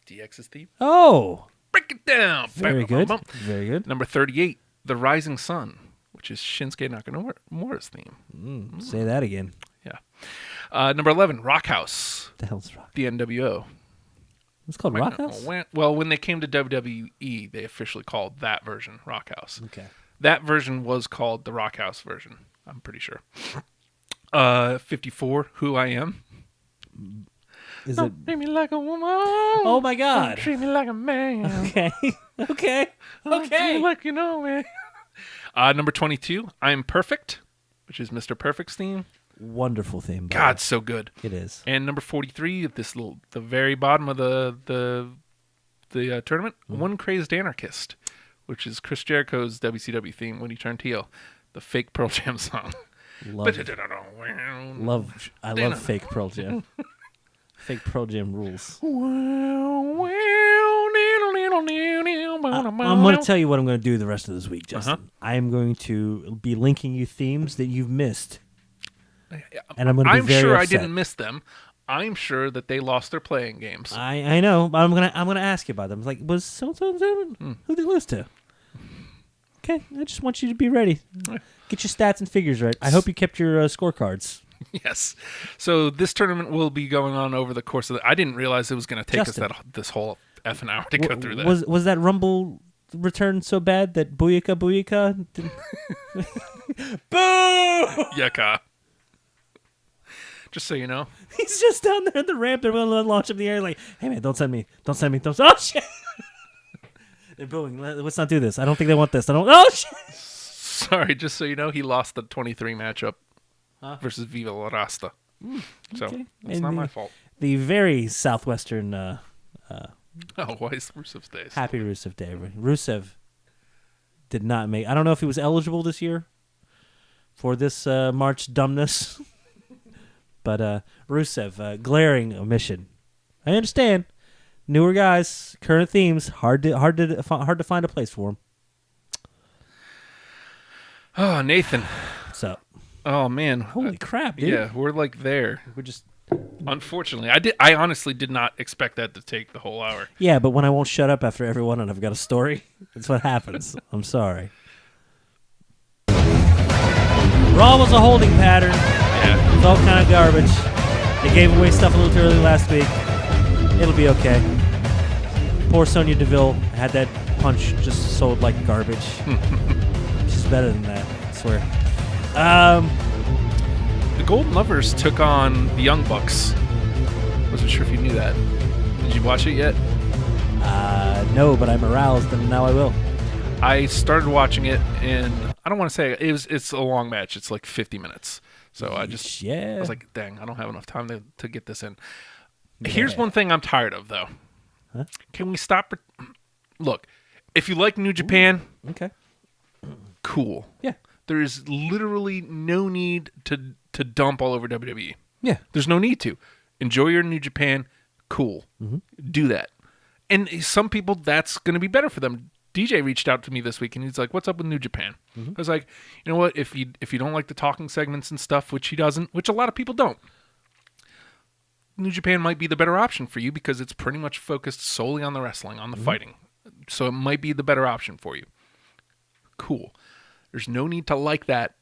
DX's theme. Oh, Break It Down. very Bum, good. bum, bum. Very good. Number 38, The Rising Sun, which is Shinsuke Nakamura's theme. Say that again. Yeah. Number 11, Rock House, The hell's rock? the NWO. It's called Rock House. Well, when they came to WWE, they officially called that version Rock House. Okay. That version was called the Rock House version, I'm pretty sure. 54, Who I Am. Is it? Don't treat me like a woman. Oh my God. Don't treat me like a man. Okay. Okay. Don't treat me like you know me. Number 22, I'm Perfect, which is Mr. Perfect's theme. Wonderful theme. by God, so good. the way. It is. And number 43, the very bottom of the tournament, One Crazed Anarchist, which is Chris Jericho's WCW theme when he turned heel, the fake Pearl Jam song. Love. I love fake Pearl Jam. Fake Pearl Jam rules. I'm going to tell you what I'm going to do the rest of this week, Justin. I am going to be linking you themes that you've missed. And I'm going to be very sure upset. I didn't miss them. I'm sure that they lost their playing games. I know, but I'm gonna ask you about them. It's like, was so-and-so who did they lose to? Okay, I just want you to be ready. Get your stats and figures right. I hope you kept your scorecards. Yes. So this tournament will be going on over the course of I didn't realize it was going to take Justin. us this whole effing hour to go through that. Was that Rumble return so bad that Booyaka didn't... Boo! Yucca. Just so you know. He's just down there at the ramp. They're going to launch him in the air like, hey, man, don't send me. Don't send me. Oh, shit. They're booing. Let's not do this. I don't think they want this. Oh, shit. Sorry, just so you know, he lost the 23 matchup versus Viva La Rasta. So, Okay. it's And not my fault. The very southwestern Oh, why is Rusev's Day? happy Rusev Day. Rusev did not make... I don't know if he was eligible this year for this March dumbness. But Rusev, glaring omission. I understand. Newer guys, current themes, hard to find a place for him. Oh, Nathan. What's up? Oh, man. Holy crap, dude. Yeah, we're like there. We're just... Unfortunately, I honestly did not expect that to take the whole hour. Yeah, but when I won't shut up after everyone and I've got a story, that's what happens. I'm sorry. Raw was a holding pattern. Yeah. It was all kind of garbage. They gave away stuff a little too early last week. It'll be okay. Poor Sonya Deville had that punch just sold like garbage. She's better than that, I swear. The Golden Lovers took on the Young Bucks. Wasn't sure if you knew that. Did you watch it yet? No, but I'm aroused, and now I will. I started watching it, and I don't want to say it's a long match. It's like 50 minutes. So I was like, dang, I don't have enough time to get this in. Yeah. Here's one thing I'm tired of, though. Huh? Can we stop? Look, if you like New Japan, Okay. cool. Yeah. There's literally no need to dump all over WWE. Yeah. There's no need to. Enjoy your New Japan. Cool. Mm-hmm. Do that. And some people, that's going to be better for them. DJ reached out to me this week, and he's like, what's up with New Japan? Mm-hmm. I was like, you know what? If you don't like the talking segments and stuff, which he doesn't, which a lot of people don't, New Japan might be the better option for you because it's pretty much focused solely on the wrestling, on the fighting. So it might be the better option for you. Cool. There's no need to like that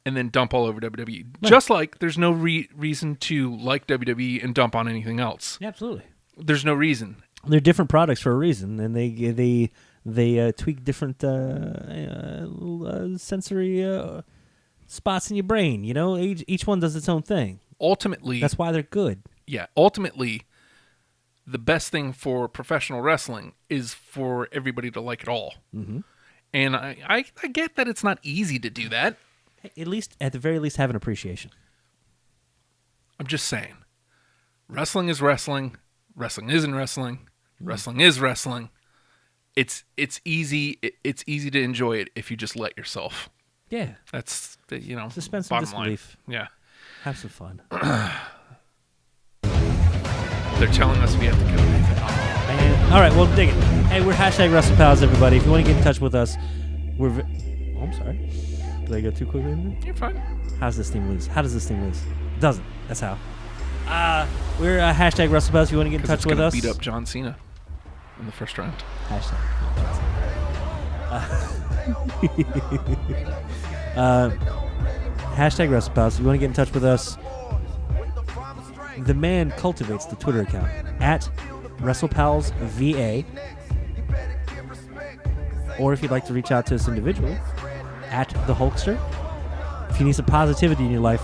and then dump all over WWE. Right. Just like there's no reason to like WWE and dump on anything else. Yeah, absolutely. There's no reason. They're different products for a reason, and they tweak different sensory spots in your brain. You know, each one does its own thing. Ultimately, that's why they're good. Yeah, ultimately, the best thing for professional wrestling is for everybody to like it all. Mm-hmm. And I get that it's not easy to do that. At the very least, have an appreciation. I'm just saying, wrestling is wrestling. Wrestling isn't wrestling. Wrestling is wrestling. It's easy. It's easy to enjoy it if you just let yourself. Yeah, that's suspend some disbelief. Line. Yeah, have some fun. They're telling us we have to go. Man. All right, well, dig it. Hey, we're #WrestlePals, everybody. If you want to get in touch with us, I'm sorry. Did I go too quickly? You're fine. How does this team lose? It doesn't. That's how. We're #WrestlePals. If you want to get in touch with us, beat up John Cena in the first round. #WrestlePals. If you want to get in touch with us, the man cultivates the Twitter account @WrestlePalsVA. Or if you'd like to reach out to us individually, @The Hulkster. If you need some positivity in your life,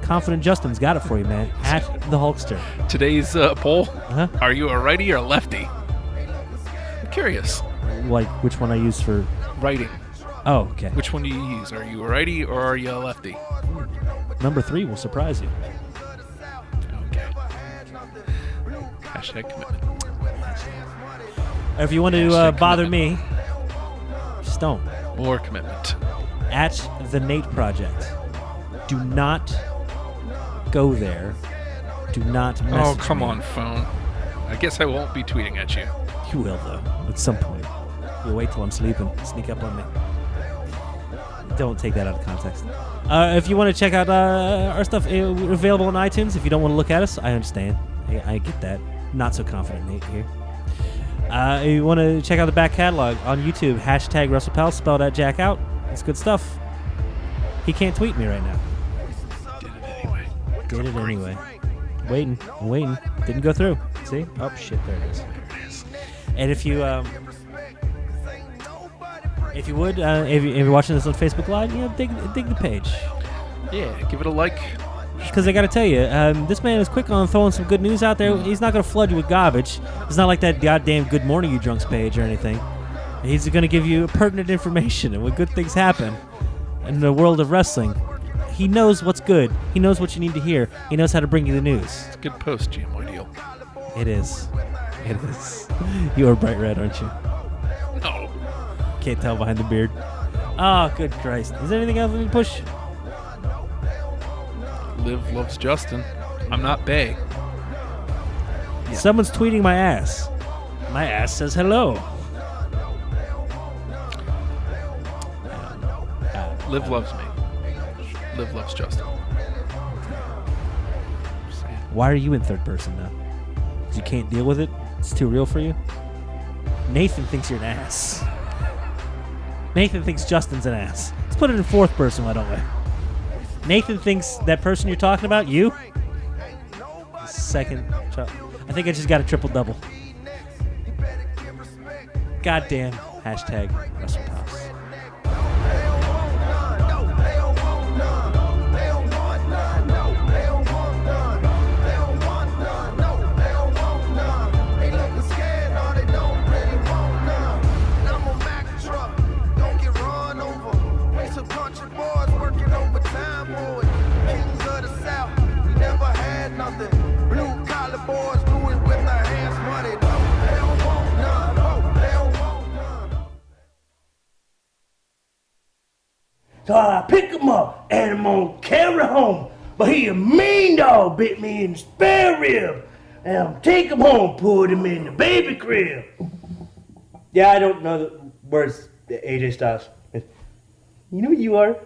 Confident Justin's got it for you, man. @The Hulkster. Today's poll, Are you a righty or a lefty? I'm curious. Like which one I use for... Writing. Oh, okay. Which one do you use? Are you a righty or are you a lefty? Number 3 will surprise you. Okay. #commitment. If you want to bother me, just don't. More commitment. @The Nate Project. Do not go there. Do not message Oh, come me. on, phone. I guess I won't be tweeting at you. You will, though, at some point. You'll wait till I'm sleeping. Sneak up on me. Don't take that out of context. If you want to check out our stuff, we're available on iTunes. If you don't want to look at us, I understand. I get that. Not so confident, Nate, here. If you want to check out the back catalog on YouTube, #WrestlePals, spelled out Jack out. It's good stuff. He can't tweet me right now. Did it anyway. Waiting. I'm waiting. Didn't go through. See? Oh, shit. There it is. And if you would, if you're watching this on Facebook Live, dig the page. Yeah, give it a like. Because I got to tell you, this man is quick on throwing some good news out there. He's not going to flood you with garbage. It's not like that goddamn Good Morning You Drunks page or anything. He's going to give you pertinent information and when good things happen in the world of wrestling. He knows what's good. He knows what you need to hear. He knows how to bring you the news. It's a good post, GMY deal. It is. It is. You are bright red, aren't you? No. Can't tell behind the beard. Oh, good Christ. Is there anything else we need to push? Liv loves Justin. I'm not Bay. Yeah. Someone's tweeting my ass. My ass says hello. Liv loves me. Liv loves Justin. Why are you in third person now? Because you can't deal with it? It's too real for you? Nathan thinks you're an ass. Nathan thinks Justin's an ass. Let's put it in fourth person, why don't we? Nathan thinks that person you're talking about, you? Second. I think I just got a triple-double. Goddamn. Hashtag WrestlePals. So I pick him up and I'm gonna carry home. But he a mean dog bit me in the spare rib. And I'm take him home, put him in the baby crib. Yeah, I don't know the words, AJ Styles. You know what you are?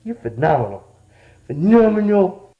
You're phenomenal. Phenomenal.